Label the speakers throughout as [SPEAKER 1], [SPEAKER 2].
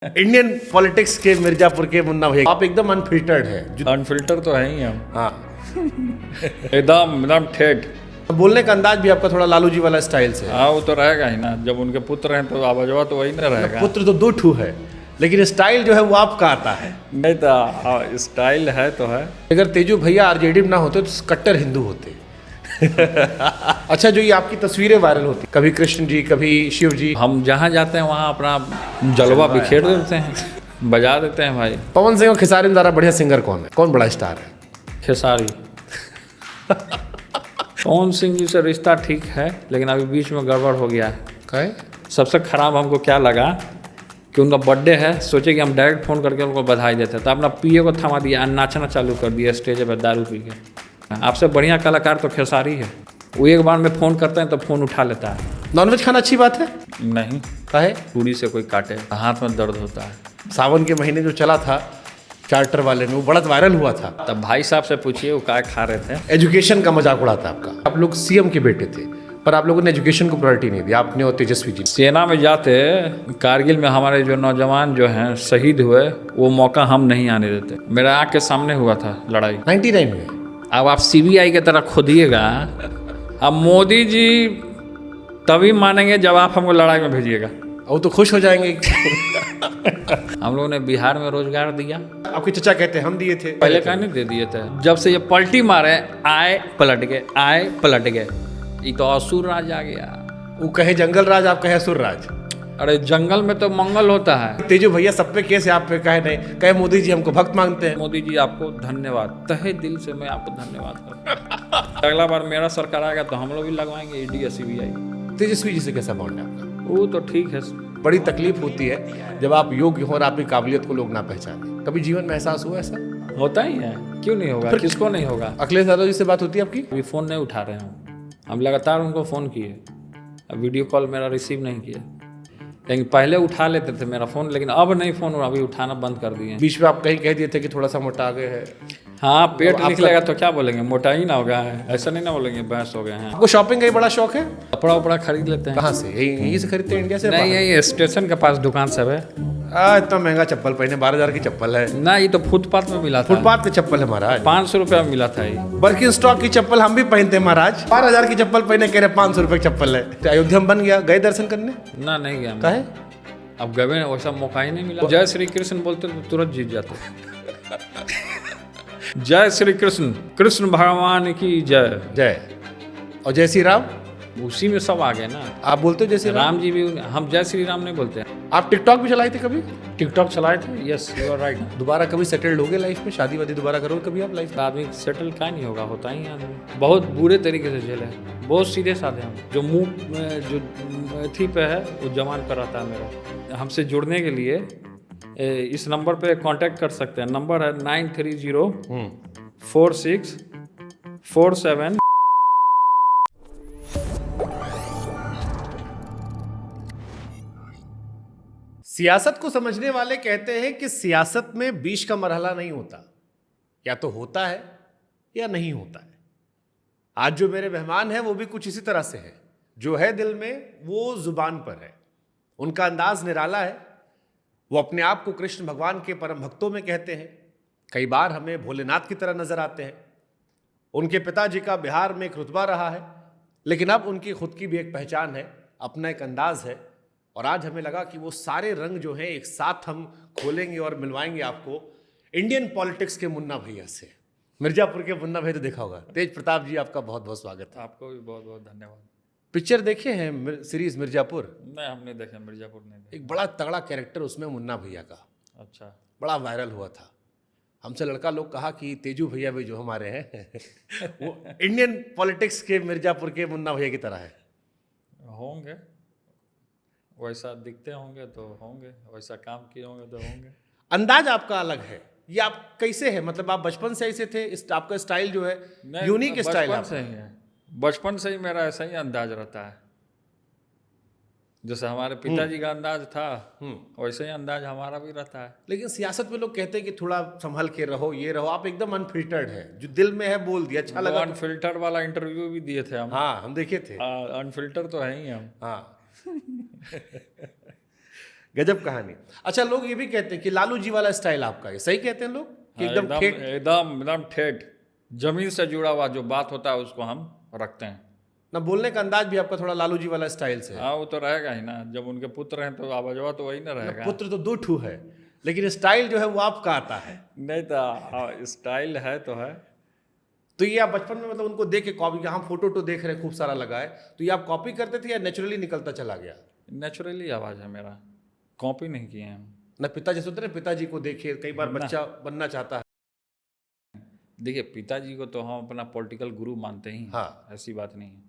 [SPEAKER 1] Indian politics के मिर्जापुर के मुन्ना भैया, आप एकदम अनफिल्टर्ड है।
[SPEAKER 2] अनफिल्टर तो है ही हम।
[SPEAKER 1] हाँ,
[SPEAKER 2] एकदम ठेठ।
[SPEAKER 1] बोलने का अंदाज भी आपका थोड़ा लालू जी वाला स्टाइल से है।
[SPEAKER 2] हाँ वो तो रहेगा ही ना, जब उनके पुत्र हैं तो आवाजवा तो वही ना रहेगा।
[SPEAKER 1] पुत्र तो दो ठू है, लेकिन स्टाइल जो है वो आपका आता है।
[SPEAKER 2] नहीं तो स्टाइल है तो है।
[SPEAKER 1] अगर तेजू भैया आरजेडी में ना होते तो कट्टर हिंदू होते। अच्छा, जो ये आपकी तस्वीरें वायरल होती, कभी कृष्ण जी कभी शिव जी,
[SPEAKER 2] हम जहाँ जाते हैं वहाँ अपना जलवा बिखेर देते हैं, बजा देते हैं भाई।
[SPEAKER 1] पवन सिंह और खेसारी में ज़्यादा बढ़िया सिंगर कौन है, कौन बड़ा स्टार है?
[SPEAKER 2] खेसारी। पवन सिंह जी से रिश्ता ठीक है, लेकिन अभी बीच में गड़बड़ हो गया है।
[SPEAKER 1] कहे
[SPEAKER 2] सबसे खराब हमको क्या लगा कि उनका बर्थडे है, सोचे कि हम डायरेक्ट फ़ोन करके उनको बधाई देते, तो अपना पीए को थमा दिया, नाचना चालू कर दिया स्टेज पर दारू पी के। आपसे बढ़िया कलाकार तो खेसारी है, वो एक बार में फ़ोन करते हैं तो फ़ोन उठा लेता है।
[SPEAKER 1] नॉनवेज खाना अच्छी बात है?
[SPEAKER 2] नहीं,
[SPEAKER 1] कहे
[SPEAKER 2] पूरी से कोई काटे हाथ में दर्द होता है।
[SPEAKER 1] सावन के महीने जो चला था चार्टर वाले में, वो बड़ा वायरल हुआ था।
[SPEAKER 2] तब भाई साहब से पूछिए वो क्या खा रहे थे।
[SPEAKER 1] एजुकेशन का मजाक उड़ाता आपका। आप लोग सीएम के बेटे थे, पर आप लोगों ने एजुकेशन को प्रायोरिटी नहीं दी, आपने और तेजस्वी जी।
[SPEAKER 2] सेना में जाते, कारगिल में हमारे जो नौजवान जो हैं शहीद हुए, वो मौका हम नहीं आने देते। मेरा आँख के सामने हुआ था लड़ाई
[SPEAKER 1] 99 में।
[SPEAKER 2] अब आप सीबीआई की तरह खोदिएगा, अब मोदी जी तभी मानेंगे जब आप हमको लड़ाई में भेजिएगा।
[SPEAKER 1] वो तो खुश हो जाएंगे।
[SPEAKER 2] हम लोगों ने बिहार में रोजगार दिया,
[SPEAKER 1] आपके चचा कहते हैं हम दिए थे,
[SPEAKER 2] पहले कहने दे दिए थे। जब से ये पलटी मारे, आए पलट गए, आए पलट गए, ये तो असुर राज आ गया।
[SPEAKER 1] वो कहे जंगल राज, आप कहे असुर राज।
[SPEAKER 2] अरे जंगल में तो मंगल होता है।
[SPEAKER 1] तेजू भैया सब पे केस है, आप पे कहे नहीं, कहे मोदी जी हमको भक्त मांगते हैं।
[SPEAKER 2] मोदी जी आपको धन्यवाद, तहे दिल से मैं आपको धन्यवाद करता हूं। अगला बार मेरा सरकार आएगा तो हम लोग भी लगवाएंगे ईडी या सीबीआई।
[SPEAKER 1] तेजस्वी जी से कैसा बॉन्ड है आपका?
[SPEAKER 2] वो तो ठीक है।
[SPEAKER 1] बड़ी तकलीफ होती है जब आप योग्य हो और आपकी काबिलियत को लोग ना पहचाने। कभी जीवन में एहसास हुआ ऐसा?
[SPEAKER 2] होता ही है, क्यों नहीं होगा, किसको नहीं होगा।
[SPEAKER 1] अखिलेश यादव जी से बात होती है आपकी?
[SPEAKER 2] अभी फ़ोन नहीं उठा रहे हैं, हम लगातार उनको फ़ोन किए, अब वीडियो कॉल मेरा रिसीव नहीं किया। लेकिन पहले उठा लेते थे मेरा फ़ोन, लेकिन अब नहीं, फ़ोन अभी उठाना बंद कर दिए।
[SPEAKER 1] बीच में आप कहीं कह दिए थे कि थोड़ा सा मोटा गए हैं।
[SPEAKER 2] हाँ, पेट निकलेगा तो क्या बोलेंगे, मोटा ही ना होगा, ऐसा नहीं ना बोलेंगे भैंस हो गए हैं।
[SPEAKER 1] आपको शॉपिंग का ही बड़ा शौक है?
[SPEAKER 2] कपड़ा उपड़ा खरीद लेते हैं।
[SPEAKER 1] कहाँ से? यहीं से खरीदते हैं, इंडिया से?
[SPEAKER 2] नहीं, यही स्टेशन के पास दुकान सब है।
[SPEAKER 1] इतना महंगा चप्पल पहने, 12,000 की चप्पल है।
[SPEAKER 2] ना, ये तो फुटपाथ में मिला था।
[SPEAKER 1] फुटपाथ की चप्पल है महाराज,
[SPEAKER 2] 500 रुपया में मिला था ये।
[SPEAKER 1] बर्किन स्टॉक की चप्पल हम भी पहनते हैं महाराज। 12,000 की चप्पल पहने, कह रहे 500 रुपए की चप्पल है। तो अयोध्या में बन गया, गए दर्शन करने?
[SPEAKER 2] ना, नहीं गया मैं।
[SPEAKER 1] काहे?
[SPEAKER 2] अब गए वैसा मौका ही नहीं मिला। जय श्री कृष्ण बोलते तो तुरंत जीत जाते। जय श्री कृष्ण, कृष्ण भगवान की जय।
[SPEAKER 1] जय। और जय श्री राम?
[SPEAKER 2] उसी में सब आ गए ना।
[SPEAKER 1] आप बोलते हो जय श्री राम?
[SPEAKER 2] राम जी भी, हम जय श्री राम नहीं बोलते हैं।
[SPEAKER 1] आप टिकटॉक भी चलाए थे कभी?
[SPEAKER 2] टिकटॉक चलाए थे, यस यू आर राइट।
[SPEAKER 1] दोबारा कभी सेटल्ड हो गए लाइफ में? शादी वादी दोबारा करोगे कभी आप लाइफ में?
[SPEAKER 2] आदमी सेटल क्या नहीं होगा, होता ही आदमी। बहुत बुरे तरीके से झेले, बहुत सीधे साधे हम। जो मुंह में जो थी पे है वो जवान पर रहता है मेरा। हमसे जुड़ने के लिए इस नंबर पे कांटेक्ट कर सकते हैं। नंबर है 93046447।
[SPEAKER 1] सियासत को समझने वाले कहते हैं कि सियासत में बीच का मरहला नहीं होता, या तो होता है या नहीं होता है। आज जो मेरे मेहमान हैं वो भी कुछ इसी तरह से है। जो है दिल में वो जुबान पर है। उनका अंदाज निराला है। वो अपने आप को कृष्ण भगवान के परम भक्तों में कहते हैं। कई बार हमें भोलेनाथ की तरह नजर आते हैं। उनके पिताजी का बिहार में एक रुतबा रहा है, लेकिन अब उनकी खुद की भी एक पहचान है, अपना एक अंदाज है। और आज हमें लगा कि वो सारे रंग जो हैं एक साथ हम खोलेंगे और मिलवाएंगे आपको इंडियन पॉलिटिक्स के मुन्ना भैया से। मिर्जापुर के मुन्ना भैया तो देखा होगा। तेज प्रताप जी, आपका बहुत बहुत स्वागत है।
[SPEAKER 2] आपको भी बहुत बहुत धन्यवाद।
[SPEAKER 1] पिक्चर देखे हैं सीरीज मिर्जापुर?
[SPEAKER 2] नहीं, हमने देखा, मिर्जापुर नहीं देखा।
[SPEAKER 1] एक बड़ा तगड़ा कैरेक्टर उसमें मुन्ना भैया का,
[SPEAKER 2] अच्छा,
[SPEAKER 1] बड़ा वायरल हुआ था। हमसे लड़का लोग कहा कि तेजू भैया भी जो हमारे हैं वो इंडियन पॉलिटिक्स के मिर्जापुर के मुन्ना भैया की तरह है।
[SPEAKER 2] होंगे, वैसा दिखते होंगे तो होंगे, वैसा काम किए होंगे तो होंगे।
[SPEAKER 1] अंदाज आपका अलग है। ये आप कैसे है, मतलब आप बचपन से ऐसे थे? आपका स्टाइल जो है यूनिक स्टाइल
[SPEAKER 2] बचपन से ही है। बचपन से ही मेरा ऐसा ही अंदाज रहता है। जैसे हमारे पिताजी का अंदाज था, वैसे ही अंदाज हमारा भी रहता है।
[SPEAKER 1] लेकिन सियासत में लोग कहते हैं कि थोड़ा संभल के रहो, ये रहो। आप एकदम अनफिल्टर्ड है, जो दिल में है बोल दिया, अच्छा लगा।
[SPEAKER 2] अनफिल्टर वाला इंटरव्यू भी दिए थे हम।
[SPEAKER 1] हाँ, हम देखे थे।
[SPEAKER 2] अनफिल्टर तो है ही हम।
[SPEAKER 1] हाँ। गजब कहानी। अच्छा, लोग ये भी कहते हैं कि लालू जी वाला स्टाइल आपका है, सही कहते हैं लोग कि
[SPEAKER 2] हाँ,
[SPEAKER 1] एकदम ठेठ?
[SPEAKER 2] एकदम ठेठ, जमीन से जुड़ा हुआ जो बात होता है उसको हम रखते हैं।
[SPEAKER 1] ना बोलने का अंदाज भी आपका थोड़ा लालू जी वाला स्टाइल से है।
[SPEAKER 2] हाँ, वो तो रहेगा ही ना, जब उनके पुत्र हैं तो आवाजवा तो वही ना रहेगा।
[SPEAKER 1] पुत्र तो दो ठू है, लेकिन स्टाइल जो है वो आपका आता है।
[SPEAKER 2] नहीं तो स्टाइल है तो है।
[SPEAKER 1] तो ये आप बचपन में मतलब उनको देख के कॉपी, हम फोटो तो देख रहे हैं खूब सारा लगा है, तो ये आप कॉपी करते थे या नेचुरली निकलता चला गया?
[SPEAKER 2] नेचुरली आवाज़ है मेरा, कॉपी नहीं किए हैं हम।
[SPEAKER 1] ना पिताजी सोचते ना, पिताजी को देखे कई बार बच्चा बनना चाहता है।
[SPEAKER 2] देखिए, पिताजी को तो हम अपना पॉलिटिकल गुरु मानते ही हैं,
[SPEAKER 1] हाँ।
[SPEAKER 2] ऐसी बात नहीं है।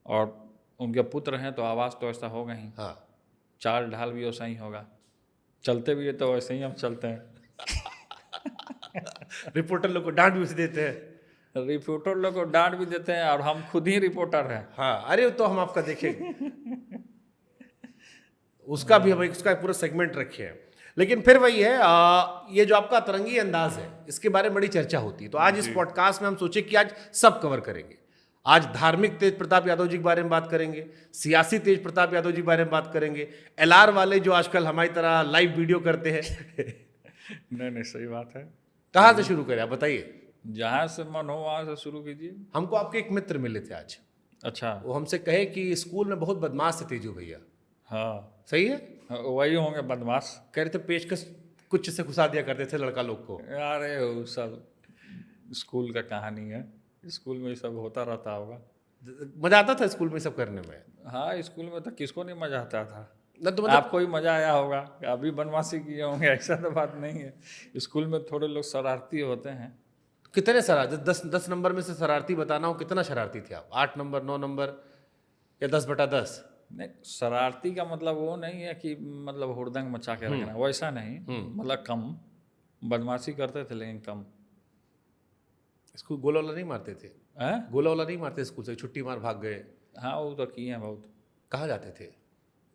[SPEAKER 2] और उनके पुत्र हैं तो आवाज़ तो ऐसा होगा ही,
[SPEAKER 1] हाँ।
[SPEAKER 2] चाल ढाल भी वैसा ही होगा, चलते भी है तो वैसे ही हम चलते हैं।
[SPEAKER 1] रिपोर्टर लोग को डांट भी देते हैं।
[SPEAKER 2] रिपोर्टर लोग को डांट भी देते हैं और हम खुद ही रिपोर्टर हैं।
[SPEAKER 1] हाँ, अरे तो हम आपका देखेंगे, उसका भी हम उसका पूरा सेगमेंट रखे हैं। लेकिन फिर वही है, ये जो आपका अतरंगी अंदाज है, इसके बारे में बड़ी चर्चा होती है। तो आज इस पॉडकास्ट में हम सोचे कि आज सब कवर करेंगे। आज धार्मिक तेज प्रताप यादव जी के बारे में बात करेंगे, सियासी तेज प्रताप यादव जी के बारे में बात करेंगे, एलआर वाले जो आजकल हमारी तरह लाइव वीडियो करते हैं।
[SPEAKER 2] नहीं, सही बात है।
[SPEAKER 1] कहाँ से शुरू करें आप बताइए?
[SPEAKER 2] जहाँ से मन हो वहाँ से शुरू कीजिए।
[SPEAKER 1] हमको आपके एक मित्र मिले थे आज,
[SPEAKER 2] अच्छा।
[SPEAKER 1] वो हमसे कहे कि स्कूल में बहुत बदमाश थे तेजू भैया।
[SPEAKER 2] हाँ,
[SPEAKER 1] सही है?
[SPEAKER 2] वही होंगे बदमाश।
[SPEAKER 1] कह रहे थे पेचकस कुछ से घुसा दिया करते थे लड़का लोग को।
[SPEAKER 2] अरे वो सब स्कूल का कहानी है, स्कूल में ये सब होता रहता होगा।
[SPEAKER 1] मजा आता था स्कूल में सब करने में?
[SPEAKER 2] हाँ, स्कूल में तो किसको नहीं मजा आता था।
[SPEAKER 1] ना तो मतलब
[SPEAKER 2] आपको ही मजा आया होगा, अभी बदमाशी किए होंगे, ऐसा तो बात नहीं है। स्कूल में थोड़े लोग शरारती होते हैं।
[SPEAKER 1] कितने शरारती? 10 नंबर में से शरारती बताना हो, कितना शरारती थे आप? 8 नंबर, 9 नंबर या 10/10?
[SPEAKER 2] नहीं, शरारती का मतलब वो नहीं है कि मतलब हुड़दंग मचा के रखना, वैसा नहीं, मतलब कम बदमाशी करते थे लेकिन कम।
[SPEAKER 1] स्कूल गोला वोला नहीं मारते थे?
[SPEAKER 2] हैं?
[SPEAKER 1] गोला वोला नहीं मारते स्कूल से? छुट्टी मार भाग गए?
[SPEAKER 2] हाँ, वो तो किए हैं बहुत।
[SPEAKER 1] कहाँ जाते थे?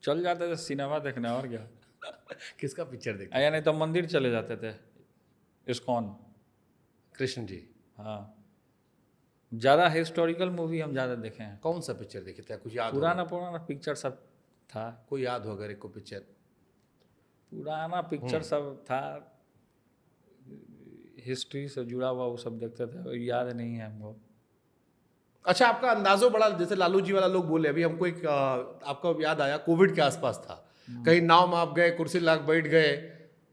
[SPEAKER 2] चल जाते थे सिनेमा देखने, और क्या।
[SPEAKER 1] किसका पिक्चर देखते?
[SPEAKER 2] या नहीं तो मंदिर चले जाते थे, इस्कॉन।
[SPEAKER 1] कृष्ण जी?
[SPEAKER 2] हाँ, ज़्यादा हिस्टोरिकल मूवी हम ज़्यादा देखे हैं।
[SPEAKER 1] कौन सा पिक्चर देखे थे कुछ याद हो?
[SPEAKER 2] पुराना पिक्चर सब था।
[SPEAKER 1] कोई याद हो अगर एक को पिक्चर?
[SPEAKER 2] पुराना पिक्चर सब था, हिस्ट्री से जुड़ा हुआ वो सब देखते थे, याद नहीं है हमको।
[SPEAKER 1] अच्छा, आपका अंदाजो बड़ा, जैसे लालू जी वाला लोग बोले। अभी हमको एक आपका याद आया, कोविड के आसपास था, कहीं नाव में आप गए, कुर्सी लाग बैठ गए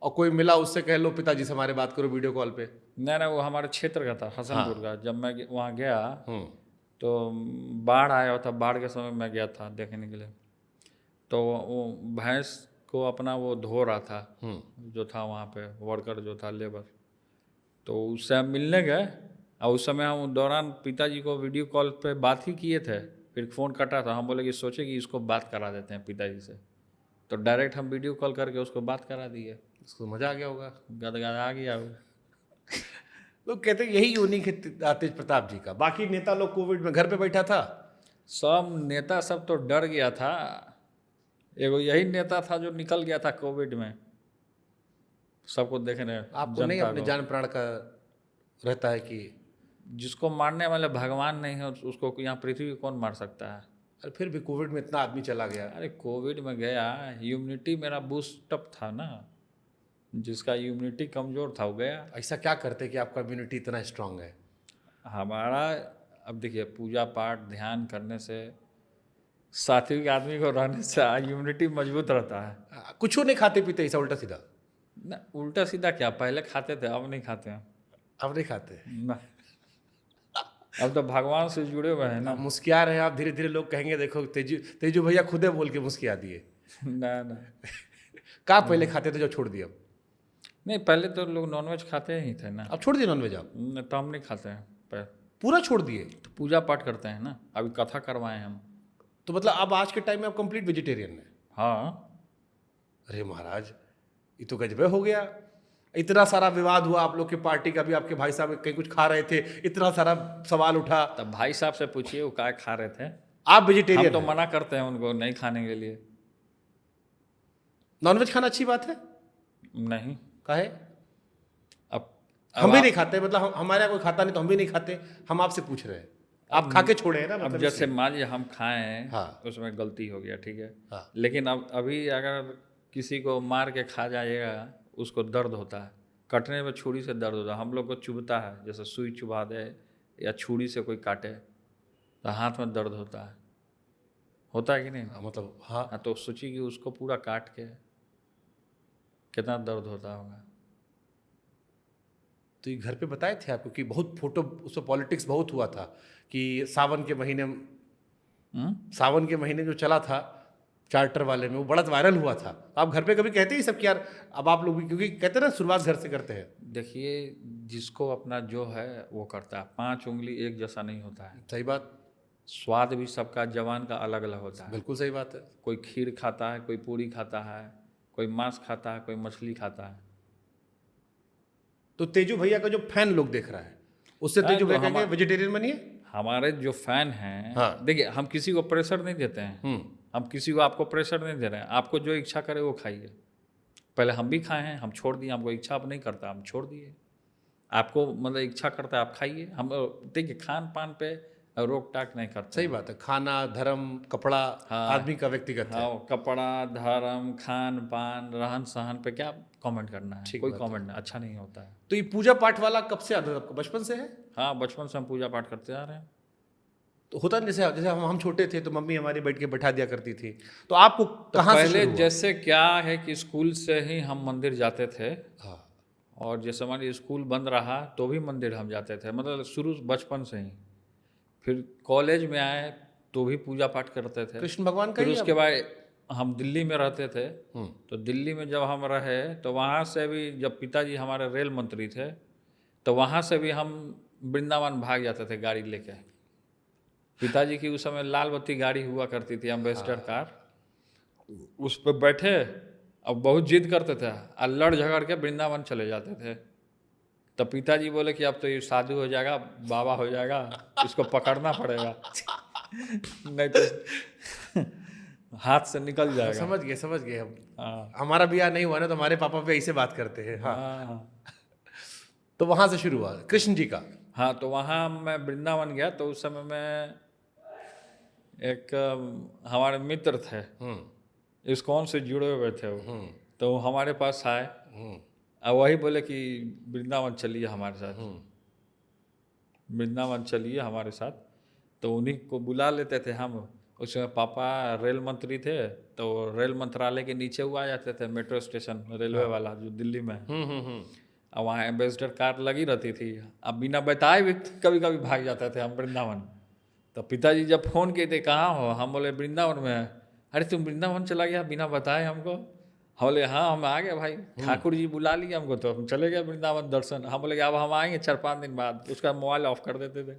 [SPEAKER 1] और कोई मिला, उससे कह लो पिताजी से हमारे बात करो वीडियो कॉल पे।
[SPEAKER 2] नहीं, वो हमारे क्षेत्र का था, हसनपुर का। जब मैं वहाँ गया तो
[SPEAKER 1] हम्म।
[SPEAKER 2] बाढ़ आया था, बाढ़ के समय मैं गया था देखने के लिए। तो वो भैंस को अपना वो धो रहा था, जो था वहाँ पे वर्कर जो था, लेबर। तो उससे हम मिलने गए और उस समय हम दौरान पिताजी को वीडियो कॉल पे बात ही किए थे। फिर फ़ोन कटा था, हम बोले कि सोचे कि इसको बात करा देते हैं पिताजी से। तो डायरेक्ट हम वीडियो कॉल करके उसको बात करा दिए।
[SPEAKER 1] उसको मजा आ गया होगा।
[SPEAKER 2] गदगदा आ गया वो।
[SPEAKER 1] लोग कहते हैं यही यूनिक है तेज प्रताप जी का। बाकी नेता लोग कोविड में घर पे बैठा था,
[SPEAKER 2] सब नेता सब तो डर गया था। एगो यही नेता था जो निकल गया था कोविड में, सबको देखने।
[SPEAKER 1] आपको नहीं अपने जान प्राण का रहता है कि
[SPEAKER 2] जिसको मारने वाले भगवान नहीं है उसको यहाँ पृथ्वी पे कौन मार सकता है।
[SPEAKER 1] अरे फिर भी कोविड में इतना आदमी चला गया।
[SPEAKER 2] अरे कोविड में गया, इम्यूनिटी मेरा बूस्ट अप था ना, जिसका इम्यूनिटी कमज़ोर था वो गया।
[SPEAKER 1] ऐसा क्या करते कि आपका इम्यूनिटी इतना स्ट्रांग है?
[SPEAKER 2] हमारा, अब देखिए, पूजा पाठ ध्यान करने से, सात्विक आदमी को रहने से इम्यूनिटी मजबूत रहता है।
[SPEAKER 1] कुछ नहीं खाते पीते ऐसा उल्टा सीधा?
[SPEAKER 2] ना, उल्टा सीधा क्या, पहले खाते थे, अब नहीं खाते हैं।
[SPEAKER 1] अब नहीं खाते?
[SPEAKER 2] ना, अब तो भगवान से जुड़े हुए हैं ना।
[SPEAKER 1] मुस्किया रहे आप, धीरे धीरे लोग कहेंगे देखो तेजू भैया खुदे बोल के मुस्किया दिए।
[SPEAKER 2] ना
[SPEAKER 1] कहाँ पहले खाते थे जो छोड़ दिया?
[SPEAKER 2] नहीं, पहले तो लोग नॉनवेज खाते ही थे ना।
[SPEAKER 1] अब छोड़ दिए नॉनवेज आप?
[SPEAKER 2] तो हम नहीं खाते हैं,
[SPEAKER 1] पूरा छोड़ दिए?
[SPEAKER 2] तो पूजा पाठ करते हैं ना, अभी कथा करवाए हम।
[SPEAKER 1] तो मतलब अब आज के टाइम में आप कंप्लीट वेजिटेरियन है?
[SPEAKER 2] हाँ।
[SPEAKER 1] अरे महाराज, ये तो गजबे हो गया। इतना सारा विवाद हुआ आप लोग की पार्टी का भी, आपके भाई साहब कहीं कुछ खा रहे थे, इतना सारा सवाल उठा।
[SPEAKER 2] तब भाई साहब से पूछिए वो क्या खा रहे थे।
[SPEAKER 1] आप वेजिटेरियन?
[SPEAKER 2] हम तो मना करते हैं उनको नहीं खाने के लिए।
[SPEAKER 1] नॉनवेज खाना अच्छी बात है?
[SPEAKER 2] नहीं।
[SPEAKER 1] काहे?
[SPEAKER 2] अब
[SPEAKER 1] हम भी नहीं खाते, मतलब हमारे यहाँ कोई खाता नहीं तो हम भी नहीं खाते। हम आपसे पूछ रहे हैं, आप खा के छोड़े हैं ना?
[SPEAKER 2] अब
[SPEAKER 1] मतलब
[SPEAKER 2] जैसे मान लीजिए हम खाएं,
[SPEAKER 1] हाँ।
[SPEAKER 2] उसमें गलती हो गया, ठीक है।
[SPEAKER 1] हाँ।
[SPEAKER 2] लेकिन अब अभी अगर किसी को मार के खा जाइएगा उसको दर्द होता है, कटने में छुरी से दर्द होता है। हम लोग को चुभता है, जैसे सुई चुभा दे या छुरी से कोई काटे तो हाथ में दर्द होता है कि नहीं?
[SPEAKER 1] मतलब हाँ,
[SPEAKER 2] हाँ, तो सोचिए कि उसको पूरा काट के कितना दर्द होता होगा।
[SPEAKER 1] तो ये घर पे बताए थे आपको कि बहुत फोटो, उसमें पॉलिटिक्स बहुत हुआ था कि सावन के महीने जो चला था चार्टर वाले में, वो बड़ा वायरल हुआ था। आप घर पे कभी कहते ही सब कि यार अब आप लोग भी, क्योंकि कहते हैं ना शुरुआत घर से करते हैं।
[SPEAKER 2] देखिए, जिसको अपना जो है वो करता है, 5 उंगली एक जैसा नहीं होता है।
[SPEAKER 1] सही बात,
[SPEAKER 2] स्वाद भी सबका जवान का अलग अलग होता है।
[SPEAKER 1] बिल्कुल सही बात है।
[SPEAKER 2] कोई खीर खाता है, कोई पूरी खाता है, कोई मांस खाता है, कोई मछली खाता है।
[SPEAKER 1] तो तेजू भैया का जो फैन लोग देख रहा है, उससे तेजू भैया कहेंगे वेजिटेरियन बनिए।
[SPEAKER 2] हमारे जो फैन हैं,
[SPEAKER 1] हाँ।
[SPEAKER 2] देखिए हम किसी को प्रेशर नहीं देते हैं, हम किसी को आपको प्रेशर नहीं दे रहे हैं। आपको जो इच्छा करे वो खाइए। पहले हम भी खाए हैं, हम छोड़ दिए। हमको इच्छा अब नहीं करता, हम छोड़ दिए। आपको मतलब इच्छा करता है आप खाइए। हम देखिए खान पान पे रोक टाक नहीं करते।
[SPEAKER 1] सही बात है, खाना, धर्म, कपड़ा
[SPEAKER 2] हाँ।
[SPEAKER 1] आदमी का व्यक्तिगत है।
[SPEAKER 2] हाँ, कपड़ा, धर्म, खान पान, रहन सहन पे क्या कमेंट करना है? कोई कमेंट नहीं, अच्छा नहीं होता है।
[SPEAKER 1] तो ये पूजा पाठ वाला कब से आदत आपको, बचपन से है?
[SPEAKER 2] हाँ, बचपन से हम पूजा पाठ करते आ रहे हैं।
[SPEAKER 1] तो होता नहीं, जैसे जैसे हम छोटे थे तो मम्मी हमारी बैठ के बैठा दिया करती थी, तो आपको
[SPEAKER 2] तो
[SPEAKER 1] कहाँ से
[SPEAKER 2] पहले
[SPEAKER 1] शुरू हुआ?
[SPEAKER 2] जैसे क्या है कि स्कूल से ही हम मंदिर जाते थे,
[SPEAKER 1] हाँ,
[SPEAKER 2] और जैसे हमारी स्कूल बंद रहा तो भी मंदिर हम जाते थे, मतलब शुरू बचपन से ही। फिर कॉलेज में आए तो भी पूजा पाठ करते थे।
[SPEAKER 1] कृष्ण भगवान का
[SPEAKER 2] फिर
[SPEAKER 1] ही
[SPEAKER 2] उसके बाद हम दिल्ली में रहते थे, तो दिल्ली में जब हम रहे तो वहाँ से भी, जब पिताजी हमारे रेल मंत्री थे, तो वहाँ से भी हम वृंदावन भाग जाते थे गाड़ी लेके। पिताजी की उस समय लाल बत्ती गाड़ी हुआ करती थी, एम्बेसडर कार, उस पर बैठे अब बहुत जिद करते थे और लड़ झगड़ के वृंदावन चले जाते थे। तो पिताजी बोले कि अब तो ये शादी हो जाएगा, बाबा हो जाएगा, इसको पकड़ना पड़ेगा नहीं तो हाथ से निकल जाएगा।
[SPEAKER 1] समझ गए हम।
[SPEAKER 2] हाँ,
[SPEAKER 1] हमारा ब्याह नहीं हुआ ना तो हमारे पापा भी ऐसे बात करते हैं। हाँ,
[SPEAKER 2] हाँ,
[SPEAKER 1] तो वहां से शुरू हुआ कृष्ण जी का।
[SPEAKER 2] हाँ। तो वहाँ मैं वृंदावन गया तो उस समय में एक हमारे मित्र थे, इस्कॉन से जुड़े हुए थे वो, तो हमारे पास आए और वही बोले कि वृंदावन चलिए हमारे साथ, वृंदावन चलिए हमारे साथ। तो उन्हीं को बुला लेते थे हम। उसमें पापा रेल मंत्री थे, तो रेल मंत्रालय के नीचे हुआ जाते थे मेट्रो स्टेशन, रेलवे वाला जो दिल्ली में है। और वहाँ एम्बेसडर कार लगी रहती थी। अब बिना बताए भी कभी कभी भाग जाते थे हम वृंदावन। तो पिताजी जब फ़ोन किए थे, कहाँ हो? हम बोले वृंदावन में है। अरे तुम वृंदावन चला गया बिना बताए हमको? हम बोले हाँ हम आ गए भाई, ठाकुर जी बुला लिया हमको तो हम चले गए वृंदावन दर्शन। हम बोले अब हम आएंगे 4-5 दिन बाद। उसका मोबाइल ऑफ कर देते थे।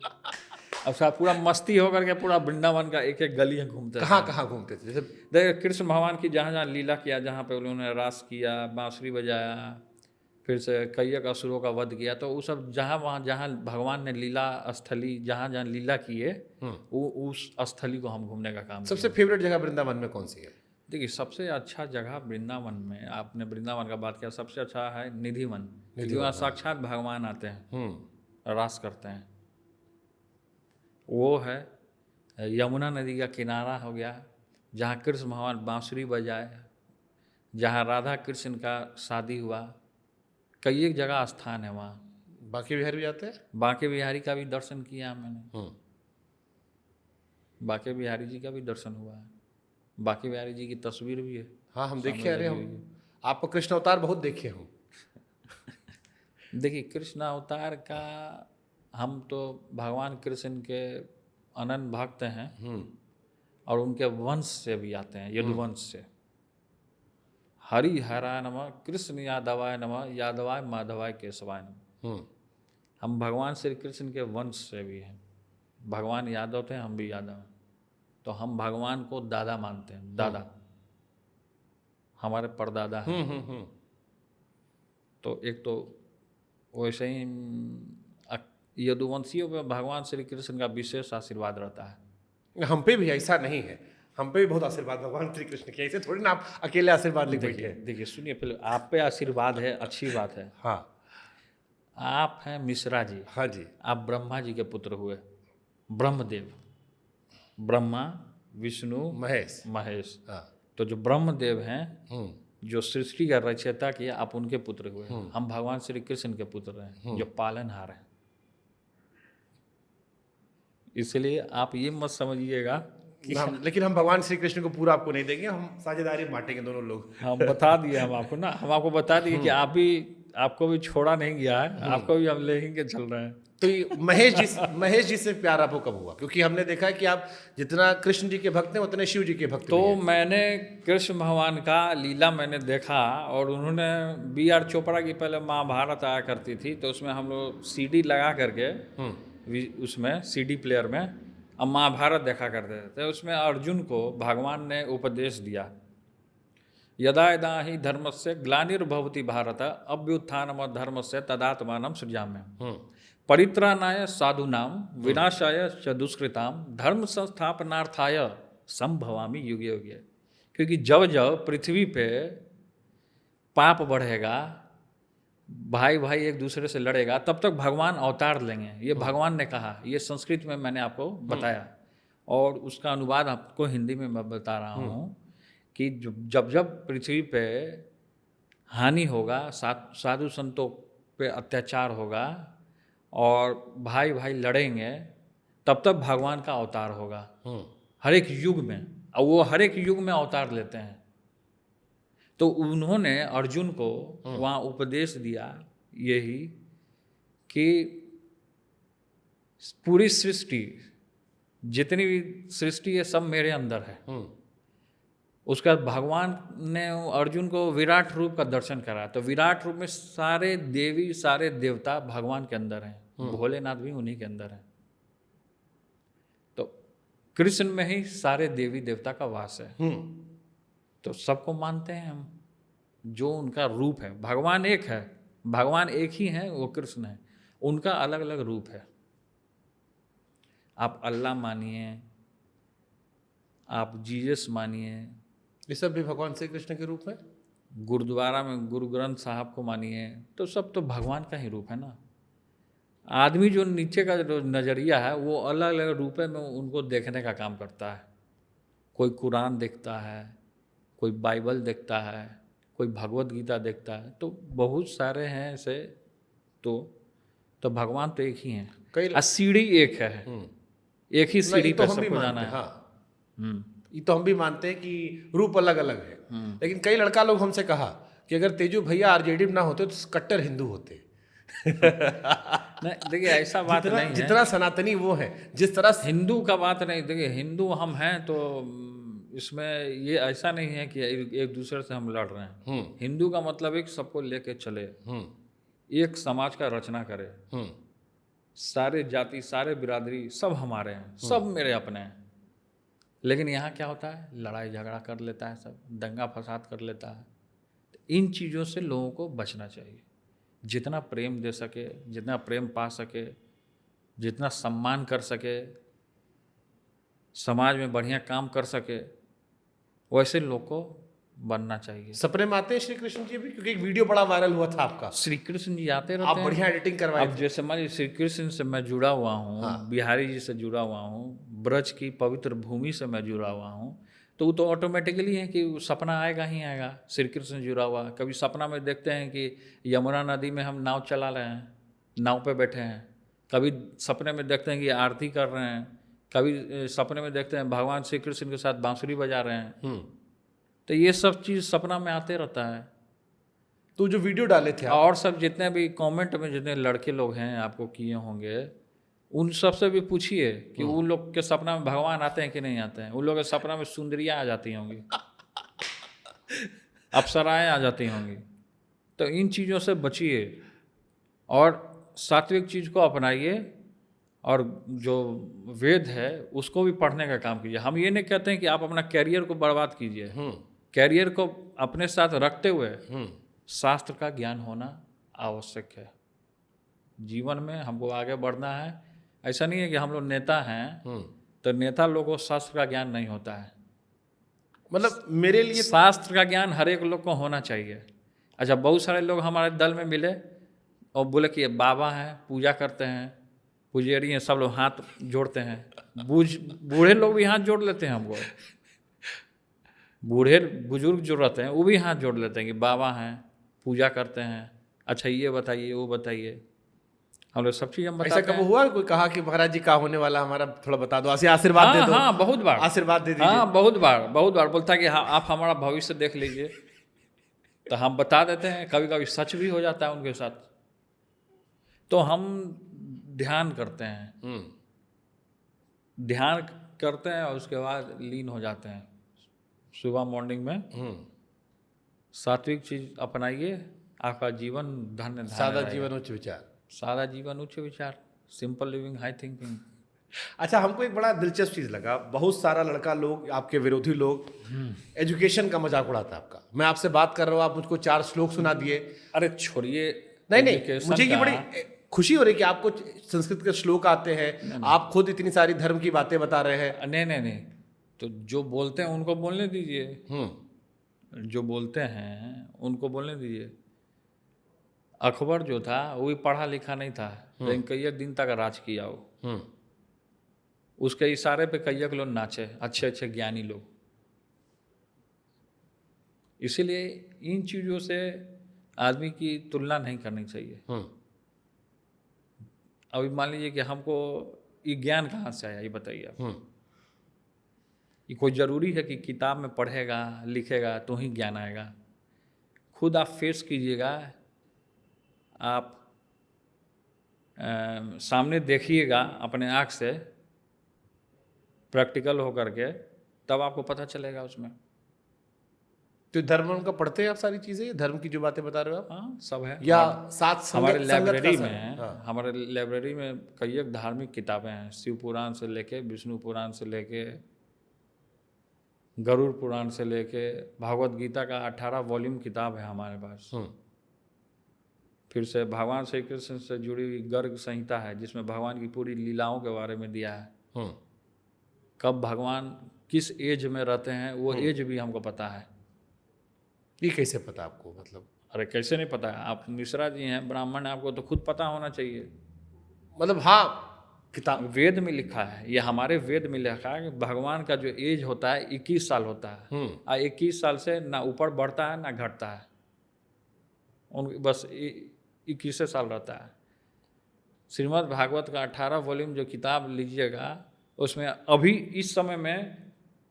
[SPEAKER 2] अब साहब पूरा मस्ती होकर के पूरा वृंदावन का एक एक गली घूमते थे।
[SPEAKER 1] कहाँ घूमते थे? जैसे
[SPEAKER 2] देखिए कृष्ण भगवान की जहाँ जहाँ लीला किया, जहाँ पे उन्होंने रास किया, बांसुरी बजाया, फिर से कई एक असुरों का वध किया, तो वो सब जहाँ वहाँ जहाँ भगवान ने लीला स्थली, जहाँ जहाँ लीला किए, वो उस स्थली को हम घूमने का काम
[SPEAKER 1] सबसे फेवरेट जगह वृंदावन में कौन सी है?
[SPEAKER 2] देखिए सबसे अच्छा जगह वृंदावन में, आपने वृंदावन का बात किया, सबसे अच्छा है निधिवन। क्योंकि वहाँ साक्षात भगवान आते हैं, रास करते हैं। वो है यमुना नदी का किनारा हो गया, जहाँ कृष्ण भगवान बांसुरी बजाए, जहाँ राधा कृष्ण का शादी हुआ, कई एक जगह स्थान है वहाँ।
[SPEAKER 1] बाकी बिहार भी जाते हैं?
[SPEAKER 2] बांके बिहारी का भी दर्शन किया मैंने, बांके बिहारी जी का भी दर्शन हुआ है। बांके बिहारी जी की तस्वीर भी है।
[SPEAKER 1] हाँ, हम देखे। अरे हम आपको कृष्ण अवतार बहुत देखे हूँ।
[SPEAKER 2] देखिए कृष्ण अवतार का, हम तो भगवान कृष्ण के अनन्य भक्त हैं और उनके वंश से भी आते हैं, यदुवंश से। हरि हरा नमः, कृष्ण यादवाय नमः, यादवाय माधवाय केशवाय नमः। हम भगवान श्री कृष्ण के वंश से भी हैं। भगवान यादव थे, हम भी यादव हैं, तो हम भगवान को दादा मानते हैं। दादा हमारे परदादा हैं। तो एक तो वैसे ही यदुवंशियों पे भगवान श्री कृष्ण का विशेष आशीर्वाद रहता है।
[SPEAKER 1] हम पे भी ऐसा नहीं है, हम पे भी बहुत आशीर्वाद भगवान श्री कृष्ण के। ऐसे थोड़ी ना आप अकेले आशीर्वाद लेके बैठे हैं।
[SPEAKER 2] देखिए सुनिए, पहले आप पे आशीर्वाद है, अच्छी बात है।
[SPEAKER 1] हाँ,
[SPEAKER 2] आप हैं मिश्रा जी।
[SPEAKER 1] हाँ जी।
[SPEAKER 2] आप ब्रह्मा जी के पुत्र हुए, ब्रह्मदेव। ब्रह्मा, विष्णु,
[SPEAKER 1] महेश।
[SPEAKER 2] महेश।
[SPEAKER 1] हाँ।
[SPEAKER 2] तो जो ब्रह्मदेव हैं जो सृष्टि का रचयिता किया, आप उनके पुत्र हुए। हम भगवान श्री कृष्ण के पुत्र हैं जो पालनहार हैं। इसलिए आप ये मत समझिएगा कि
[SPEAKER 1] लेकिन हम भगवान श्री कृष्ण को पूरा आपको नहीं देंगे, हम साझेदारी बांटेंगे दोनों लोग।
[SPEAKER 2] हम बता दिए, हम आपको ना, हम आपको बता दिए कि आपको भी छोड़ा नहीं गया है, आपको भी हम लेके चल रहे हैं।
[SPEAKER 1] तो ये महेश जी से प्यार आपको कब हुआ? क्योंकि हमने देखा है कि आप जितना कृष्ण जी के भक्त हैं उतने शिव जी के भक्त भी
[SPEAKER 2] तो
[SPEAKER 1] हैं।
[SPEAKER 2] मैंने कृष्ण भगवान का लीला मैंने देखा, और उन्होंने B.R. चोपड़ा की पहले महाभारत आया करती थी, तो उसमें हम लोग CD लगा करके उसमें CD प्लेयर में अब महाभारत देखा करते थे। तो उसमें अर्जुन को भगवान ने उपदेश दिया, यदा यदा हि धर्मस्य ग्लानिर्भवति भारत अभ्युत्थानम धर्मस्य तदात्मानं सृजाम्यहम् परित्राणाय साधूनां विनाशाय च दुष्कृतां धर्म संस्थापनार्थाय संभवामि युगे युगे। क्योंकि जब जब पृथ्वी पे पाप बढ़ेगा, भाई भाई एक दूसरे से लड़ेगा, तब तक भगवान अवतार लेंगे। ये भगवान ने कहा, ये संस्कृत में मैंने आपको बताया, और उसका अनुवाद आपको हिंदी में मैं बता रहा हूँ कि जब जब पृथ्वी पे हानि होगा, साधु संतों पे अत्याचार होगा और भाई भाई लड़ेंगे, तब तक भगवान का अवतार होगा हर एक युग में। और वो हर एक युग में अवतार लेते हैं। तो उन्होंने अर्जुन को वहाँ उपदेश दिया यही कि पूरी सृष्टि, जितनी भी सृष्टि है, सब मेरे अंदर है। उसका भगवान ने अर्जुन को विराट रूप का दर्शन करा। तो विराट रूप में सारे देवी सारे देवता भगवान के अंदर हैं, भोलेनाथ भी उन्हीं के अंदर हैं। तो कृष्ण में ही सारे देवी देवता का वास है। तो सबको मानते हैं हम, जो उनका रूप है। भगवान एक है, भगवान एक ही है, वो कृष्ण है। उनका अलग अलग रूप है। आप अल्लाह मानिए, आप जीसस मानिए,
[SPEAKER 1] ये सब भी भगवान श्री कृष्ण के रूप है।
[SPEAKER 2] गुरुद्वारा में गुरु ग्रंथ साहब को मानिए, तो सब तो भगवान का ही रूप है ना। आदमी जो नीचे का जो नज़रिया है, वो अलग अलग रूप में उनको देखने का काम करता है। कोई कुरान देखता है, कोई बाइबल देखता है, कोई भगवत गीता देखता है, तो बहुत सारे हैं ऐसे। तो भगवान तो एक ही हैं। सीढ़ी एक है, एक ही सीढ़ी पे सबको जाना है।
[SPEAKER 1] ये तो हम भी मानते हैं कि रूप अलग अलग है। लेकिन कई लड़का लोग हमसे कहा कि अगर तेजू भैया आरजेडी में ना होते तो कट्टर हिंदू होते।
[SPEAKER 2] नहीं, देखिए ऐसा बात नहीं है।
[SPEAKER 1] जितना सनातनी वो है, जिस तरह
[SPEAKER 2] हिंदू का बात नहीं। देखिए हिंदू हम हैं, तो इसमें ये ऐसा नहीं है कि एक दूसरे से हम लड़ रहे हैं। हिंदू का मतलब एक सबको लेके चले, एक समाज का रचना करे। सारे जाति सारे बिरादरी सब हमारे हैं, सब मेरे अपने हैं। लेकिन यहाँ क्या होता है, लड़ाई झगड़ा कर लेता है, सब दंगा फसाद कर लेता है। तो इन चीज़ों से लोगों को बचना चाहिए। जितना प्रेम दे सके, जितना प्रेम पा सके, जितना सम्मान कर सके, समाज में बढ़िया काम कर सके, वैसे लोग को बनना चाहिए।
[SPEAKER 1] सपने में आते हैं श्री कृष्ण जी भी? क्योंकि एक वीडियो बड़ा वायरल हुआ था आपका,
[SPEAKER 2] श्री कृष्ण जी आते रहते
[SPEAKER 1] आप
[SPEAKER 2] हैं।
[SPEAKER 1] बढ़िया एडिटिंग करवाए।
[SPEAKER 2] अब जैसे मान लीजिए श्री कृष्ण से मैं जुड़ा हुआ हूँ, बिहारी जी से जुड़ा हुआ हूँ, ब्रज की पवित्र भूमि से मैं जुड़ा हुआ हूँ, तो वो तो ऑटोमेटिकली है कि सपना आएगा ही आएगा। श्री कृष्ण जुड़ा हुआ, कभी सपना में देखते हैं कि यमुना नदी में हम नाव चला रहे हैं, नाव पे बैठे हैं। कभी सपने में देखते हैं कि आरती कर रहे हैं, कभी सपने में देखते हैं भगवान श्री कृष्ण के साथ बांसुरी बजा रहे हैं। तो ये सब चीज़ सपना में आते रहता है।
[SPEAKER 1] तो जो वीडियो डाले थे
[SPEAKER 2] और सब जितने भी कमेंट में जितने लड़के लोग हैं आपको किए होंगे, उन सब से भी पूछिए कि उन लोग के सपना में भगवान आते हैं कि नहीं आते हैं। उन लोगों के सपना में सुंदरियाँ आ जाती होंगी, अप्सराएँ आ जाती होंगी। तो इन चीज़ों से बचिए और सात्विक चीज़ को अपनाइए, और जो वेद है उसको भी पढ़ने का काम कीजिए। हम ये नहीं कहते हैं कि आप अपना कैरियर को बर्बाद कीजिए। कैरियर को अपने साथ रखते हुए शास्त्र का ज्ञान होना आवश्यक है। जीवन में हमको आगे बढ़ना है। ऐसा नहीं है कि हम लोग नेता हैं तो नेता लोगों को शास्त्र का ज्ञान नहीं होता है।
[SPEAKER 1] मतलब मेरे लिए
[SPEAKER 2] शास्त्र का ज्ञान हर एक लोग को होना चाहिए। अच्छा, बहुत सारे लोग हमारे दल में मिले और बोले कि बाबा हैं, पूजा करते हैं, पुजारी हैं, सब लोग हाथ जोड़ते हैं। बूढ़े लोग भी हाथ जोड़ लेते हैं हमको। बूढ़े बुजुर्ग जो रहते हैं वो भी हाथ जोड़ लेते हैं कि बाबा हैं, पूजा करते हैं, अच्छा ये बताइए वो बताइए, हम लोग सब चीज़ हम
[SPEAKER 1] ऐसा
[SPEAKER 2] बताते
[SPEAKER 1] कब
[SPEAKER 2] हैं।
[SPEAKER 1] हुआ कोई कहा कि महाराज जी का होने वाला हमारा थोड़ा बता दो, ऐसे आशीर्वाद दे
[SPEAKER 2] हाँ
[SPEAKER 1] दो?
[SPEAKER 2] हाँ, बहुत बार
[SPEAKER 1] आशीर्वाद दे दीजिए।
[SPEAKER 2] हाँ, बहुत बार बोलता है कि हाँ आप हमारा भविष्य देख लीजिए, तो हम बता देते हैं, कभी कभी सच भी हो जाता है उनके साथ। तो हम ध्यान करते हैं, ध्यान करते हैं और उसके बाद लीन हो जाते हैं। सुबह मॉर्निंग में सात्विक चीज अपनाइए, आपका जीवन धन्य
[SPEAKER 1] सादा
[SPEAKER 2] रहेगा।
[SPEAKER 1] जीवन उच्च विचार।
[SPEAKER 2] सादा जीवन उच्च विचार, सिंपल लिविंग हाई थिंकिंग।
[SPEAKER 1] अच्छा, हमको एक बड़ा दिलचस्प चीज लगा, बहुत सारा लड़का लोग, आपके विरोधी लोग एजुकेशन का मजाक उड़ाता है आपका। मैं आपसे बात कर रहा हूँ, आप मुझको 4 श्लोक सुना दिए।
[SPEAKER 2] अरे छोड़िए,
[SPEAKER 1] नहीं,
[SPEAKER 2] education
[SPEAKER 1] मुझे ये
[SPEAKER 2] का।
[SPEAKER 1] बड़ी खुशी हो रही है कि आपको संस्कृत के श्लोक आते हैं, आप खुद इतनी सारी धर्म की बातें बता रहे हैं।
[SPEAKER 2] नहीं, तो जो बोलते हैं उनको बोलने दीजिए, जो बोलते हैं उनको बोलने दीजिए। अकबर जो था वो भी पढ़ा लिखा नहीं था, लेकिन कई दिन तक राज किया वो। उसके इशारे पे कई लोग नाचे, अच्छे अच्छे ज्ञानी लोग। इसीलिए इन चीज़ों से आदमी की तुलना नहीं करनी चाहिए। अभी मान लीजिए कि हमको ये ज्ञान कहाँ से आया, ये बताइए आप। ये कोई ज़रूरी है कि किताब में पढ़ेगा लिखेगा तो ही ज्ञान आएगा? खुद आप फेस कीजिएगा, आप सामने देखिएगा अपने आँख से, प्रैक्टिकल होकर के, तब आपको पता चलेगा उसमें।
[SPEAKER 1] तो धर्म का पढ़ते हैं आप सारी चीजें, धर्म की जो बातें बता रहे हो आप?
[SPEAKER 2] हाँ, सब है।
[SPEAKER 1] या साथ
[SPEAKER 2] हमारे
[SPEAKER 1] संगत का
[SPEAKER 2] लाइब्रेरी
[SPEAKER 1] असर?
[SPEAKER 2] में
[SPEAKER 1] हाँ।
[SPEAKER 2] हमारे लाइब्रेरी में कई धार्मिक किताबें हैं, शिव पुराण से लेके, विष्णु पुराण से लेके, गरुड़ पुराण से लेके, भागवत गीता का 18 वॉल्यूम किताब है हमारे पास। फिर से भगवान श्री कृष्ण से जुड़ी हुई गर्ग संहिता है, जिसमें भगवान की पूरी लीलाओं के बारे में दिया है। कब भगवान किस एज में रहते हैं वो एज भी हमको पता है।
[SPEAKER 1] ये कैसे पता आपको, मतलब?
[SPEAKER 2] अरे कैसे नहीं पता है? आप मिश्रा जी हैं, ब्राह्मण हैं, आपको तो खुद पता होना चाहिए।
[SPEAKER 1] मतलब हाँ, किताब
[SPEAKER 2] वेद में लिखा है, ये हमारे वेद में लिखा है कि भगवान का जो एज होता है 21 साल होता है, और 21 साल से ना ऊपर बढ़ता है ना घटता है, उन बस 21 साल रहता है। श्रीमद् भागवत का 18 वॉल्यूम जो किताब लीजिएगा, उसमें अभी इस समय में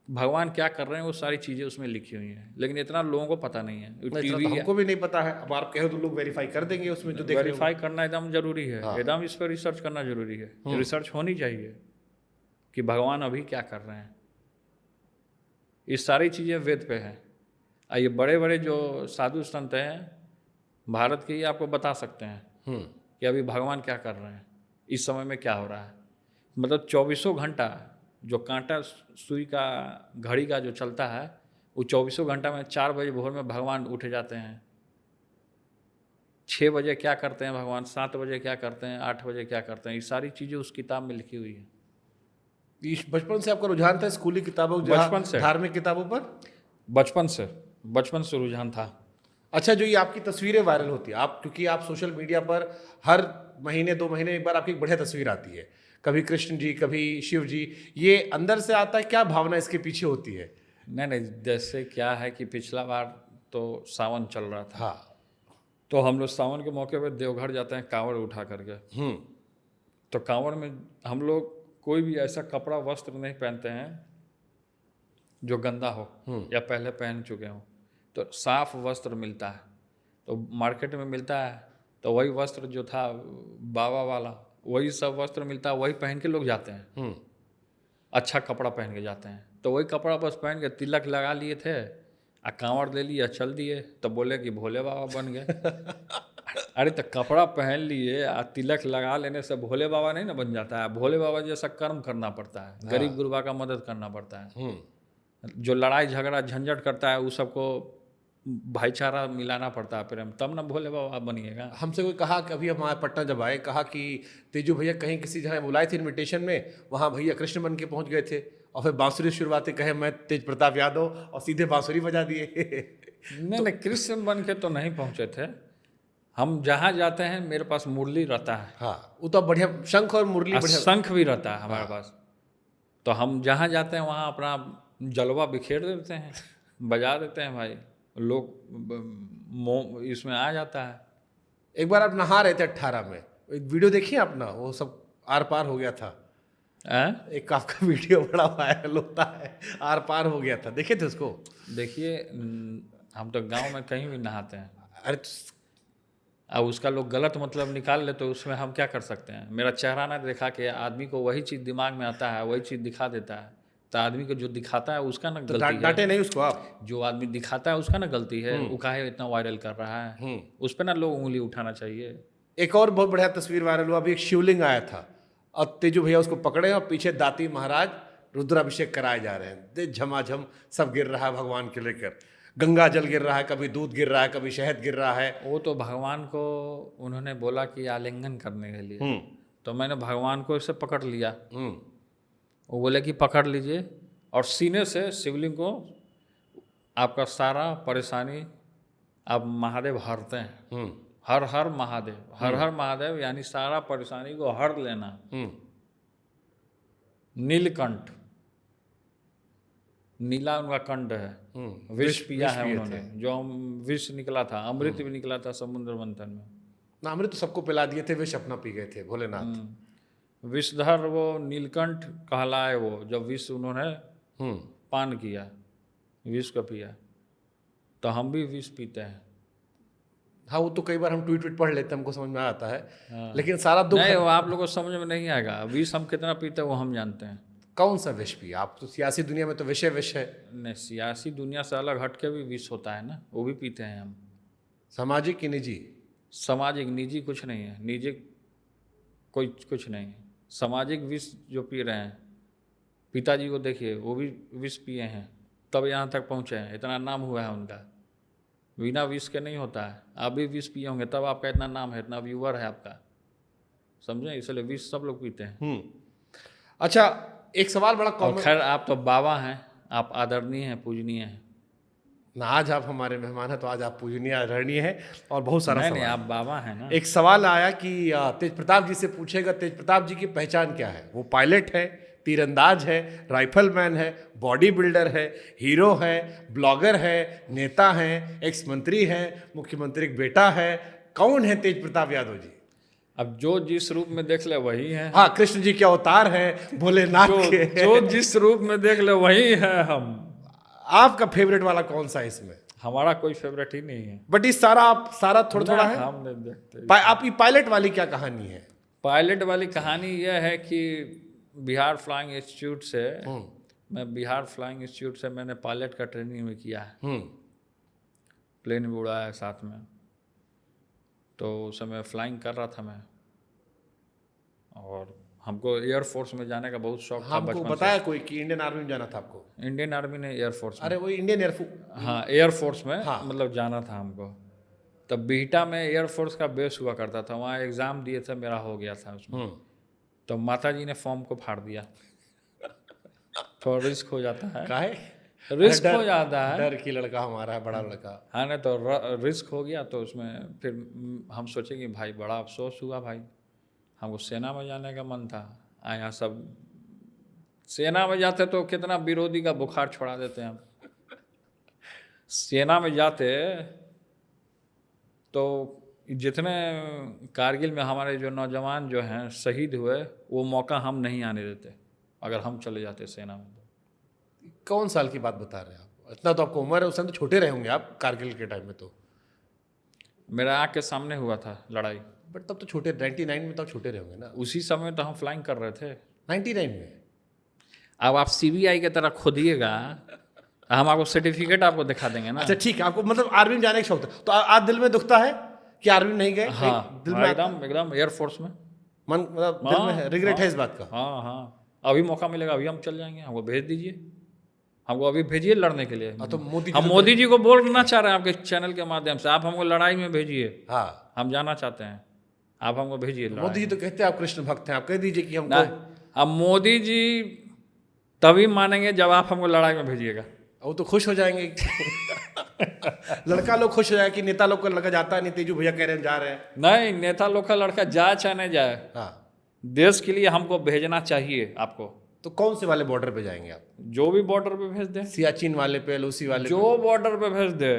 [SPEAKER 2] भगवान क्या कर रहे हैं वो सारी चीज़ें उसमें लिखी हुई हैं, लेकिन इतना लोगों को पता नहीं है।
[SPEAKER 1] टीवी हमको भी नहीं पता है, अब आप कहो तो लोग वेरीफाई कर देंगे उसमें जो देख रहे
[SPEAKER 2] वेरीफाई करना एकदम जरूरी है।
[SPEAKER 1] हाँ।
[SPEAKER 2] एकदम इस पर रिसर्च करना जरूरी है। रिसर्च होनी चाहिए कि भगवान अभी क्या कर रहे हैं। ये सारी चीज़ें वेद पे हैं। ये बड़े बड़े जो साधु संत हैं भारत के, ये आपको बता सकते हैं कि अभी भगवान क्या कर रहे हैं, इस समय में क्या हो रहा है। मतलब 24 घंटा जो कांटा सुई का घड़ी का जो चलता है, वो 24 घंटा में 4 बजे भोर में भगवान उठ जाते हैं। 6 बजे क्या करते हैं भगवान, 7 बजे क्या करते हैं, 8 बजे क्या करते हैं, ये सारी चीज़ें उस किताब में लिखी हुई है।
[SPEAKER 1] बचपन से आपका रुझान था स्कूली किताबों,
[SPEAKER 2] बचपन से,
[SPEAKER 1] धार्मिक किताबों पर?
[SPEAKER 2] बचपन से रुझान था।
[SPEAKER 1] अच्छा, जो ये आपकी तस्वीरें वायरल होती है, आप क्योंकि आप सोशल मीडिया पर हर महीने 2 महीने एक बार आपकी एक बढ़िया तस्वीर आती है, कभी कृष्ण जी कभी शिव जी, ये अंदर से आता है, क्या भावना इसके पीछे होती है?
[SPEAKER 2] नहीं, जैसे क्या है कि पिछला बार तो सावन चल रहा था।
[SPEAKER 1] हाँ।
[SPEAKER 2] तो हम लोग सावन के मौके पर देवघर जाते हैं कांवड़ उठा करके। तो कांवड़ में हम लोग कोई भी ऐसा कपड़ा वस्त्र नहीं पहनते हैं जो गंदा हो या पहले पहन चुके हों। तो साफ वस्त्र मिलता है, तो मार्केट में मिलता है, तो वही वस्त्र जो था बाबा वाला, वही सब वस्त्र मिलता है, वही पहन के लोग जाते हैं। अच्छा कपड़ा पहन के जाते हैं, तो वही कपड़ा बस पहन के तिलक लगा लिए थे, कांवड़ ले लिया, चल दिए, तो बोले कि भोले बाबा बन गए। अरे तो कपड़ा पहन लिए और तिलक लगा लेने से भोले बाबा नहीं ना बन जाता है। भोले बाबा जैसा कर्म करना पड़ता है, गरीब गुरबा का मदद करना पड़ता है। जो लड़ाई झगड़ा झंझट करता है वो सबको भाईचारा मिलाना पड़ता है प्रेम, तब ना भोले बाबा बनिएगा।
[SPEAKER 1] हमसे कोई कहा कि अभी हमारे पटना जब आए, कहा कि तेजू भैया कहीं किसी जगह बुलाए थे इनविटेशन में, वहाँ भैया कृष्ण बन के पहुँच गए थे, और फिर बांसुरी शुरुआतें कहे मैं तेज प्रताप यादव, और सीधे बांसुरी बजा दिए।
[SPEAKER 2] नहीं, कृष्ण बन के तो नहीं पहुँचे थे। हम जहाँ जाते हैं मेरे पास मुरली रहता है।
[SPEAKER 1] हाँ, वो तो बढ़िया, शंख और मुरली बढ़िया,
[SPEAKER 2] शंख भी रहता है हमारे पास। तो हम जहाँ जाते हैं वहाँ अपना जलवा बिखेर देते हैं। बजा देते हैं भाई, लोग इसमें आ जाता है।
[SPEAKER 1] एक बार आप नहा रहे थे 18 में, एक वीडियो देखिए अपना, वो सब आर पार हो गया था। एक आपका वीडियो बड़ा वायरल होता है, आर पार हो गया था, देखे थे उसको?
[SPEAKER 2] देखिए हम तो गांव में कहीं भी नहाते हैं,
[SPEAKER 1] अरे
[SPEAKER 2] अब उसका लोग गलत मतलब निकाल ले तो उसमें हम क्या कर सकते हैं। मेरा चेहरा ना दिखा के आदमी को वही चीज़ दिमाग में आता है, वही चीज़ दिखा देता है, तो आदमी को जो दिखाता है उसका ना
[SPEAKER 1] तो
[SPEAKER 2] गलती है।
[SPEAKER 1] डांटे नहीं उसको आप?
[SPEAKER 2] जो आदमी दिखाता है उसका ना गलती है, वो काहे इतना वायरल कर रहा है, उस पर ना लोग उंगली उठाना चाहिए।
[SPEAKER 1] एक और बहुत बढ़िया तस्वीर वायरल हुआ, अभी एक शिवलिंग आया था और तेजू भैया उसको पकड़े और पीछे दाती महाराज रुद्राभिषेक कराए जा रहे हैं, झमाझम सब गिर रहा है भगवान के लेकर, गंगा जल गिर रहा है, कभी दूध गिर रहा है, कभी शहद गिर रहा है।
[SPEAKER 2] वो तो भगवान को उन्होंने बोला कि आलिंगन करने के लिए, तो मैंने भगवान को इसे पकड़ लिया। वो बोले कि पकड़ लीजिए और सीने से शिवलिंग को आपका सारा परेशानी आप महादेव हरते हैं। हर हर महादेव, हर हर महादेव यानी सारा परेशानी को हर लेना। नीलकंठ, नीला उनका कंठ है, विष पिया है उन्होंने, जो विष निकला था, अमृत भी निकला था समुद्र मंथन में
[SPEAKER 1] ना, अमृत तो सबको पिला दिए थे, विष अपना पी गए थे भोलेनाथ।
[SPEAKER 2] विषधर वो नीलकंठ कहलाए, वो जब विष उन्होंने पान किया, विष को पिया, तो हम भी विष पीते हैं।
[SPEAKER 1] हाँ, वो तो कई बार हम ट्वीट पढ़ लेते हैं, हमको समझ में आता है, लेकिन सारा दुख
[SPEAKER 2] नहीं, वो आप लोगों को समझ में नहीं आएगा। विष हम कितना पीते हैं वो हम जानते हैं।
[SPEAKER 1] कौन सा विष पिया आप? तो सियासी दुनिया में तो विषय विष है।
[SPEAKER 2] नहीं, सियासी दुनिया से अलग हट के भी विष होता है ना, वो भी पीते हैं हम।
[SPEAKER 1] सामाजिक की निजी?
[SPEAKER 2] सामाजिक निजी कुछ नहीं है, निजी कोई कुछ नहीं है। सामाजिक विष जो पी रहे हैं, पिताजी को देखिए वो भी विष पिए हैं तब यहाँ तक पहुँचे हैं, इतना नाम हुआ है उनका। बिना विष के नहीं होता है। आप भी विष पिए होंगे तब आपका इतना नाम है, इतना व्यूअर है आपका, समझे? इसलिए विष सब लोग पीते हैं।
[SPEAKER 1] अच्छा, एक सवाल बड़ा कॉमन।
[SPEAKER 2] खैर आप तो बाबा हैं, आप आदरणीय हैं, पूजनीय हैं
[SPEAKER 1] ना। आज आप हमारे मेहमान हैं तो आज आप पूजनीय आदरणीय हैं और बहुत सारा
[SPEAKER 2] नहीं, आप बाबा हैं ना।
[SPEAKER 1] एक सवाल आया कि तेज प्रताप जी से पूछेगा, तेज प्रताप जी की पहचान क्या है? वो पायलट है, तीरंदाज है, राइफलमैन है, बॉडी बिल्डर है, हीरो है, ब्लॉगर है, नेता है, एक्स मंत्री है, मुख्यमंत्री का बेटा है, कौन है तेज प्रताप यादव जी?
[SPEAKER 2] अब जो जिस रूप में देख ले वही है।
[SPEAKER 1] हाँ, कृष्ण जी के अवतार है, भोलेनाथ के।
[SPEAKER 2] जो जिस रूप में देख ले वही है हम।
[SPEAKER 1] आपका फेवरेट वाला कौन सा है इसमें?
[SPEAKER 2] हमारा कोई फेवरेट ही नहीं है,
[SPEAKER 1] बट इस सारा थोड़ा थोड़ा है।
[SPEAKER 2] हम नहीं देखते।
[SPEAKER 1] आपकी पायलट वाली क्या कहानी है?
[SPEAKER 2] पायलट वाली कहानी यह है कि बिहार फ्लाइंग इंस्टीट्यूट से मैं बिहार फ्लाइंग इंस्टीट्यूट से मैंने पायलट का ट्रेनिंग में किया है। प्लेन भी उड़ाया है साथ में, तो उस समय फ्लाइंग कर रहा था मैं, और हमको एयरफोर्स में जाने का बहुत शौक था बचपन से।
[SPEAKER 1] बताया कोई कि इंडियन आर्मी में जाना था आपको?
[SPEAKER 2] इंडियन आर्मी ने एयरफोर्स में।
[SPEAKER 1] अरे वो इंडियन एयरफोर्स।
[SPEAKER 2] हाँ, एयरफोर्स में।
[SPEAKER 1] हाँ।
[SPEAKER 2] मतलब जाना था हमको। तब बीटा में एयरफोर्स का बेस हुआ करता था, वहाँ एग्ज़ाम दिए थे, मेरा हो गया था उसमें। तो माता जी ने फॉर्म को फाड़ दिया। थोड़ा रिस्क हो जाता है।
[SPEAKER 1] काहे?
[SPEAKER 2] रिस्क हो जाता है,
[SPEAKER 1] डर की लड़का हमारा है, बड़ा लड़का।
[SPEAKER 2] हाँ, नहीं तो रिस्क हो गया, तो उसमें फिर हम सोचे कि भाई बड़ा अफसोस हुआ भाई, हमको सेना में जाने का मन था। यहाँ सब सेना में जाते तो कितना विरोधी का बुखार छोड़ा देते हैं हम। सेना में जाते तो जितने कारगिल में हमारे जो नौजवान जो हैं शहीद हुए, वो मौका हम नहीं आने देते अगर हम चले जाते सेना में।
[SPEAKER 1] कौन साल की बात बता रहे हैं आप? इतना तो आपको उम्र है, उस टाइम तो छोटे रहे होंगे आप कारगिल के टाइम में। तो
[SPEAKER 2] मेरा आँख के सामने हुआ था लड़ाई।
[SPEAKER 1] बट तब तो छोटे, 99 में तो छोटे रहे होंगे ना।
[SPEAKER 2] उसी समय तो हम फ्लाइंग कर रहे थे
[SPEAKER 1] 99 में।
[SPEAKER 2] अब आप CBI की तरह खोदिएगा, हम आपको सर्टिफिकेट आपको दिखा देंगे ना।
[SPEAKER 1] अच्छा ठीक है, आपको मतलब आर्मी में जाने का शौक था, तो आज दिल में दुखता है कि आर्मी नहीं गए?
[SPEAKER 2] हाँ,
[SPEAKER 1] दिल में
[SPEAKER 2] एकदम एयरफोर्स में
[SPEAKER 1] मन, मतलब दिल में है, रिग्रेट है इस बात का?
[SPEAKER 2] हाँ, अभी मौका मिलेगा, अभी हम चल जाएंगे, हमको भेज दीजिए, हमको अभी भेजिए लड़ने के लिए।
[SPEAKER 1] तो
[SPEAKER 2] हम मोदी जी को बोलना चाह रहे हैं आपके चैनल के माध्यम से, आप हमको लड़ाई में भेजिए।
[SPEAKER 1] हाँ,
[SPEAKER 2] हम जाना चाहते हैं, आप हमको भेजिए।
[SPEAKER 1] मोदी जी तो कहते हैं आप कृष्ण भक्त हैं, आप कह दीजिए कि हमको।
[SPEAKER 2] अब मोदी जी तभी मानेंगे जब आप हमको लड़ाई में भेजिएगा।
[SPEAKER 1] वो तो खुश हो जाएंगे। लड़का लोग खुश हो जाए कि नेता लोग का लड़का जाता नहीं, तेजू भैया कह रहे हैं जा रहे हैं।
[SPEAKER 2] नहीं, नेता लोग का लड़का जाए चाहे नहीं जाए,
[SPEAKER 1] हाँ,
[SPEAKER 2] देश के लिए हमको भेजना चाहिए आपको।
[SPEAKER 1] तो कौन से वाले बॉर्डर पे जाएंगे आप?
[SPEAKER 2] जो भी बॉर्डर पे भेज दे,
[SPEAKER 1] सियाचिन वाले पे, एलओसी वाले
[SPEAKER 2] जो बॉर्डर पे भेज दे।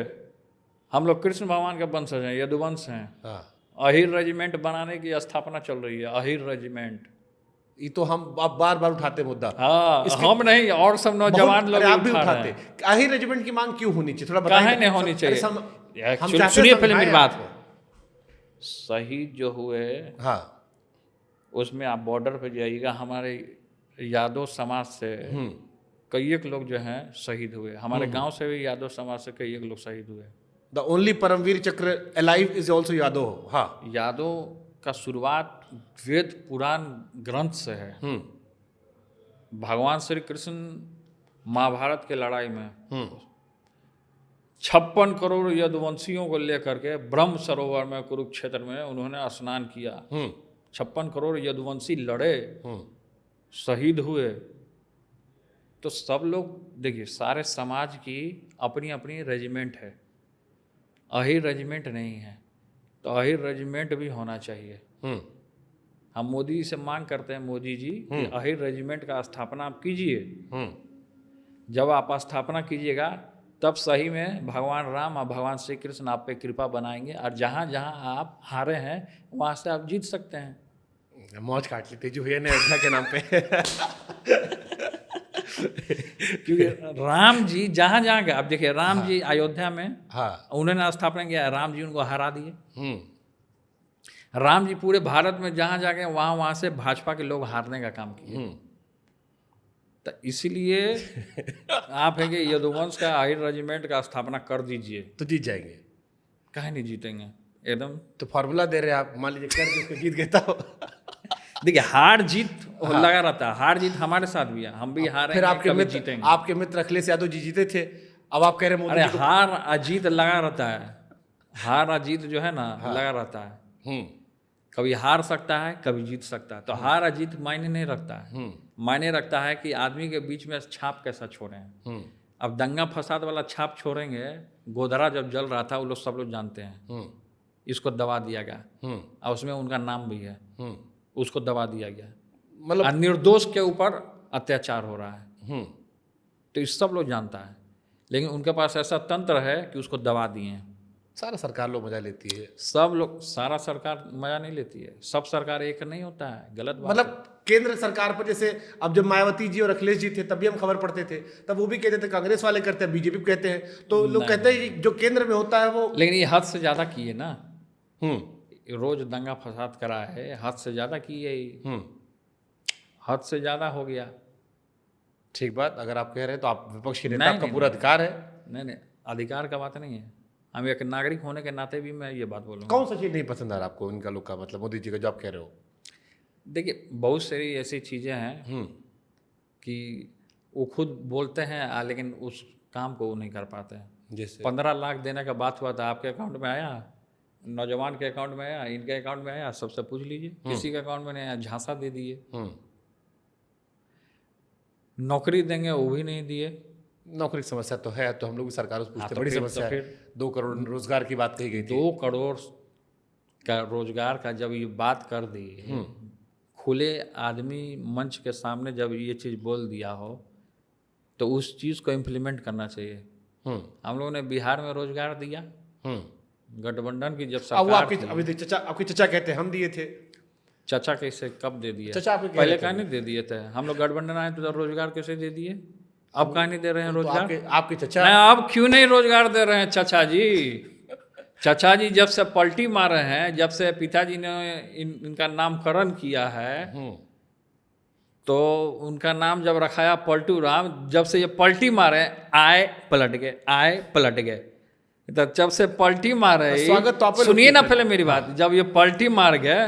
[SPEAKER 2] हम लोग कृष्ण भगवान के वंशज हैं, यदुवंश हैं।
[SPEAKER 1] पे? हाँ,
[SPEAKER 2] अहिर रेजिमेंट बनाने की स्थापना चल रही है, अहिर रेजिमेंट।
[SPEAKER 1] ये तो हम आप बार बार उठाते मुद्दा।
[SPEAKER 2] हाँ, हम नहीं, और सब नौजवान लोग
[SPEAKER 1] आप भी
[SPEAKER 2] उठा रहे
[SPEAKER 1] उठाते।
[SPEAKER 2] हैं।
[SPEAKER 1] आही रेजिमेंट की मांग क्यों होनी चाहिए, थोड़ा
[SPEAKER 2] काहे
[SPEAKER 1] बताएं।
[SPEAKER 2] नहीं होनी
[SPEAKER 1] अरे
[SPEAKER 2] चाहिए?
[SPEAKER 1] हम
[SPEAKER 2] सुनिए
[SPEAKER 1] चाहते हैं
[SPEAKER 2] पहले मेरी
[SPEAKER 1] समझाएं
[SPEAKER 2] बात।
[SPEAKER 1] आपको।
[SPEAKER 2] शहीद जो हुए
[SPEAKER 1] हाँ।
[SPEAKER 2] उसमें आप बॉर्डर पे जाइएगा, हमारे यादव समाज से कई एक लोग जो हैं शहीद हुए। हमारे गांव से भी यादव समाज से कई एक लोग शहीद हुए।
[SPEAKER 1] द ओनली परमवीर चक्र अलाइव इज ऑल्सो यादव। हाँ।
[SPEAKER 2] यादव का शुरुआत वेद पुराण ग्रंथ से है। भगवान श्री कृष्ण महाभारत के लड़ाई में 56 करोड़ यदुवंशियों को लेकर के ब्रह्म सरोवर में कुरुक्षेत्र में उन्होंने स्नान किया। 56 करोड़ यदुवंशी लड़े, शहीद हुए। तो सब लोग देखिए, सारे समाज की अपनी अपनी रेजिमेंट है, अहिर रेजिमेंट नहीं है। तो अहिर रेजिमेंट भी होना चाहिए। हम मोदी जी से मांग करते हैं, मोदी जी कि अहिर रेजिमेंट का स्थापना आप कीजिए। जब आप स्थापना कीजिएगा तब सही में भगवान राम और भगवान श्री कृष्ण आप पे कृपा बनाएंगे, और जहाँ जहाँ आप हारे हैं वहाँ से आप जीत सकते हैं।
[SPEAKER 1] मौज काट ली तेजू भैया ने अयोध्या के नाम पे।
[SPEAKER 2] क्योंकि राम जी जहाँ जहाँ गए, आप देखिए राम जी अयोध्या में,
[SPEAKER 1] हाँ,
[SPEAKER 2] उन्होंने स्थापना किया, राम जी उनको हरा दिए। राम जी पूरे भारत में जहाँ जा गए वहाँ वहाँ से भाजपा के लोग हारने का काम किए। तो इसलिए आप है कि यदुवंश का अहिर रेजिमेंट का स्थापना कर दीजिए,
[SPEAKER 1] तो जीत जाएंगे।
[SPEAKER 2] काहे नहीं जीतेंगे एकदम।
[SPEAKER 1] तो फॉर्मूला दे रहे हैं आप, मान लीजिए कर दे उसको जीत गए तो।
[SPEAKER 2] देखिए हार जीत लगा रहता है, हार जीत हमारे साथ भी है, हम भी हारे
[SPEAKER 1] फिर आपके
[SPEAKER 2] कभी
[SPEAKER 1] मित्र,
[SPEAKER 2] जीतेंगे।
[SPEAKER 1] आपके मित्र अखिलेश यादव जी जीते थे, अब आप कह रहे हैं मोदी
[SPEAKER 2] अरे
[SPEAKER 1] जी को।
[SPEAKER 2] हार अजीत लगा रहता है, हार अजीत जो है ना लगा रहता है। कभी हार सकता है, कभी जीत सकता है। तो हार अजीत मायने नहीं रखता है, मायने रखता है कि आदमी के बीच में छाप कैसा छोड़े हैं। अब दंगा फसाद वाला छाप छोड़ेंगे, गोधरा जब जल रहा था वो लोग सब लोग जानते हैं, इसको दबा दिया गया और उसमें उनका नाम भी है, उसको दबा दिया गया।
[SPEAKER 1] मतलब
[SPEAKER 2] निर्दोष के ऊपर अत्याचार हो रहा है, तो इस सब लोग जानता है, लेकिन उनके पास ऐसा तंत्र है कि उसको दबा दिए हैं।
[SPEAKER 1] सारा सरकार लोग मजा लेती है।
[SPEAKER 2] सब लोग, सारा सरकार मजा नहीं लेती है, सब सरकार एक नहीं होता है, गलत बात
[SPEAKER 1] मतलब केंद्र सरकार पर, जैसे अब जब मायावती जी और अखिलेश जी थे तब भी हम खबर पढ़ते थे, तब वो भी कहते थे कांग्रेस वाले करते हैं, बीजेपी कहते हैं, तो लोग कहते हैं कि जो केंद्र में होता है वो।
[SPEAKER 2] लेकिन ये हद से ज्यादा किए ना, रोज दंगा फसाद करा है, हद से ज्यादा किए, हद से ज्यादा हो गया।
[SPEAKER 1] ठीक बात, अगर आप कह रहे हैं तो आप विपक्ष के नेता,
[SPEAKER 2] नहीं,
[SPEAKER 1] आपका
[SPEAKER 2] नहीं,
[SPEAKER 1] पूरा अधिकार है।
[SPEAKER 2] नहीं, अधिकार का बात नहीं है, हम एक नागरिक होने के नाते भी मैं ये बात बोलूँगा।
[SPEAKER 1] कौन सा चीज नहीं पसंद आ रहा आपको इनका लोग का, मतलब मोदी जी का जो आप कह रहे हो?
[SPEAKER 2] देखिए बहुत सारी ऐसी चीज़ें हैं कि वो खुद बोलते हैं लेकिन उस काम को वो नहीं कर पाते हैं।
[SPEAKER 1] जैसे
[SPEAKER 2] 15 लाख देने का बात हुआ था, आपके अकाउंट में आया, नौजवान के अकाउंट में आया, इनके अकाउंट में आया, सबसे पूछ लीजिए, किसी के अकाउंट में नहीं आया, झांसा दे दिए। नौकरी देंगे वो भी नहीं दिए।
[SPEAKER 1] नौकरी की समस्या तो है, तो हम लोग भी सरकार से पूछते,
[SPEAKER 2] तो
[SPEAKER 1] बड़ी
[SPEAKER 2] फिर-
[SPEAKER 1] समस्या
[SPEAKER 2] तो
[SPEAKER 1] है। 2 करोड़ रोजगार की बात कही गई थी।
[SPEAKER 2] 2 करोड़ का रोजगार का जब ये बात कर दी, खुले आदमी मंच के सामने जब ये चीज़ बोल दिया हो तो उस चीज़ को इम्प्लीमेंट करना चाहिए। हम लोगों ने बिहार में रोजगार दिया, गठबंधन की जब
[SPEAKER 1] अब वो
[SPEAKER 2] सरकार
[SPEAKER 1] आपके
[SPEAKER 2] थी,
[SPEAKER 1] अभी चचा, आपके चचा कहते हैं हम दिए थे।
[SPEAKER 2] चचा कैसे कब दे दिए?
[SPEAKER 1] चचा आपके कह
[SPEAKER 2] पहले
[SPEAKER 1] रहे थे।
[SPEAKER 2] कहाँ नहीं दे दिए थे? हम लोग गठबंधन आए तो रोजगार कैसे दे दिए? अब कहाँ नहीं दे रहे हैं
[SPEAKER 1] तो
[SPEAKER 2] रोजगार?
[SPEAKER 1] आपके चचा,
[SPEAKER 2] नहीं, अब क्यों नहीं रोजगार दे रहे हैं चचा जी? चचा जी जब से पलटी मारे हैं, जब से पिताजी ने इनका नामकरण किया है, तो उनका नाम जब रखाया पलटू राम, जब से ये पलटी मारे आए पलट गए, आए पलट गए। तो जब से पलटी मारे,
[SPEAKER 1] स्वागत तो आप लोग
[SPEAKER 2] सुनिए ना
[SPEAKER 1] किए थे।
[SPEAKER 2] पहले मेरी बात, जब ये पलटी मार गए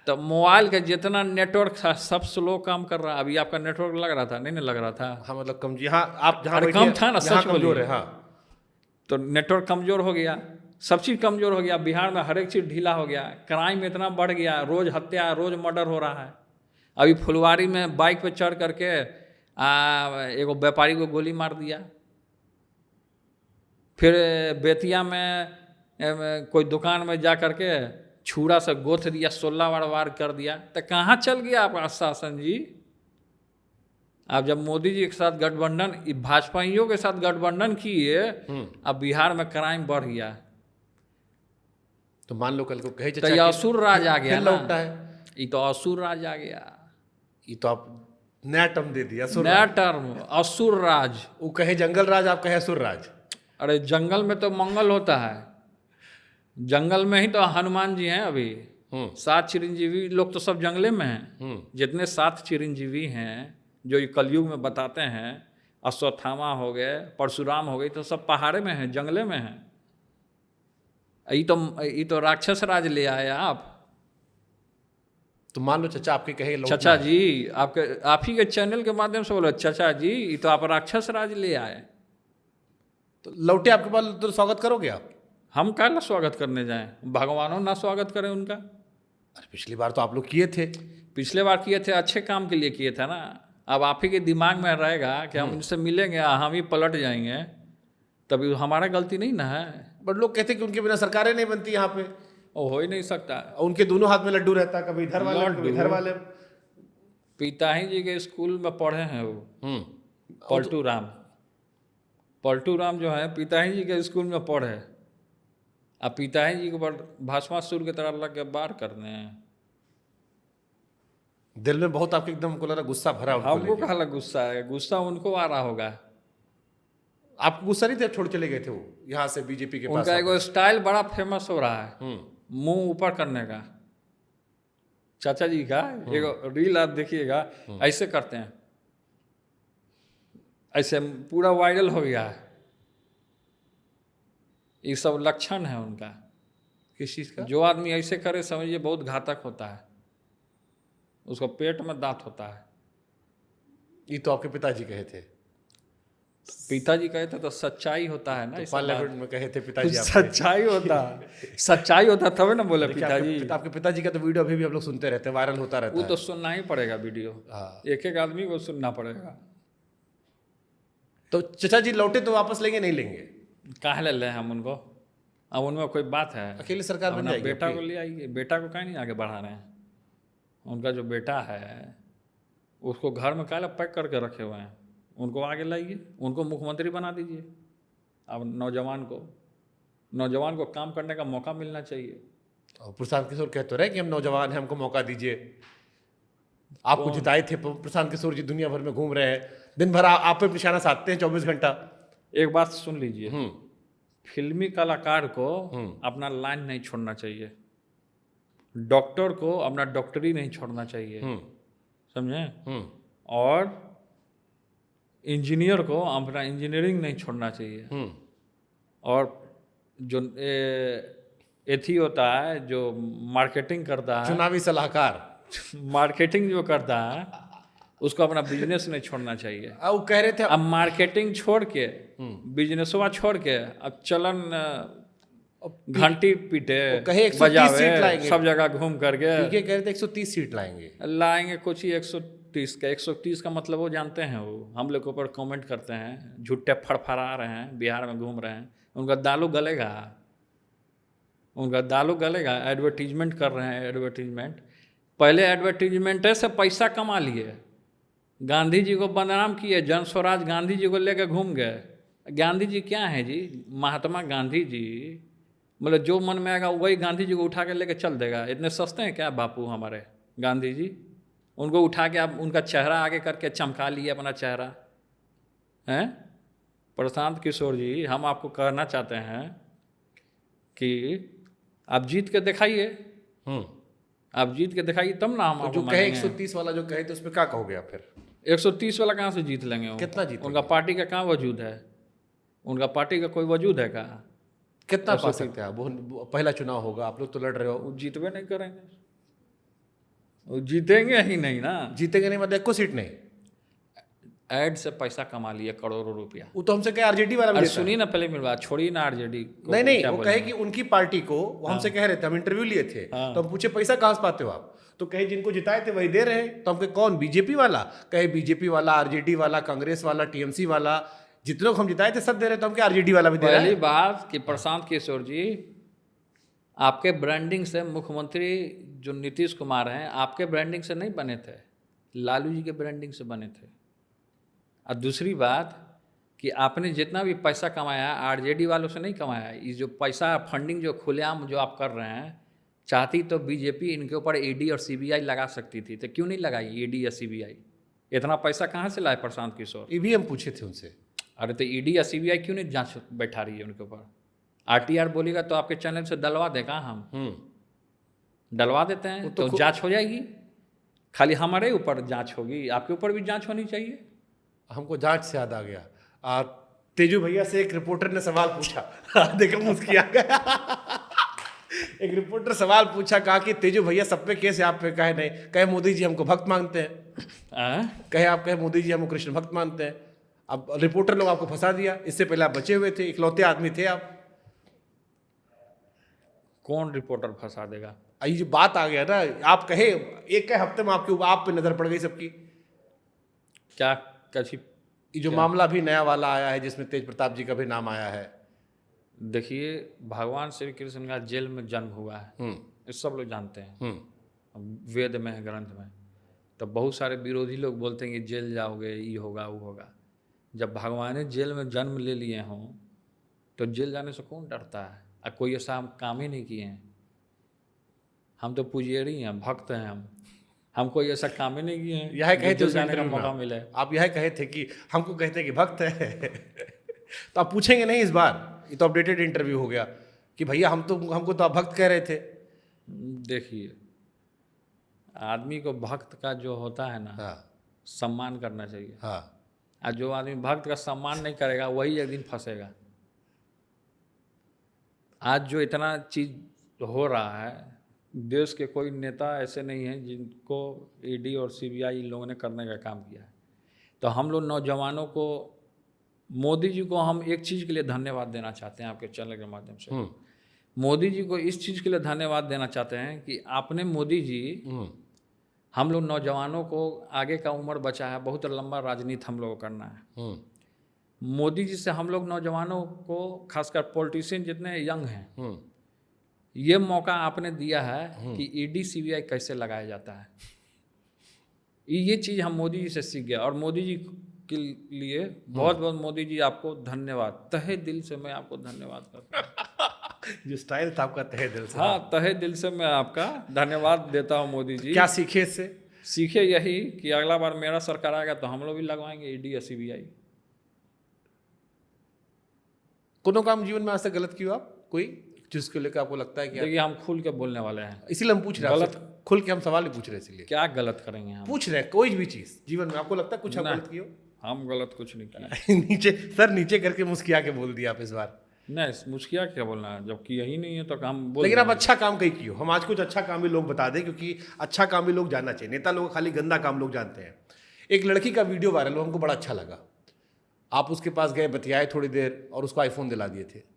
[SPEAKER 2] तो मोबाइल का जितना नेटवर्क था सब स्लो काम कर रहा। अभी आपका नेटवर्क लग रहा था? नहीं लग रहा था।
[SPEAKER 1] हाँ मतलब कम, यहाँ आप जहाँ
[SPEAKER 2] अरे
[SPEAKER 1] बैठे
[SPEAKER 2] कम
[SPEAKER 1] हैं,
[SPEAKER 2] था ना,
[SPEAKER 1] यहाँ
[SPEAKER 2] सच
[SPEAKER 1] कमजोर
[SPEAKER 2] बोलिए।
[SPEAKER 1] है। हाँ,
[SPEAKER 2] तो नेटवर्क कमज़ोर हो गया, सब चीज़ कमज़ोर हो गया, बिहार में हर एक चीज़ ढीला हो गया, क्राइम इतना बढ़ गया, रोज़ हत्या, रोज़ मर्डर हो रहा है। अभी फुलवारी में बाइक पे चढ़ करके एगो व्यापारी को गोली मार दिया। फिर बेतिया में कोई दुकान में जा करके छुरा से गोथ दिया, 16 बार वार कर दिया। तो कहाँ चल गया आपका शासन जी? आप जब मोदी जी के साथ गठबंधन, भाजपाइयों के साथ गठबंधन किए, अब बिहार में क्राइम बढ़ गया,
[SPEAKER 1] तो मान लो कल को कहे
[SPEAKER 2] तो
[SPEAKER 1] चाचा
[SPEAKER 2] ये
[SPEAKER 1] कि
[SPEAKER 2] असुर राज आ गया
[SPEAKER 1] फिर
[SPEAKER 2] ना,
[SPEAKER 1] लौटता है।
[SPEAKER 2] ये तो असुर राज आ गया,
[SPEAKER 1] ये तो आप नया टर्म दे दिया, असुर
[SPEAKER 2] नया
[SPEAKER 1] राज।
[SPEAKER 2] टर्म असुर राज।
[SPEAKER 1] वो कहे जंगल राज, आप कहे असुर राज।
[SPEAKER 2] अरे जंगल में तो मंगल होता है, जंगल में ही तो हनुमान जी हैं अभी, 7 चिरंजीवी लोग तो सब जंगले में हैं। जितने 7 चिरंजीवी हैं जो ये कलयुग में बताते हैं, अश्वत्थामा हो गए, परशुराम हो गए, तो सब पहाड़े में हैं, जंगले में हैं। ये तो राक्षस राज ले आए आप।
[SPEAKER 1] तो मान लो चाचा आपके कहे लौटना
[SPEAKER 2] चाचा
[SPEAKER 1] है।
[SPEAKER 2] जी, आप ही के चैनल के माध्यम से बोलो, चाचा जी ये तो आप राक्षस राज ले आए।
[SPEAKER 1] तो लौटे आपके पास तो स्वागत करोगे आप?
[SPEAKER 2] हम काला स्वागत करने जाएं, भगवानों ना स्वागत करें उनका।
[SPEAKER 1] अरे पिछली बार तो आप लोग किए थे।
[SPEAKER 2] पिछले बार किए थे, अच्छे काम के लिए किए थे ना। अब आप ही के दिमाग में रहेगा कि हम इनसे मिलेंगे, हम ही पलट जाएंगे, तभी हमारा गलती नहीं ना है।
[SPEAKER 1] बट लोग कहते कि उनके बिना सरकारें नहीं बनती यहाँ पे,
[SPEAKER 2] वो हो ही नहीं सकता।
[SPEAKER 1] और उनके दोनों हाथ में लड्डू रहता, कभी इधर वाले कभी इधर वाले।
[SPEAKER 2] पिताजी जी के स्कूल में पढ़े हैं वो, पलटू राम जो है पिताजी जी के स्कूल में पढ़े, अब पिताजी जी के ऊपर भस्मासुर की तरह लग के बार करने हैं।
[SPEAKER 1] दिल में बहुत आपके एकदम को लग रहा गुस्सा भरा उनको
[SPEAKER 2] हमको
[SPEAKER 1] लेके।
[SPEAKER 2] कहा लग गुस्सा है, गुस्सा उनको आ रहा होगा।
[SPEAKER 1] आपको गुस्सा नहीं थे, छोड़ चले गए थे वो यहाँ से बीजेपी के पास?
[SPEAKER 2] उनका एगो स्टाइल बड़ा फेमस हो रहा है,
[SPEAKER 1] हम्म।
[SPEAKER 2] मुंह ऊपर करने का। चाचा जी का एगो रील आप देखिएगा, ऐसे करते हैं, ऐसे पूरा वायरल हो गया है। ये सब लक्षण है उनका।
[SPEAKER 1] किस चीज का?
[SPEAKER 2] जो आदमी ऐसे करे समझिए बहुत घातक होता है, उसको पेट में दांत होता है।
[SPEAKER 1] ये तो आपके पिताजी कहे थे।
[SPEAKER 2] पिताजी कहे थे तो सच्चाई होता है ना,
[SPEAKER 1] तो
[SPEAKER 2] इस
[SPEAKER 1] पार्लियामेंट में कहे थे पिताजी आपके।
[SPEAKER 2] सच्चाई होता है, सच्चाई होता तभी ना बोले
[SPEAKER 1] देखिए,
[SPEAKER 2] पिताजी।
[SPEAKER 1] आपके पिताजी का तो वीडियो अभी भी हम लोग सुनते रहते हैं, वायरल होता रहता
[SPEAKER 2] वो
[SPEAKER 1] है।
[SPEAKER 2] तो सुनना ही पड़ेगा वीडियो,
[SPEAKER 1] हाँ।
[SPEAKER 2] एक एक आदमी को सुनना पड़ेगा।
[SPEAKER 1] तो चचा जी लौटे तो वापस लेंगे नहीं लेंगे?
[SPEAKER 2] काहे ले लें हम उनको, अब उनमें कोई बात है?
[SPEAKER 1] अकेले सरकार बन
[SPEAKER 2] अपना
[SPEAKER 1] जाएगी
[SPEAKER 2] बेटा
[SPEAKER 1] आपकी?
[SPEAKER 2] को ले आइए, बेटा को काहे नहीं आगे बढ़ा रहे हैं? उनका जो बेटा है उसको घर में काहे पैक करके रखे हुए हैं, उनको आगे लाइए, उनको मुख्यमंत्री बना दीजिए। अब नौजवान को काम करने का मौका मिलना चाहिए।
[SPEAKER 1] और प्रशांत किशोर कहते रहे कि हम नौजवान हैं, हमको मौका दीजिए। आपको जिताए थे, प्रशांत किशोर जी दुनिया भर में घूम रहे हैं, दिन भर आप पे निशाना साधते हैं 24 घंटा।
[SPEAKER 2] एक बात सुन लीजिए, फिल्मी कलाकार को अपना लाइन नहीं छोड़ना चाहिए, डॉक्टर को अपना डॉक्टरी नहीं छोड़ना चाहिए, समझे? और इंजीनियर को अपना इंजीनियरिंग नहीं छोड़ना चाहिए। और जो एथी होता है जो मार्केटिंग करता है,
[SPEAKER 1] चुनावी सलाहकार,
[SPEAKER 2] मार्केटिंग जो करता है, उसको अपना बिजनेस नहीं छोड़ना चाहिए।
[SPEAKER 1] वो कह रहे थे
[SPEAKER 2] अब मार्केटिंग छोड़ के, बिजनेसवा छोड़ के, अब चलन घंटी पीटे,
[SPEAKER 1] कहे 130
[SPEAKER 2] बजावे,
[SPEAKER 1] सीट लाएंगे।
[SPEAKER 2] सब जगह घूम करके
[SPEAKER 1] ये कह रहे थे 130 सीट लाएंगे
[SPEAKER 2] कुछ ही 130 का मतलब वो जानते हैं, वो हम लोग के ऊपर कमेंट करते हैं, झूठे फड़फड़ा रहे हैं, बिहार में घूम रहे हैं, उनका दालू गलेगा, एडवर्टीजमेंट कर रहे हैं, एडवर्टीजमेंट। पहले एडवर्टीजमेंट से पैसा कमा लिए, गांधी जी को बदनाम किए, जन स्वराज गांधी जी को लेकर घूम गए। गांधी जी क्या है जी? महात्मा गांधी जी, मतलब जो मन में आएगा वही गांधी जी को उठा के लेके चल देगा। इतने सस्ते हैं क्या बापू हमारे गांधी जी? उनको उठा के आप उनका चेहरा आगे करके चमका लिए अपना चेहरा, हैं? प्रशांत किशोर जी, हम आपको कहना चाहते हैं कि आप जीत के दिखाइए, आप जीत के दिखाइए, तब ना हम
[SPEAKER 1] तो जो कहे 130 वाला जो कहे तो उस पर क्या कहोगे आप फिर?
[SPEAKER 2] 130 वाला कहाँ से जीत लेंगे?
[SPEAKER 1] कितना जीतेंगे?
[SPEAKER 2] उनका पार्टी का कहाँ वजूद है? उनका पार्टी का कोई वजूद है कहाँ?
[SPEAKER 1] कितना पा सकते हैं आप? वो पहला चुनाव होगा, आप लोग तो लड़ रहे हो।
[SPEAKER 2] वो जीतवे नहीं करेंगे, वो जीतेंगे ही नहीं ना।
[SPEAKER 1] जीतेंगे नहीं मतलब एक को सीट नहीं।
[SPEAKER 2] एड से पैसा कमा लिया करोड़ों रुपया।
[SPEAKER 1] वो तो हमसे कहे आरजेडी वाला भी
[SPEAKER 2] अरे
[SPEAKER 1] देता है।
[SPEAKER 2] सुनिए ना पहले मेरी बात, छोड़िए ना आरजेडी को।
[SPEAKER 1] नहीं
[SPEAKER 2] क्या
[SPEAKER 1] वो
[SPEAKER 2] बोलें?
[SPEAKER 1] कहे कि उनकी पार्टी को वो हमसे कह रहे थे, हम इंटरव्यू लिए थे, तो हम पूछे पैसा कहाँ से पाते हो आप? तो कहे जिनको जिताए थे वही दे रहे हैं। तो हम कहे कौन? बीजेपी वाला? कहे बीजेपी वाला, आरजेडी वाला, कांग्रेस वाला, टीएमसी वाला, जितने को हम जिताए थे सब दे रहे। तो हम क्या आरजेडी वाला भी दे रहा
[SPEAKER 2] पहली
[SPEAKER 1] है?
[SPEAKER 2] बात कि प्रशांत किशोर जी, आपके ब्रांडिंग से मुख्यमंत्री जो नीतीश कुमार हैं, आपके ब्रांडिंग से नहीं बने थे, लालू जी के ब्रांडिंग से बने थे। और दूसरी बात कि आपने जितना भी पैसा कमाया आरजेडी वालों से नहीं कमाया। ये जो पैसा फंडिंग जो खुलेआम जो आप कर रहे हैं, चाहती तो बीजेपी इनके ऊपर ईडी और सीबीआई लगा सकती थी, तो क्यों नहीं लगाई ईडी या सीबीआई? इतना पैसा कहाँ से लाए प्रशांत किशोर?
[SPEAKER 1] ईवीएम पूछे थे उनसे।
[SPEAKER 2] अरे तो ईडी या सीबीआई क्यों नहीं जांच बैठा रही है उनके ऊपर? आरटीआर बोलेगा तो आपके चैनल से डलवा देगा, हम डलवा देते हैं तो जांच हो जाएगी। खाली हमारे ऊपर जांच होगी, आपके ऊपर भी जांच होनी चाहिए।
[SPEAKER 1] हमको जांच से याद आ गया, तेजू भैया से एक रिपोर्टर ने सवाल पूछा देखो मुस्किया गया एक रिपोर्टर सवाल पूछा, कहा कि तेजू भैया सब पे केस है, आप पे कहे नहीं? कहे मोदी जी हमको भक्त मानते हैं। कहे आप कहे मोदी जी हमको कृष्ण भक्त मानते हैं। अब रिपोर्टर लोग आपको फंसा दिया, इससे पहले आप बचे हुए थे, इकलौते आदमी थे आप।
[SPEAKER 2] कौन रिपोर्टर फंसा देगा?
[SPEAKER 1] ये जो बात आ गया ना, आप कहे एक हफ्ते में आपके आप पे नजर पड़ गई सबकी।
[SPEAKER 2] क्या कछी?
[SPEAKER 1] ये जो मामला भी नया वाला आया है जिसमें तेज प्रताप जी का भी नाम आया है।
[SPEAKER 2] देखिए, भगवान श्री कृष्ण का जेल में जन्म हुआ है, ये सब लोग जानते हैं, वेद में है, ग्रंथ में। तो बहुत सारे विरोधी लोग बोलते हैं कि जेल जाओगे, ये होगा वो होगा। जब भगवान ने जेल में जन्म ले लिए हों तो जेल जाने से कौन डरता है? और कोई ऐसा हम काम ही नहीं किए हैं। हम तो पुजारी हैं, भक्त हैं, हम कोई ऐसा काम ही नहीं किए हैं।
[SPEAKER 1] यह कहे थे
[SPEAKER 2] जाने का मौका मिले।
[SPEAKER 1] आप यह कहे थे कि हमको कहते कि भक्त है तो आप पूछेंगे नहीं इस बार? ये तो अपडेटेड इंटरव्यू हो गया कि भैया हमको तो आप भक्त कह रहे थे।
[SPEAKER 2] देखिए, आदमी को भक्त का जो होता है ना, सम्मान करना चाहिए। और जो आदमी भक्त का सम्मान नहीं करेगा वही एक दिन फंसेगा। आज जो इतना चीज हो रहा है, देश के कोई नेता ऐसे नहीं हैं जिनको ईडी और सीबीआई लोगों ने करने का काम किया है। तो हम लोग नौजवानों को, मोदी जी को हम एक चीज़ के लिए धन्यवाद देना चाहते हैं आपके चैनल के माध्यम से। मोदी जी को इस चीज़ के लिए धन्यवाद देना चाहते हैं कि आपने, मोदी जी, हम लोग नौजवानों को आगे का उम्र बचा है, बहुत लंबा राजनीति हम लोग को करना है। मोदी जी से हम लोग नौजवानों को, खासकर पॉलिटिशियन जितने यंग हैं, ये मौका आपने दिया है कि ईडी सीबीआई कैसे लगाया जाता है। ये चीज़ हम मोदी जी से सीख गए और मोदी जी के लिए बहुत बहुत मोदी जी आपको धन्यवाद, तहे दिल से मैं आपको धन्यवाद करता हूँ।
[SPEAKER 1] जो स्टाइल था आपका तहे दिल से।
[SPEAKER 2] हाँ, तहे दिल से मैं आपका धन्यवाद देता हूँ मोदी जी।
[SPEAKER 1] क्या सीखे इससे?
[SPEAKER 2] सीखे यही कि अगला बार मेरा सरकार आएगा तो हम लोग भी लगवाएंगे ईडी या सीबीआई।
[SPEAKER 1] कोनो काम जीवन में आज तक गलत किया आप, कोई जिसको लेकर आपको लगता है कि?
[SPEAKER 2] देखिए, हम खुल के बोलने वाले हैं,
[SPEAKER 1] इसीलिए हम पूछ रहे हैं
[SPEAKER 2] गलत,
[SPEAKER 1] खुल के हम सवाल ही पूछ रहे हैं। इसलिए
[SPEAKER 2] क्या गलत करेंगे हम?
[SPEAKER 1] पूछ रहे हैं कोई भी चीज जीवन में आपको लगता है कुछ आप गलत किए हो?
[SPEAKER 2] हम गलत कुछ नहीं किए।
[SPEAKER 1] नीचे सर नीचे करके मुस्किया के बोल दिया आप इस बार।
[SPEAKER 2] नहीं, मुस्किया क्या बोलना है, जब किया ही नहीं है तो हम बोल।
[SPEAKER 1] लेकिन आप अच्छा काम कहीं किए हो। हम आज कुछ अच्छा काम भी लोग बता दें, क्योंकि अच्छा काम भी लोग जानना चाहिए। नेता लोग खाली गंदा काम लोग जानते हैं। एक लड़की का वीडियो वायरल हुआ, हमको बड़ा अच्छा लगा। आप उसके पास गए, बतियाए थोड़ी देर और उसको आईफोन दिला दिए थे।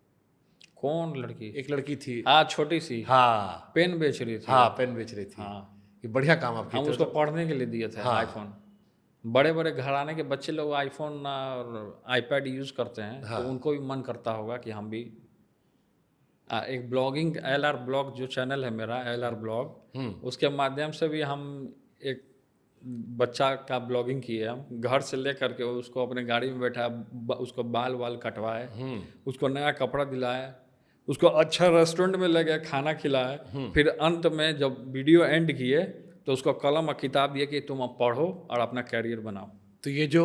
[SPEAKER 2] कौन लड़की?
[SPEAKER 1] एक लड़की थी,
[SPEAKER 2] हाँ, छोटी सी,
[SPEAKER 1] हाँ,
[SPEAKER 2] पेन बेच रही थी।
[SPEAKER 1] हाँ, पेन बेच रही थी।
[SPEAKER 2] हाँ,
[SPEAKER 1] ये बढ़िया काम आप
[SPEAKER 2] हम
[SPEAKER 1] किए थे।
[SPEAKER 2] उसको पढ़ने के लिए दिए थे।
[SPEAKER 1] हाँ।
[SPEAKER 2] आईफोन, बड़े बड़े घराने के बच्चे लोग आईफोन और आईपैड यूज करते हैं।
[SPEAKER 1] हाँ।
[SPEAKER 2] तो उनको भी मन करता होगा कि हम भी एक ब्लॉगिंग, LR ब्लॉग जो चैनल है मेरा, LR ब्लॉग, उसके माध्यम से भी हम एक बच्चा का ब्लॉगिंग किए। हम घर से ले करके उसको अपने गाड़ी में बैठा, उसको बाल वाल कटवाए, उसको नया कपड़ा दिलाए, उसको अच्छा रेस्टोरेंट में ले गए, खाना खिलाए। फिर अंत में जब वीडियो एंड किए तो उसको कलम और किताब दिए कि तुम अब पढ़ो और अपना कैरियर बनाओ।
[SPEAKER 1] तो ये जो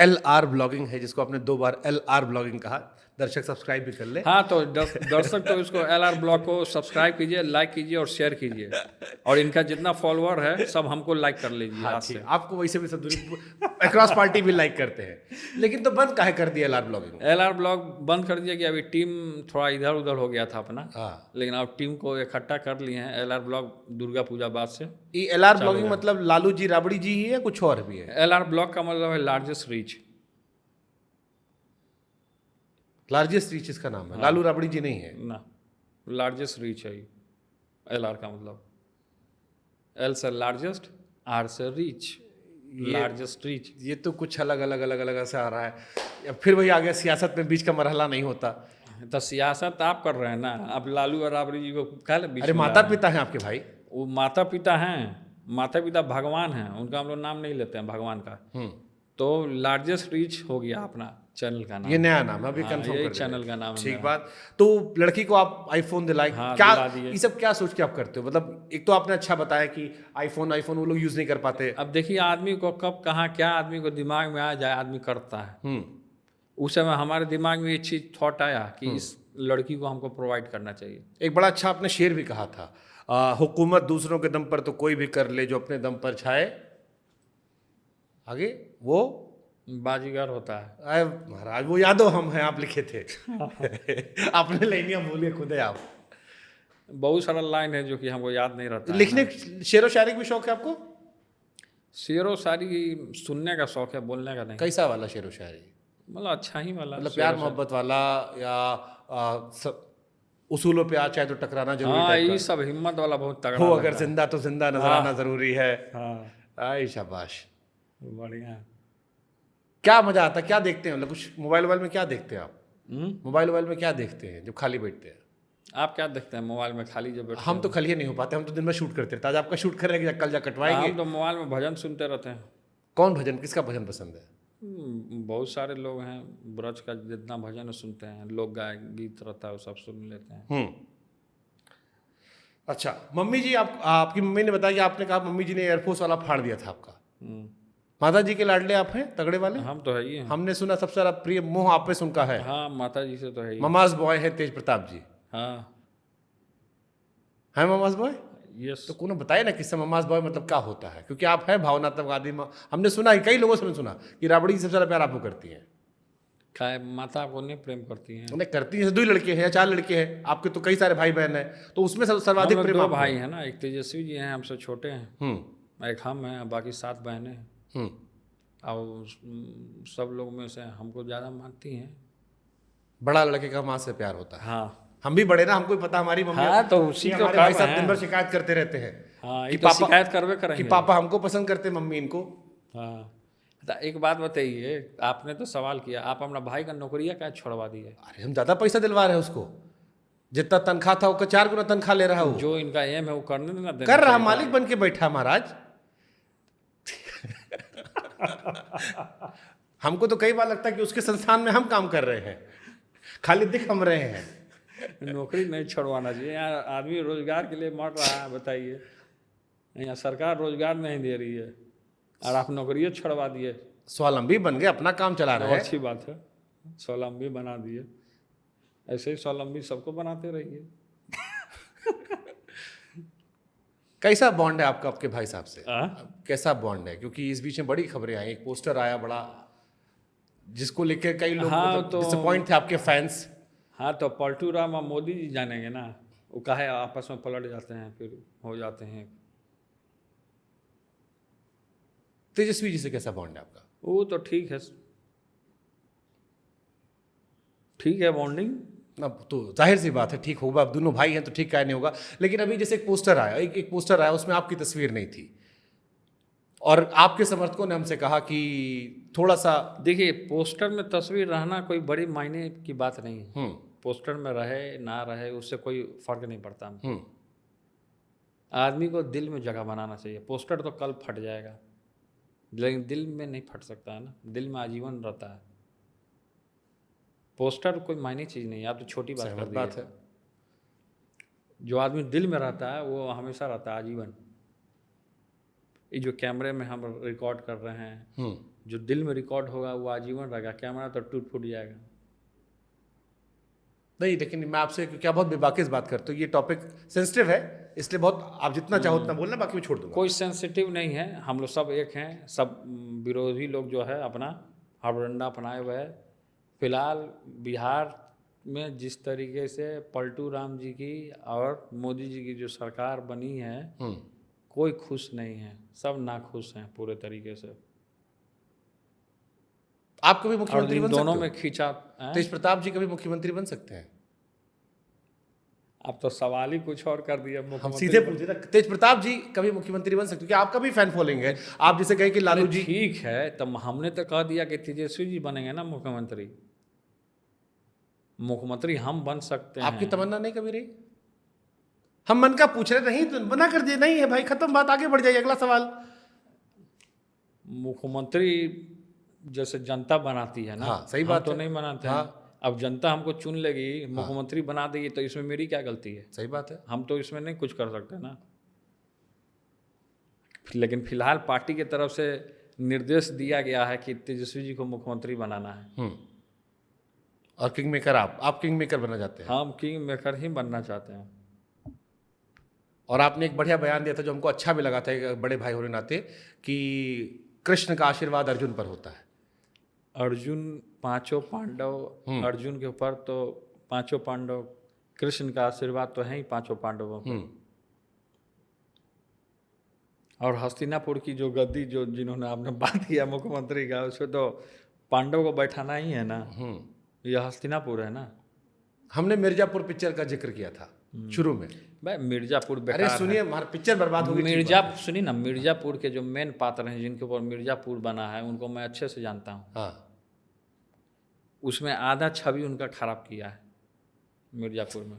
[SPEAKER 1] LR ब्लॉगिंग है, जिसको आपने 2 बार LR ब्लॉगिंग कहा, दर्शक सब्सक्राइब भी कर ले।
[SPEAKER 2] हाँ, तो दर्शक तो इसको LR ब्लॉग को सब्सक्राइब कीजिए, लाइक कीजिए और शेयर कीजिए। और इनका जितना फॉलोअर है सब हमको लाइक कर लीजिए।
[SPEAKER 1] हाँ, ठीक। आपको वैसे भी सब अक्रॉस पार्टी भी लाइक करते हैं। लेकिन तो बंद काहे कर दिया LR ब्लॉगिंग?
[SPEAKER 2] LR ब्लॉग बंद कर दिया कि अभी टीम थोड़ा इधर उधर हो गया था अपना।
[SPEAKER 1] हाँ।
[SPEAKER 2] लेकिन अब टीम को इकट्ठा कर लिए हैं। LR ब्लॉग दुर्गा पूजा बाद से।
[SPEAKER 1] ये LR ब्लॉगिंग मतलब लालू जी राबड़ी जी ही है, कुछ और भी है?
[SPEAKER 2] LR ब्लॉग का मतलब है लार्जेस्ट रीच।
[SPEAKER 1] लार्जेस्ट रीच इसका नाम है। लालू राबड़ी जी नहीं है
[SPEAKER 2] ना, लार्जेस्ट रीच है LR का मतलब। L से लार्जेस्ट, R से रीच, लार्जेस्ट रीच।
[SPEAKER 1] ये तो कुछ अलग अलग अलग अलग ऐसा आ रहा है। फिर वही आ गया, सियासत में बीच का मरहला नहीं होता।
[SPEAKER 2] तो सियासत आप कर रहे हैं ना। अब लालू और राबड़ी जी को क्या बीच?
[SPEAKER 1] अरे माता पिता हैं आपके भाई।
[SPEAKER 2] वो माता पिता हैं, माता पिता भगवान हैं, उनका हम लोग नाम नहीं लेते हैं भगवान का। तो लार्जेस्ट रीच हो गया अपना चैनल का नाम।
[SPEAKER 1] ये नया नाम है, अभी
[SPEAKER 2] हाँ,
[SPEAKER 1] कंफर्म
[SPEAKER 2] यही
[SPEAKER 1] कर
[SPEAKER 2] चैनल का नाम है
[SPEAKER 1] ठीक
[SPEAKER 2] मेरा।
[SPEAKER 1] बात। तो लड़की को आप आईफोन दिलाए,
[SPEAKER 2] हाँ,
[SPEAKER 1] क्या
[SPEAKER 2] दिला दिए।
[SPEAKER 1] ये सब क्या सोच के आप करते हो? मतलब एक तो आपने अच्छा बताया कि आईफोन आईफोन वो लोग यूज नहीं कर पाते।
[SPEAKER 2] अब देखिए आदमी को कब कहाँ क्या आदमी को दिमाग में आ जाए आदमी करता है। उस समय हमारे दिमाग में ये चीज़ थॉट आया कि इस लड़की को हमको प्रोवाइड करना चाहिए।
[SPEAKER 1] एक बड़ा अच्छा आपने शेर भी कहा था, हुकूमत दूसरों के दम पर तो कोई भी कर ले, जो अपने दम पर छाए आगे वो
[SPEAKER 2] बाजीगर होता है।
[SPEAKER 1] आए महाराज, वो यादो हम हैं, आप लिखे थे। आपने लाइनियां बोली खुद है आप।
[SPEAKER 2] बहुत सारा लाइन है जो कि हमको याद नहीं रहता है
[SPEAKER 1] लिखने
[SPEAKER 2] ना।
[SPEAKER 1] शेर व शायरी का भी शौक है आपको?
[SPEAKER 2] शेर व शायरी सुनने का शौक है, बोलने का नहीं।
[SPEAKER 1] कैसा वाला शेर व शायरी?
[SPEAKER 2] मतलब अच्छा ही वाला
[SPEAKER 1] मतलब
[SPEAKER 2] शेर
[SPEAKER 1] प्यार
[SPEAKER 2] व शायरी।
[SPEAKER 1] मोहब्बत वाला, या उसूलों पे आ चाहे तो टकराना जरूरी
[SPEAKER 2] हाँ,
[SPEAKER 1] टाइप
[SPEAKER 2] ये
[SPEAKER 1] का?
[SPEAKER 2] सब हिम्मत वाला बहुत तगड़ा
[SPEAKER 1] हो अगर
[SPEAKER 2] लगता है।
[SPEAKER 1] जिंदा तो जिंदा नजर आना जरूरी है।
[SPEAKER 2] हाँ,
[SPEAKER 1] आई शाबाश।
[SPEAKER 2] बढ़िया।
[SPEAKER 1] क्या मजा आता है, क्या देखते हैं? मतलब कुछ मोबाइल वोबाइल में क्या देखते हैं आप?
[SPEAKER 2] हम्म?
[SPEAKER 1] मोबाइल वोबाइल में क्या देखते हैं जब खाली बैठते हैं?
[SPEAKER 2] आप क्या देखते हैं मोबाइल में खाली जब बैठते
[SPEAKER 1] हम तो खलिए नहीं हो पाते, हम तो दिन में शूट करते रहते हैं। आज आपका शूट कर रहे हैं कि कल जा
[SPEAKER 2] हैं?
[SPEAKER 1] कटवाएंगे।
[SPEAKER 2] हम तो मोबाइल में भजन सुनते रहते हैं।
[SPEAKER 1] कौन भजन, किसका भजन पसंद है?
[SPEAKER 2] बहुत सारे लोग हैं, ब्रज का जितना भजन है सुनते हैं, लोग गाय गीत रहता है वो सब सुन लेते हैं।
[SPEAKER 1] अच्छा, मम्मी जी, आपकी मम्मी ने बताया कि आपने कहा मम्मी जी ने एयरफोर्स वाला फाड़ दिया था आपका।
[SPEAKER 2] हम्म।
[SPEAKER 1] माता जी के लाडले आप हैं, तगड़े वाले।
[SPEAKER 2] हम तो है ही हैं।
[SPEAKER 1] हमने सुना सबसे ज्यादा प्रिय मोह आप पे उनका है।
[SPEAKER 2] हाँ, माता जी से तो है ही।
[SPEAKER 1] ममाज बॉय है तेज प्रताप जी,
[SPEAKER 2] हाँ,
[SPEAKER 1] है ममाज बॉय?
[SPEAKER 2] यस।
[SPEAKER 1] तो कौन बताए ना किससे ममाज बॉय मतलब क्या होता है, क्योंकि आप हैं भावनात्मकवादी। हमने सुना है, कई लोगों से मैंने सुना कि राबड़ी सबसे ज्यादा प्यार आपको करती हैं।
[SPEAKER 2] काय माता को नहीं प्रेम करती हैं?
[SPEAKER 1] उन्हें करती हैं, 2 लड़के हैं या 4 लड़के हैं आपके, तो कई सारे भाई बहन हैं, तो उसमें
[SPEAKER 2] हम
[SPEAKER 1] सर्वाधिक
[SPEAKER 2] लोग
[SPEAKER 1] प्रेम
[SPEAKER 2] 2
[SPEAKER 1] आपको
[SPEAKER 2] भाई
[SPEAKER 1] है।
[SPEAKER 2] हैं ना, एक तेजस्वी जी हैं हमसे छोटे हैं,
[SPEAKER 1] हम्म
[SPEAKER 2] एक हम हैं, बाकी 7 बहनें हैं।
[SPEAKER 1] हम्म
[SPEAKER 2] और सब लोग में से हमको ज़्यादा मानती हैं।
[SPEAKER 1] बड़ा लड़के का माँ से प्यार होता है।
[SPEAKER 2] हाँ
[SPEAKER 1] हम भी बड़े ना, हमको भी पता, हमारी मम्मी
[SPEAKER 2] हाँ, तो उसी
[SPEAKER 1] कि
[SPEAKER 2] को
[SPEAKER 1] हमारे भाई
[SPEAKER 2] काम
[SPEAKER 1] साहब
[SPEAKER 2] है।
[SPEAKER 1] दिन भर शिकायत करते रहते हैं
[SPEAKER 2] हाँ,
[SPEAKER 1] कि
[SPEAKER 2] ये तो शिकायत करवे
[SPEAKER 1] कि
[SPEAKER 2] करेंगे।
[SPEAKER 1] पापा हमको पसंद करते, मम्मी इनको।
[SPEAKER 2] हाँ, तो एक बात बताइए, आपने तो सवाल किया, आप अपना भाई का नौकरियाँ क्या छोड़वा दी है?
[SPEAKER 1] अरे हम ज्यादा पैसा दिलवा रहे हैं उसको, जितना तनख्वाह था उसका 4 गुना तनख्वाह ले रहा है वो।
[SPEAKER 2] जो इनका एम है वो करने देना, देना
[SPEAKER 1] कर रहा,
[SPEAKER 2] चाहिए।
[SPEAKER 1] मालिक बन के बैठा महाराज। हमको तो कई बार लगता है कि उसके संस्थान में हम काम कर रहे हैं, खाली दिख हम रहे हैं।
[SPEAKER 2] नौकरी नहीं छोड़वाना चाहिए। यहाँ आदमी रोजगार के लिए मर रहा है, बताइए। यहाँ सरकार रोजगार नहीं दे रही है और आप नौकरियाँ छोड़वा दिए।
[SPEAKER 1] स्वावलंबी बन गए, अपना काम चला रहे हैं।
[SPEAKER 2] अच्छी बात है, स्वावलंबी बना दिए। ऐसे ही स्वावलंबी सबको बनाते रहिए।
[SPEAKER 1] कैसा बॉन्ड है आपका आपके भाई साहब से?
[SPEAKER 2] हाँ?
[SPEAKER 1] कैसा बॉन्ड है? क्योंकि इस बीच में बड़ी खबरें आई, एक पोस्टर आया बड़ा, जिसको लेकर कई लोग
[SPEAKER 2] हाँ, तो
[SPEAKER 1] डिसअपॉइंट थे आपके फैंस।
[SPEAKER 2] हाँ, तो पलटू राम और मोदी जी जानेंगे ना, वो काहे आपस में पलट जाते हैं, फिर हो जाते हैं।
[SPEAKER 1] तेजस्वी जी से कैसा बॉन्ड है आपका?
[SPEAKER 2] वो तो ठीक है, ठीक है बॉन्डिंग।
[SPEAKER 1] अब तो जाहिर सी बात है ठीक होगा, अब दोनों भाई हैं तो ठीक क्या नहीं होगा। लेकिन अभी जैसे एक पोस्टर आया, एक पोस्टर आया, उसमें आपकी तस्वीर नहीं थी, और आपके समर्थकों ने हमसे कहा कि थोड़ा सा।
[SPEAKER 2] देखिए, पोस्टर में तस्वीर रहना कोई बड़ी मायने की बात नहीं है। पोस्टर में रहे ना रहे उससे कोई फर्क नहीं पड़ता। आदमी को दिल में जगह बनाना चाहिए। पोस्टर तो कल फट जाएगा, लेकिन दिल में नहीं फट सकता है ना, दिल में आजीवन रहता है। पोस्टर कोई मायने चीज़ नहीं है, आप तो छोटी बात कर
[SPEAKER 1] बात
[SPEAKER 2] दी
[SPEAKER 1] है।
[SPEAKER 2] जो आदमी दिल में रहता है वो हमेशा रहता है आजीवन। ये जो कैमरे में हम रिकॉर्ड कर रहे हैं, जो दिल में रिकॉर्ड होगा वो आजीवन रहेगा। कैमरा तो टूट फूट जाएगा।
[SPEAKER 1] नहीं, लेकिन मैं आपसे क्या बहुत बेबाकिस बात करते हो, ये टॉपिक सेंसिटिव है, इसलिए बहुत आप जितना चाहो उतना बोलना, बाकी मैं छोड़ दूंगा।
[SPEAKER 2] कोई सेंसिटिव नहीं है, हम लोग सब एक हैं। सब विरोधी लोग जो है अपना हड़बड़ा अपनाए हुए है। फिलहाल बिहार में जिस तरीके से पलटू राम जी की और मोदी जी की जो सरकार बनी है, कोई खुश नहीं है, सब नाखुश हैं पूरे तरीके से।
[SPEAKER 1] आप कभी मुख्यमंत्री बन सकते हो?
[SPEAKER 2] दोनों में खींचा।
[SPEAKER 1] तेज प्रताप जी कभी मुख्यमंत्री बन सकते हैं?
[SPEAKER 2] आप तो सवाल ही कुछ और कर दिया।
[SPEAKER 1] हम सीधे पूछे ना, तेज प्रताप जी कभी मुख्यमंत्री बन सकते हो? क्या आपका भी फैन फॉलोइंग है? आप जैसे कहे कि लालू जी।
[SPEAKER 2] ठीक है, तब हमने तो कह दिया कि तेजस्वी जी बनेंगे ना मुख्यमंत्री। मुख्यमंत्री हम बन सकते हैं।
[SPEAKER 1] आपकी तमन्ना नहीं कभी रही? हम मन का पूछ रहे, नहीं तो मना कर दिए। नहीं है भाई, खत्म बात, आगे बढ़ जाइए। अगला सवाल।
[SPEAKER 2] मुख्यमंत्री जैसे जनता बनाती है ना,
[SPEAKER 1] हाँ, सही
[SPEAKER 2] हम
[SPEAKER 1] बात
[SPEAKER 2] तो
[SPEAKER 1] है।
[SPEAKER 2] नहीं बनाते
[SPEAKER 1] हाँ।
[SPEAKER 2] हैं। अब जनता हमको चुन लेगी, मुख्यमंत्री बना देगी, तो इसमें मेरी क्या गलती है?
[SPEAKER 1] सही बात है।
[SPEAKER 2] हम तो इसमें नहीं कुछ कर सकते ना। लेकिन फिलहाल पार्टी की तरफ से निर्देश दिया गया है कि तेजस्वी जी को मुख्यमंत्री बनाना है।
[SPEAKER 1] और किंग मेकर आप किंग मेकर बनना चाहते हैं।
[SPEAKER 2] हम किंग मेकर ही बनना चाहते हैं।
[SPEAKER 1] और आपने एक बढ़िया बयान दिया था जो हमको अच्छा भी लगा था, एक बड़े भाई होने के नाते, कि कृष्ण का आशीर्वाद अर्जुन पर होता है।
[SPEAKER 2] अर्जुन, पांचों पांडव, अर्जुन के ऊपर तो पांचों पांडव, कृष्ण का आशीर्वाद तो है ही पांचों पांडवों पर। और हस्तिनापुर की जो गद्दी जो जिन्होंने आपने बात किया मुख्यमंत्री का, उसमें तो पांडव को बैठाना ही है ना। ये हस्तिनापुर है ना।
[SPEAKER 1] हमने मिर्जापुर पिक्चर का जिक्र किया था शुरू में।
[SPEAKER 2] भाई मिर्जापुर
[SPEAKER 1] अरे
[SPEAKER 2] बेकार
[SPEAKER 1] सुनिए, हमारा पिक्चर बर्बाद हो गई।
[SPEAKER 2] सुनिए ना, मिर्जापुर के जो मेन पात्र हैं जिनके ऊपर मिर्जापुर बना है, उनको मैं अच्छे से जानता हूँ।
[SPEAKER 1] हाँ,
[SPEAKER 2] उसमें आधा छवि उनका खराब किया है मिर्जापुर में।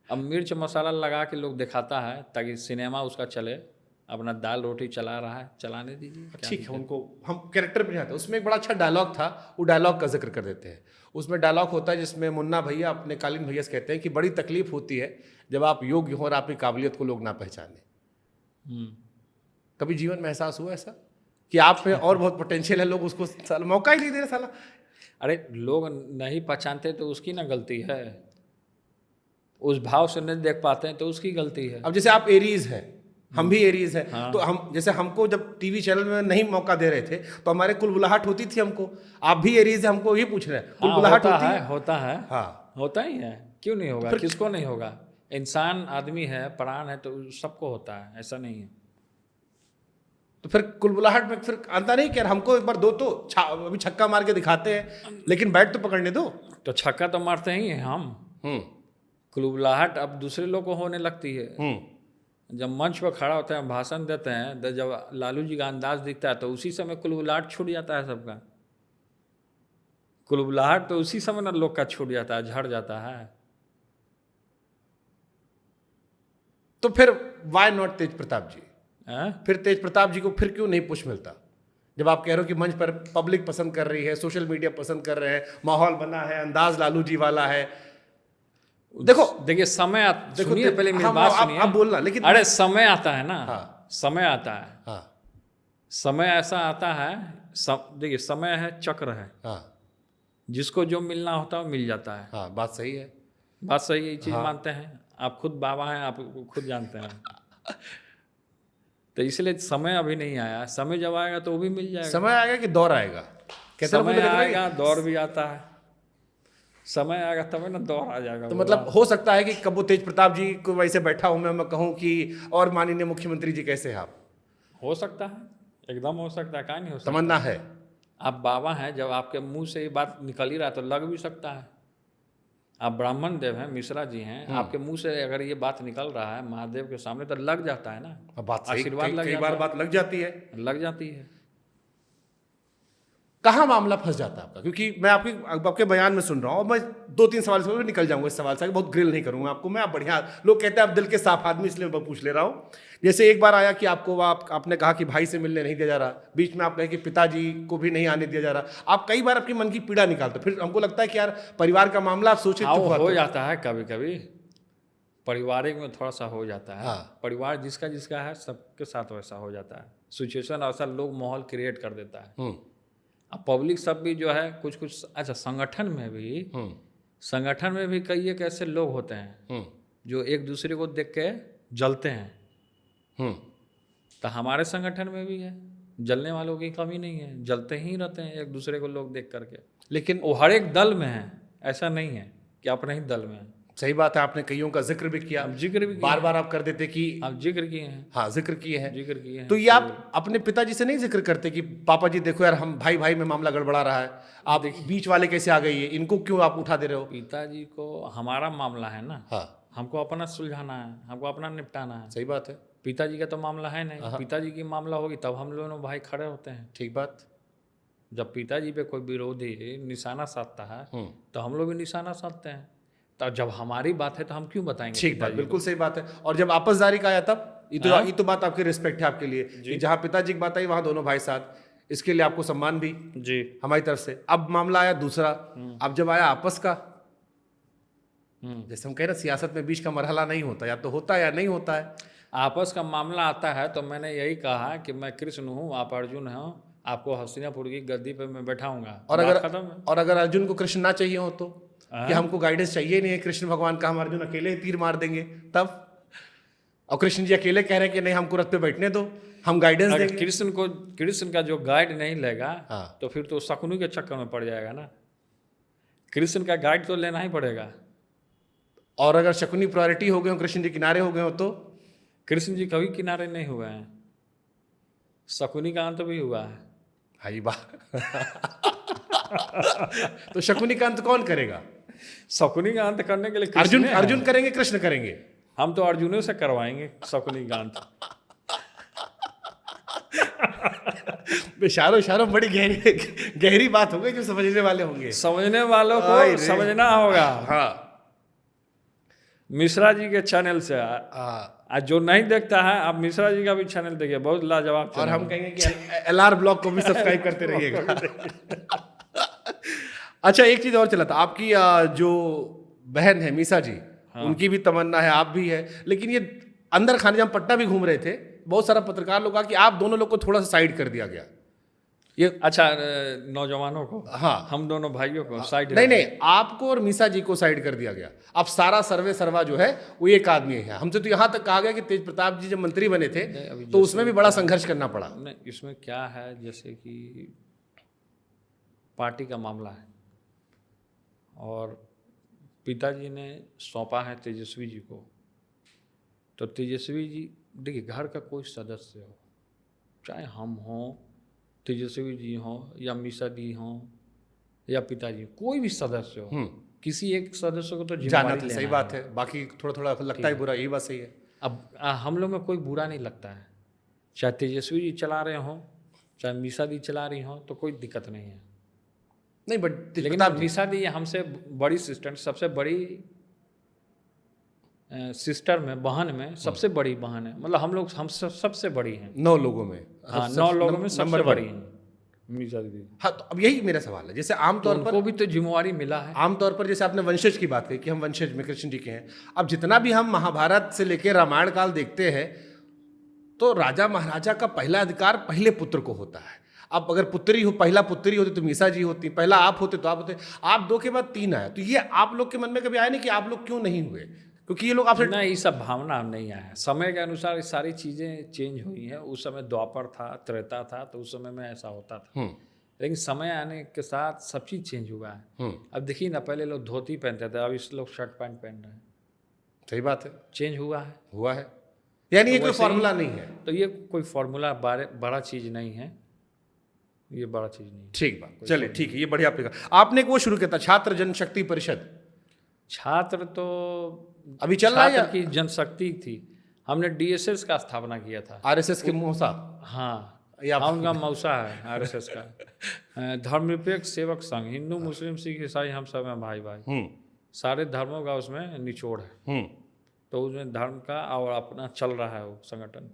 [SPEAKER 2] अब मिर्च मसाला लगा के लोग दिखाता है ताकि सिनेमा उसका चले। अपना दाल रोटी चला रहा है, चलाने दीजिए।
[SPEAKER 1] ठीक है, उनको हम कैरेक्टर पे नहीं आते। उसमें एक बड़ा अच्छा डायलॉग था, वो डायलॉग का जिक्र कर देते हैं। उसमें डायलॉग होता है जिसमें मुन्ना भैया अपने कालीन भैया से कहते हैं कि बड़ी तकलीफ होती है जब आप योग्य हो और आपकी काबिलियत को लोग ना पहचाने। कभी जीवन में एहसास हुआ ऐसा कि आप में और बहुत पोटेंशियल है, लोग उसको साला मौका ही नहीं दे रहे साला?
[SPEAKER 2] अरे लोग नहीं पहचानते तो उसकी ना गलती है, उस भाव से नहीं देख पाते हैं तो उसकी गलती है।
[SPEAKER 1] अब जैसे आप एरीज है, हम भी एरीज है। हाँ। तो हम जैसे हमको जब टीवी चैनल में नहीं मौका दे रहे थे तो हमारे कुलबुलाहट होती थी हमको। आप भी एरीज है, हमको ये पूछ रहे हैं, कुलबुलाहट होती है?
[SPEAKER 2] होता है।
[SPEAKER 1] हाँ,
[SPEAKER 2] होता ही है, क्यों नहीं होगा? किसको नहीं होगा? इंसान आदमी है, प्राण है, तो सबको होता है, ऐसा नहीं है।
[SPEAKER 1] तो फिर कुलबुलाहट में फिर आता नहीं कि यार हमको एक बार दो तो अभी छक्का मार के दिखाते हैं, लेकिन बैट तो पकड़ने दो।
[SPEAKER 2] तो छक्का तो मारते ही हैं हम। कुलबुलाहट अब दूसरे लोग को होने लगती है। जब मंच पर खड़ा होते हैं, भाषण देते हैं, तो जब लालू जी का अंदाज दिखता है तो उसी समय कुलबुलाहट छूट जाता है सबका। कुलबुलाहट तो उसी समय ना लोग का छूट जाता है, झड़ जाता है।
[SPEAKER 1] तो फिर वाई नॉट तेज प्रताप जी? फिर तेज प्रताप जी को फिर क्यों नहीं पुश मिलता? जब आप कह रहे हो कि मंच पर पब्लिक पसंद कर रही है, सोशल मीडिया पसंद कर रहे हैं, माहौल बना है, अंदाज लालू जी वाला है। देखिए
[SPEAKER 2] समय सुनिए, पहले मेरी बात सुनिए।
[SPEAKER 1] आप बोलना, लेकिन
[SPEAKER 2] अरे समय आता है ना।
[SPEAKER 1] हाँ,
[SPEAKER 2] समय आता है।
[SPEAKER 1] हाँ,
[SPEAKER 2] समय ऐसा आता है, देखिए समय है, चक्र है।
[SPEAKER 1] हाँ,
[SPEAKER 2] जिसको जो मिलना होता है वो मिल जाता है।
[SPEAKER 1] हाँ, बात सही है।
[SPEAKER 2] बात सही है, ये चीज़ मानते हैं। आप खुद बाबा हैं, आप खुद जानते हैं। तो इसलिए समय अभी नहीं आया। समय जब आएगा तो वो भी मिल जाएगा।
[SPEAKER 1] समय आएगा कि दौर आएगा?
[SPEAKER 2] समय आएगा, दौर भी आता है। समय आएगा तब ना दौर आ जाएगा।
[SPEAKER 1] तो मतलब हो सकता है कि कब वो तेज प्रताप जी को वैसे बैठा हूं मैं कहूं कि और माननीय मुख्यमंत्री जी कैसे हैं आप?
[SPEAKER 2] हो सकता है, एकदम हो सकता है, कहाँ नहीं हो सकता।
[SPEAKER 1] तमन्ना है।
[SPEAKER 2] आप बाबा हैं, जब आपके मुंह से ये बात निकल ही रहा तो लग भी सकता है। आप ब्राह्मण देव हैं, मिश्रा जी हैं, आपके मुंह से अगर ये बात निकल रहा है महादेव के सामने तो लग जाता है ना।
[SPEAKER 1] बात सही,
[SPEAKER 2] आशीर्वाद
[SPEAKER 1] कई बार बात लग जाती है।
[SPEAKER 2] लग जाती है।
[SPEAKER 1] कहाँ मामला फंस जाता है आपका? क्योंकि मैं आपके बयान में सुन रहा हूँ और मैं 2-3 सवाल से निकल जाऊंगा इस सवाल से, बहुत ग्रिल नहीं करूंगा आपको मैं। आप बढ़िया लोग कहते हैं आप दिल के साफ आदमी, इसलिए मैं पूछ ले रहा हूँ। जैसे एक बार आया कि आपने कहा कि भाई से मिलने नहीं दिया जा रहा, बीच में आप कहे कि पिताजी को भी नहीं आने दिया जा रहा। आप कई बार अपनी मन की पीड़ा निकालते, फिर हमको लगता है कि यार परिवार का मामला आप सोचे
[SPEAKER 2] हो जाता है कभी कभी, पारिवारिक में थोड़ा सा हो जाता है।
[SPEAKER 1] हाँ।
[SPEAKER 2] परिवार जिसका जिसका है सबके साथ वैसा हो जाता है। सिचुएशन ऐसा लोग माहौल क्रिएट कर देता है। अब पब्लिक सब भी जो है कुछ कुछ अच्छा, संगठन में भी कई एक ऐसे लोग होते हैं जो एक दूसरे को देख के जलते हैं। तो हमारे संगठन में भी है, जलने वालों की कमी नहीं है, जलते ही रहते हैं एक दूसरे को लोग देख करके। लेकिन वो हर एक दल में है, ऐसा नहीं है कि अपने ही दल में है।
[SPEAKER 1] सही बात है, आपने कईयों का जिक्र भी किया, बार बार आप कर देते कि
[SPEAKER 2] आप जिक्र किए हैं।
[SPEAKER 1] हाँ, जिक्र किए हैं। तो ये
[SPEAKER 2] तो
[SPEAKER 1] आप अपने पिताजी से नहीं जिक्र करते कि पापा जी देखो यार, हम भाई भाई में मामला गड़बड़ा रहा है, आप बीच वाले कैसे आ गई है, इनको क्यों आप उठा दे रहे हो?
[SPEAKER 2] पिताजी को हमारा मामला है ना।
[SPEAKER 1] हाँ,
[SPEAKER 2] हमको अपना सुलझाना है, हमको अपना निपटाना है।
[SPEAKER 1] सही बात है।
[SPEAKER 2] पिताजी का तो मामला है नहीं। पिताजी की मामला होगी तब हम लोग भाई खड़े होते हैं।
[SPEAKER 1] ठीक बात।
[SPEAKER 2] जब पिताजी पे कोई विरोधी निशाना साधता है तो हम लोग भी निशाना साधते हैं। तो जब हमारी बात है तो हम क्यों बताएंगे?
[SPEAKER 1] ठीक बात, बिल्कुल सही बात है। और जब आपसदारी का आया तब ये तो बात आपकी रिस्पेक्ट है आपके लिए कि जहाँ पिताजी की बात आई वहाँ दोनों भाई साथ, इसके लिए आपको सम्मान भी
[SPEAKER 2] जी।
[SPEAKER 1] हमारी तरफ से। अब मामला आया दूसरा, अब जब आया आपस का, जैसे हम कह रहे हैं सियासत में बीच का मरहला नहीं होता, या तो होता है या नहीं होता है।
[SPEAKER 2] आपस का मामला आता है तो मैंने यही कहा कि मैं कृष्ण हूँ, आप अर्जुन हो, आपको हस्तिनापुर की गद्दी पे मैं बैठाऊंगा,
[SPEAKER 1] और
[SPEAKER 2] बात
[SPEAKER 1] अगर
[SPEAKER 2] खत्म है।
[SPEAKER 1] और अगर अर्जुन को कृष्ण ना चाहिए हो तो, कि हमको गाइडेंस चाहिए नहीं है कृष्ण भगवान का, हम अर्जुन अकेले ही तीर मार देंगे तब, और कृष्ण जी अकेले कह रहे हैं कि नहीं हमको रथ पे बैठने दो, हम गाइडेंस
[SPEAKER 2] अगर
[SPEAKER 1] देंगे।
[SPEAKER 2] कृष्ण का जो गाइड नहीं लेगा
[SPEAKER 1] हाँ।
[SPEAKER 2] तो फिर तो शकुनी के चक्कर में पड़ जाएगा ना। कृष्ण का गाइड तो लेना ही पड़ेगा।
[SPEAKER 1] और अगर शकुनी प्रायोरिटी हो गए हो, कृष्ण जी किनारे हो गए हो तो
[SPEAKER 2] कृष्ण जी कभी किनारे नहीं हुए हैं, शकुनी का अंत भी हुआ है।
[SPEAKER 1] हाई वाह तो शकुनी का अंत कौन करेगा?
[SPEAKER 2] शकुनी का अंत करने के लिए कृष्ण
[SPEAKER 1] अर्जुन
[SPEAKER 2] है।
[SPEAKER 1] अर्जुन करेंगे, कृष्ण करेंगे?
[SPEAKER 2] हम तो अर्जुनों से करवाएंगे शकुनी का अंत।
[SPEAKER 1] इशारों इशारों बड़ी गहरी गहरी बात हो गई, जो समझने वाले होंगे।
[SPEAKER 2] समझने वालों
[SPEAKER 1] आय
[SPEAKER 2] को
[SPEAKER 1] रे।
[SPEAKER 2] समझना होगा।
[SPEAKER 1] हाँ
[SPEAKER 2] मिश्रा जी के चैनल से
[SPEAKER 1] हाँ।
[SPEAKER 2] आज जो नहीं देखता है, आप मिश्रा जी का भी चैनल देखिए, बहुत लाजवाब
[SPEAKER 1] और
[SPEAKER 2] चैनल
[SPEAKER 1] हम
[SPEAKER 2] है।
[SPEAKER 1] कहेंगे कि LR ब्लॉग को भी सब्सक्राइब करते रहिएगा। अच्छा, एक चीज और चला था, आपकी जो बहन है मीसा जी, उनकी भी तमन्ना है, आप भी है, लेकिन ये अंदर खाने जब हम पटना भी घूम रहे थे, बहुत सारा पत्रकार लोग कहा कि आप दोनों लोग को थोड़ा सा साइड कर दिया गया। ये
[SPEAKER 2] अच्छा, नौजवानों को,
[SPEAKER 1] हाँ,
[SPEAKER 2] हम दोनों भाइयों को साइड
[SPEAKER 1] नहीं, आपको और मीसा जी को साइड कर दिया गया। अब सारा सर्वे सर्वा जो है वो एक आदमी है। हमसे तो यहाँ तक कहा गया कि तेज प्रताप जी जब मंत्री बने थे तो उसमें भी बड़ा संघर्ष करना पड़ा।
[SPEAKER 2] नहीं, इसमें क्या है, जैसे कि पार्टी का मामला है और पिताजी ने सौंपा है तेजस्वी जी को, तो तेजस्वी जी, देखिए घर का कोई सदस्य हो, चाहे हम हों, तेजस्वी जी हों या मीसा दी हों या पिताजी, कोई भी सदस्य हो, किसी एक सदस्य को तो
[SPEAKER 1] जाना
[SPEAKER 2] जिम्मेवारी
[SPEAKER 1] तो
[SPEAKER 2] लेना
[SPEAKER 1] सही
[SPEAKER 2] है।
[SPEAKER 1] बात है, बाकी थोड़ा थोड़ा लगता है बुरा, यही बात सही है।
[SPEAKER 2] अब हम लोग में कोई बुरा नहीं लगता है, चाहे तेजस्वी जी चला रहे हों, चाहे मीसा दी चला रही हों, तो कोई दिक्कत नहीं है।
[SPEAKER 1] नहीं, बट
[SPEAKER 2] लेकिन मीसा दी हमसे बड़ी सिस्टर, सबसे बड़ी सिस्टर में, बहन में सबसे बड़ी बहन है, मतलब हम सबसे बड़ी हैं
[SPEAKER 1] 9 लोगों में।
[SPEAKER 2] हाँ, 9 लोगों में सबसे
[SPEAKER 1] नंबर
[SPEAKER 2] बड़ी
[SPEAKER 1] 1।
[SPEAKER 2] हैं मीसा दीदी।
[SPEAKER 1] हाँ, तो अब यही मेरा सवाल है, जैसे आमतौर पर
[SPEAKER 2] उनको भी तो जिम्मेवारी मिला है।
[SPEAKER 1] आमतौर पर जैसे आपने वंशज की बात कही कि हम वंशज में कृष्ण जी के हैं, अब जितना भी हम महाभारत से लेकर रामायण काल देखते हैं तो राजा महाराजा का पहला अधिकार पहले पुत्र को होता है। अब अगर पुत्री हो, पहला पुत्री होती तो मीसा जी होती, पहला आप होते तो आप होते, आप 2 के बाद 3 आया, तो ये आप लोग के मन में कभी आया नहीं कि आप लोग क्यों नहीं हुए? क्योंकि ये लोग आपसे
[SPEAKER 2] नहीं, ये सब भावना नहीं आया, समय के अनुसार ये सारी चीज़ें चेंज हुई हैं। उस समय द्वापर था, त्रेता था, तो उस समय में ऐसा होता था, लेकिन समय आने के साथ सब चीज़ चेंज हुआ है। अब देखिए ना, पहले लोग धोती पहनते थे, अब इस लोग शर्ट पैंट पहन रहे हैं।
[SPEAKER 1] सही बात है,
[SPEAKER 2] चेंज हुआ है,
[SPEAKER 1] यानी ये
[SPEAKER 2] तो
[SPEAKER 1] कोई
[SPEAKER 2] वैसे ही-
[SPEAKER 1] फॉर्मूला नहीं है।
[SPEAKER 2] तो ये कोई फॉर्मूला बड़ा चीज़ नहीं है, ये बड़ा चीज़ नहीं है।
[SPEAKER 1] ठीक बात, चलिए ठीक है, ये बढ़िया आपने कहा। आपने एक वो शुरू किया था छात्र जनशक्ति परिषद,
[SPEAKER 2] छात्र तो
[SPEAKER 1] अभी चल रहा है
[SPEAKER 2] छात्र की जनशक्ति थी, हमने DSS का स्थापना किया था।
[SPEAKER 1] RSS के मुंह साहब?
[SPEAKER 2] हाँ,
[SPEAKER 1] या
[SPEAKER 2] हाँ, उनका मौसा है RSS का। धर्मनिरपेक्ष सेवक संघ, हिंदू मुस्लिम सिख ईसाई हम सब हैं भाई भाई, सारे धर्मों का उसमें निचोड़ है। तो उसमें धर्म का और अपना चल रहा है वो संगठन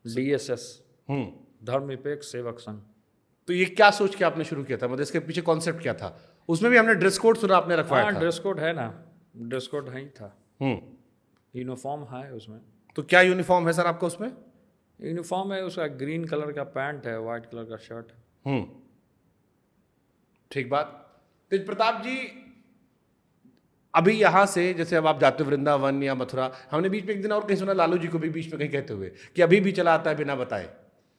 [SPEAKER 2] DSS, धर्मनिरपेक्ष सेवक संघ।
[SPEAKER 1] तो ये क्या सोच के आपने शुरू किया था, मतलब इसके पीछे कॉन्सेप्ट क्या था? उसमें भी हमने ड्रेस कोड सुना आपने रखवाया
[SPEAKER 2] हाँ,
[SPEAKER 1] था।
[SPEAKER 2] ड्रेस कोड है ना, ड्रेस कोड है ही था, यूनिफॉर्म है उसमें।
[SPEAKER 1] तो क्या यूनिफॉर्म है सर आपका उसमें?
[SPEAKER 2] यूनिफॉर्म है उसका, ग्रीन कलर का पैंट है, वाइट कलर का शर्ट है।
[SPEAKER 1] ठीक बात। तेज प्रताप जी, अभी यहाँ से जैसे अब आप जाते हो वृंदावन या मथुरा, हमने बीच में एक दिन और कहीं सुना लालू जी को भी बीच में कहीं कहते हुए कि अभी भी चला आता है बिना बताए।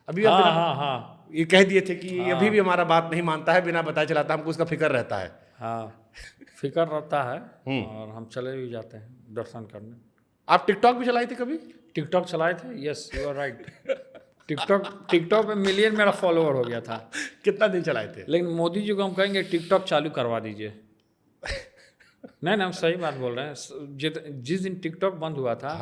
[SPEAKER 1] अभी आप
[SPEAKER 2] हाँ,
[SPEAKER 1] ये कह दिए थे कि अभी भी हमारा बात नहीं मानता है, बिना बताए चलाता, हमको उसका फिक्र रहता है।
[SPEAKER 2] हाँ, फिक्र रहता है और हम चले भी जाते हैं दर्शन करने।
[SPEAKER 1] आप टिकटॉक भी चलाए थे कभी?
[SPEAKER 2] टिकटॉक चलाए थे? Yes, you are right. TikTok पे मिलियन मेरा फॉलोअर हो गया था।
[SPEAKER 1] कितना दिन चलाए थे?
[SPEAKER 2] लेकिन मोदी जी को हम कहेंगे टिकटॉक चालू करवा दीजिए। नहीं, हम सही बात बोल रहे हैं। जिस दिन टिकटॉक बंद हुआ था,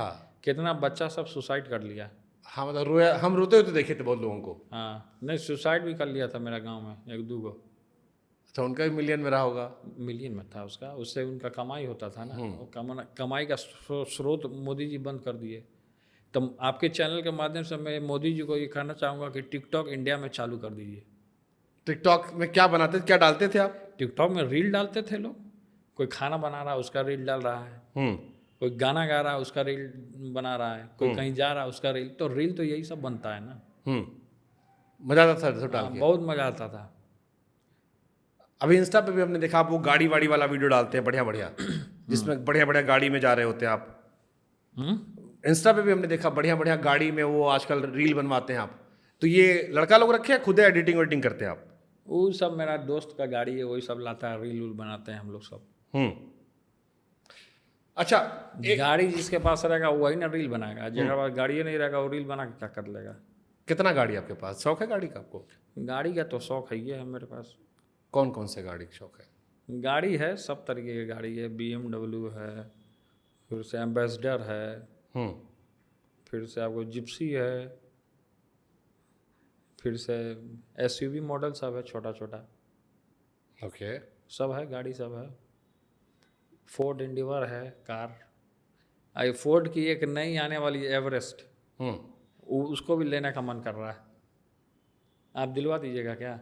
[SPEAKER 2] कितना बच्चा सब सुसाइड कर लिया।
[SPEAKER 1] हाँ, मतलब रोया, हम रोते हुए देखे थे बहुत लोगों को।
[SPEAKER 2] हाँ, नहीं, सुसाइड भी कर लिया था मेरा गांव में 1-2 गो।
[SPEAKER 1] अच्छा, उनका भी मिलियन में रहा होगा?
[SPEAKER 2] मिलियन में था उसका, उससे उनका कमाई होता था ना, वो कमाई का स्रोत मोदी जी बंद कर दिए। तो आपके चैनल के माध्यम से मैं मोदी जी को ये कहना चाहूँगा कि टिकटॉक इंडिया में चालू कर दीजिए।
[SPEAKER 1] टिकटॉक में क्या बनाते, क्या डालते थे आप?
[SPEAKER 2] टिकटॉक में रील डालते थे लोग, कोई खाना बना रहा है उसका रील डाल रहा है, कोई गाना गा रहा है उसका रील बना रहा है, कोई कहीं जा रहा है उसका रील, तो रील तो यही सब बनता है ना।
[SPEAKER 1] मजा आता था सब डाल
[SPEAKER 2] हाँ,
[SPEAKER 1] के।
[SPEAKER 2] बहुत मजा आता था।
[SPEAKER 1] अभी इंस्टा पे भी हमने देखा, आप वो गाड़ी वाड़ी वाला वीडियो डालते हैं बढ़िया बढ़िया, जिसमें बढ़िया बढ़िया गाड़ी में जा रहे होते हैं आप। इंस्टा पे भी हमने देखा बढ़िया बढ़िया गाड़ी में वो आजकल रील बनवाते हैं आप। तो ये लड़का लोग रखे हैं, खुद एडिटिंग वेडिटिंग करते हैं आप?
[SPEAKER 2] वो सब मेरा दोस्त का गाड़ी है, वही सब लाता है, रील उल बनाते हैं हम लोग सब।
[SPEAKER 1] अच्छा,
[SPEAKER 2] गाड़ी जिसके पास रहेगा वही ना रील बनाएगा, जिसके पास गाड़ी नहीं रहेगा वो रील बना के क्या कर लेगा।
[SPEAKER 1] कितना गाड़ी आपके पास? शौक है गाड़ी का आपको?
[SPEAKER 2] गाड़ी का तो शौक है, ये है मेरे पास।
[SPEAKER 1] कौन कौन से गाड़ी का शौक है?
[SPEAKER 2] गाड़ी है, सब तरीके की गाड़ी है। BMW है, फिर से एम्बेसडर है, फिर से आपको जिप्सी है, फिर से SUV मॉडल सब है, छोटा छोटा
[SPEAKER 1] ओके।
[SPEAKER 2] सब है, गाड़ी सब है। फोर्ड एंडेवर है कार। आई फोर्ड की एक नई आने वाली एवरेस्ट, उसको भी लेने का मन कर रहा है। आप दिलवा दीजिएगा क्या?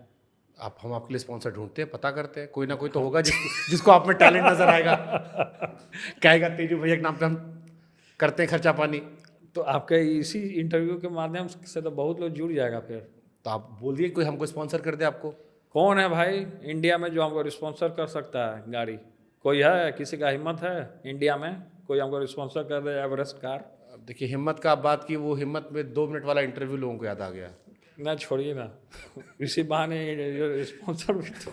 [SPEAKER 1] हम आपके लिए स्पॉन्सर ढूंढते हैं, पता करते हैं, कोई ना कोई तो होगा जिसको आप में टैलेंट नजर आएगा। कहेगा तेजू भैया के नाम पे हम करते हैं खर्चा पानी।
[SPEAKER 2] तो आपके इसी इंटरव्यू के माध्यम से तो बहुत लोग जुड़ जाएगा फिर।
[SPEAKER 1] तो आप बोल दिए कोई हमको स्पॉन्सर कर दे आपको।
[SPEAKER 2] कौन है भाई इंडिया में जो हमको स्पॉन्सर कर सकता है गाड़ी? कोई है? किसी का हिम्मत है इंडिया में कोई हमको स्पॉन्सर कर दे एवरेस्ट कार?
[SPEAKER 1] अब देखिए, हिम्मत का आप बात की, वो हिम्मत में 2 मिनट वाला इंटरव्यू लोगों को याद आ गया।
[SPEAKER 2] ना छोड़िए ना, इसी बहाने स्पॉन्सर भी तो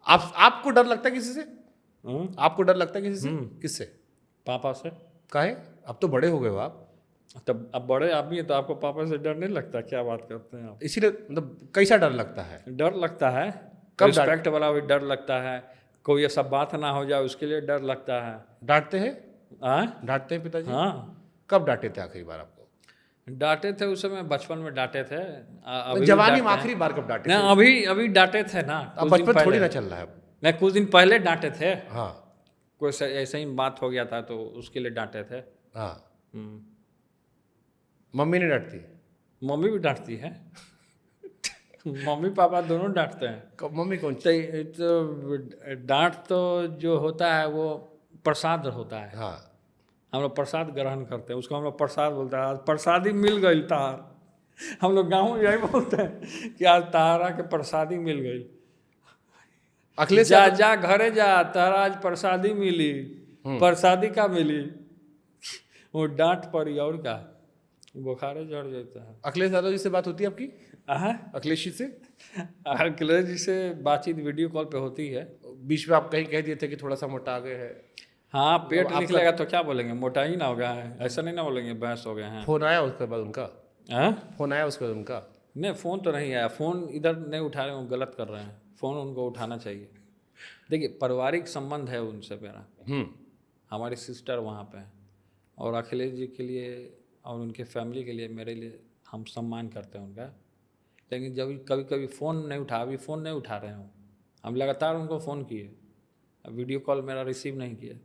[SPEAKER 1] आपको डर लगता है किसी से? आपको डर लगता है किसी से? किससे?
[SPEAKER 2] पापा से।
[SPEAKER 1] काहे? अब तो बड़े हो गए हो आप।
[SPEAKER 2] तब अब बड़े आदमी है तो आपको पापा से डर नहीं लगता? क्या बात करते हैं आप?
[SPEAKER 1] इसीलिए मतलब कैसा डर लगता है?
[SPEAKER 2] डर लगता है,
[SPEAKER 1] कब
[SPEAKER 2] रिस्पेक्ट वाला भी डर लगता है, कोई ऐसा बात ना हो जाए उसके लिए डर लगता है।
[SPEAKER 1] डांटते हैं?
[SPEAKER 2] डांटते
[SPEAKER 1] हैं पिताजी?
[SPEAKER 2] हाँ।
[SPEAKER 1] कब डांटे थे आखिरी बार आपको?
[SPEAKER 2] डांटे थे उस समय, बचपन में डांटे थे। अभी
[SPEAKER 1] जवानी में आखिरी बार कब डांटे थे?
[SPEAKER 2] ना, अभी डांटे थे ना।
[SPEAKER 1] अब बचपन थोड़ी ना चल रहा है अब।
[SPEAKER 2] नहीं, कुछ दिन पहले डांटे थे।
[SPEAKER 1] हाँ।
[SPEAKER 2] कोई ऐसे ही बात हो गया था तो उसके लिए डांटे थे।
[SPEAKER 1] हाँ। मम्मी नहीं डांटती?
[SPEAKER 2] मम्मी भी डांटती है। मम्मी पापा दोनों डांटते हैं।
[SPEAKER 1] मम्मी कौन?
[SPEAKER 2] तो डांट तो जो होता है वो प्रसाद होता है।
[SPEAKER 1] हाँ।
[SPEAKER 2] हम लोग प्रसाद ग्रहण करते हैं, उसको हम लोग प्रसाद बोलते हैं। आज प्रसादी मिल गई तार। हम लोग गाँव में यही बोलते हैं कि आज तारा के प्रसादी मिल गई।
[SPEAKER 1] अखिलेश
[SPEAKER 2] जा घरे जा, तारा आज प्रसादी मिली। प्रसादी का मिली? वो डांट पड़ी और क्या, बुखारे चढ़ जाता है।
[SPEAKER 1] अखिलेश यादव जी से बात होती है आपकी? अखिलेश जी से?
[SPEAKER 2] अखिलेश जी से बातचीत वीडियो कॉल पे होती है।
[SPEAKER 1] बीच में आप कहीं कह दिए थे कि थोड़ा सा मोटा आ गए हैं।
[SPEAKER 2] हाँ, पेट निकलेगा तो क्या बोलेंगे, मोटा ही ना हो गया है, ऐसा नहीं ना बोलेंगे भैंस हो गए हैं।
[SPEAKER 1] फोन आया उसके बाद उनका? फोन आया उसके बाद उनका?
[SPEAKER 2] नहीं, फ़ोन तो नहीं आया। फ़ोन इधर नहीं उठा रहे हैं, गलत कर रहे हैं। फ़ोन उनको उठाना चाहिए। देखिए, पारिवारिक संबंध है उनसे मेरा। हमारी सिस्टर वहाँ पे है, और अखिलेश जी के लिए और उनके फैमिली के लिए, मेरे लिए, हम सम्मान करते हैं उनका। लेकिन जब कभी कभी फ़ोन नहीं उठा, अभी फ़ोन नहीं उठा रहे हैं हम लगातार उनको फ़ोन किए, वीडियो कॉल मेरा रिसीव नहीं किए।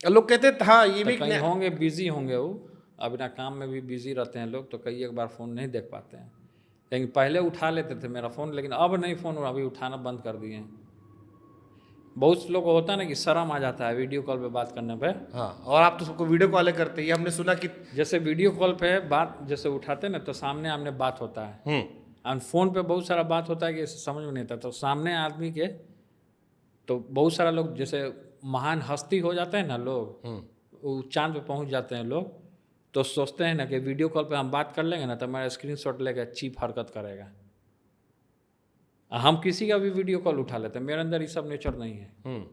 [SPEAKER 1] लोग कहते हाँ ये भी
[SPEAKER 2] कहीं होंगे, बिजी होंगे वो, अपना काम में भी बिजी रहते हैं लोग, तो कई एक बार फ़ोन नहीं देख पाते हैं। लेकिन पहले उठा लेते थे मेरा फ़ोन, लेकिन अब नहीं, फ़ोन अभी उठाना बंद कर दिए हैं। बहुत लोग को होता है ना कि शर्म आ जाता है वीडियो कॉल पे बात करने पे।
[SPEAKER 1] हाँ, और आप तो सबको वीडियो कॉल करते हैं, हमने सुना कि
[SPEAKER 2] जैसे वीडियो कॉल पे बात जैसे उठाते हैं ना तो सामने आमने बात होता है, और फ़ोन पे बहुत सारा बात होता है कि समझ में नहीं आता। तो सामने आदमी के तो बहुत सारा लोग, जैसे महान हस्ती हो जाते हैं ना लोग, वो चांद पे पहुंच जाते हैं लोग, तो सोचते हैं ना कि वीडियो कॉल पे हम बात कर लेंगे ना तो हमारा स्क्रीनशॉट लेकर चीप हरकत करेगा। हम किसी का भी वीडियो कॉल उठा लेते हैं। मेरे अंदर ये सब नेचर नहीं है।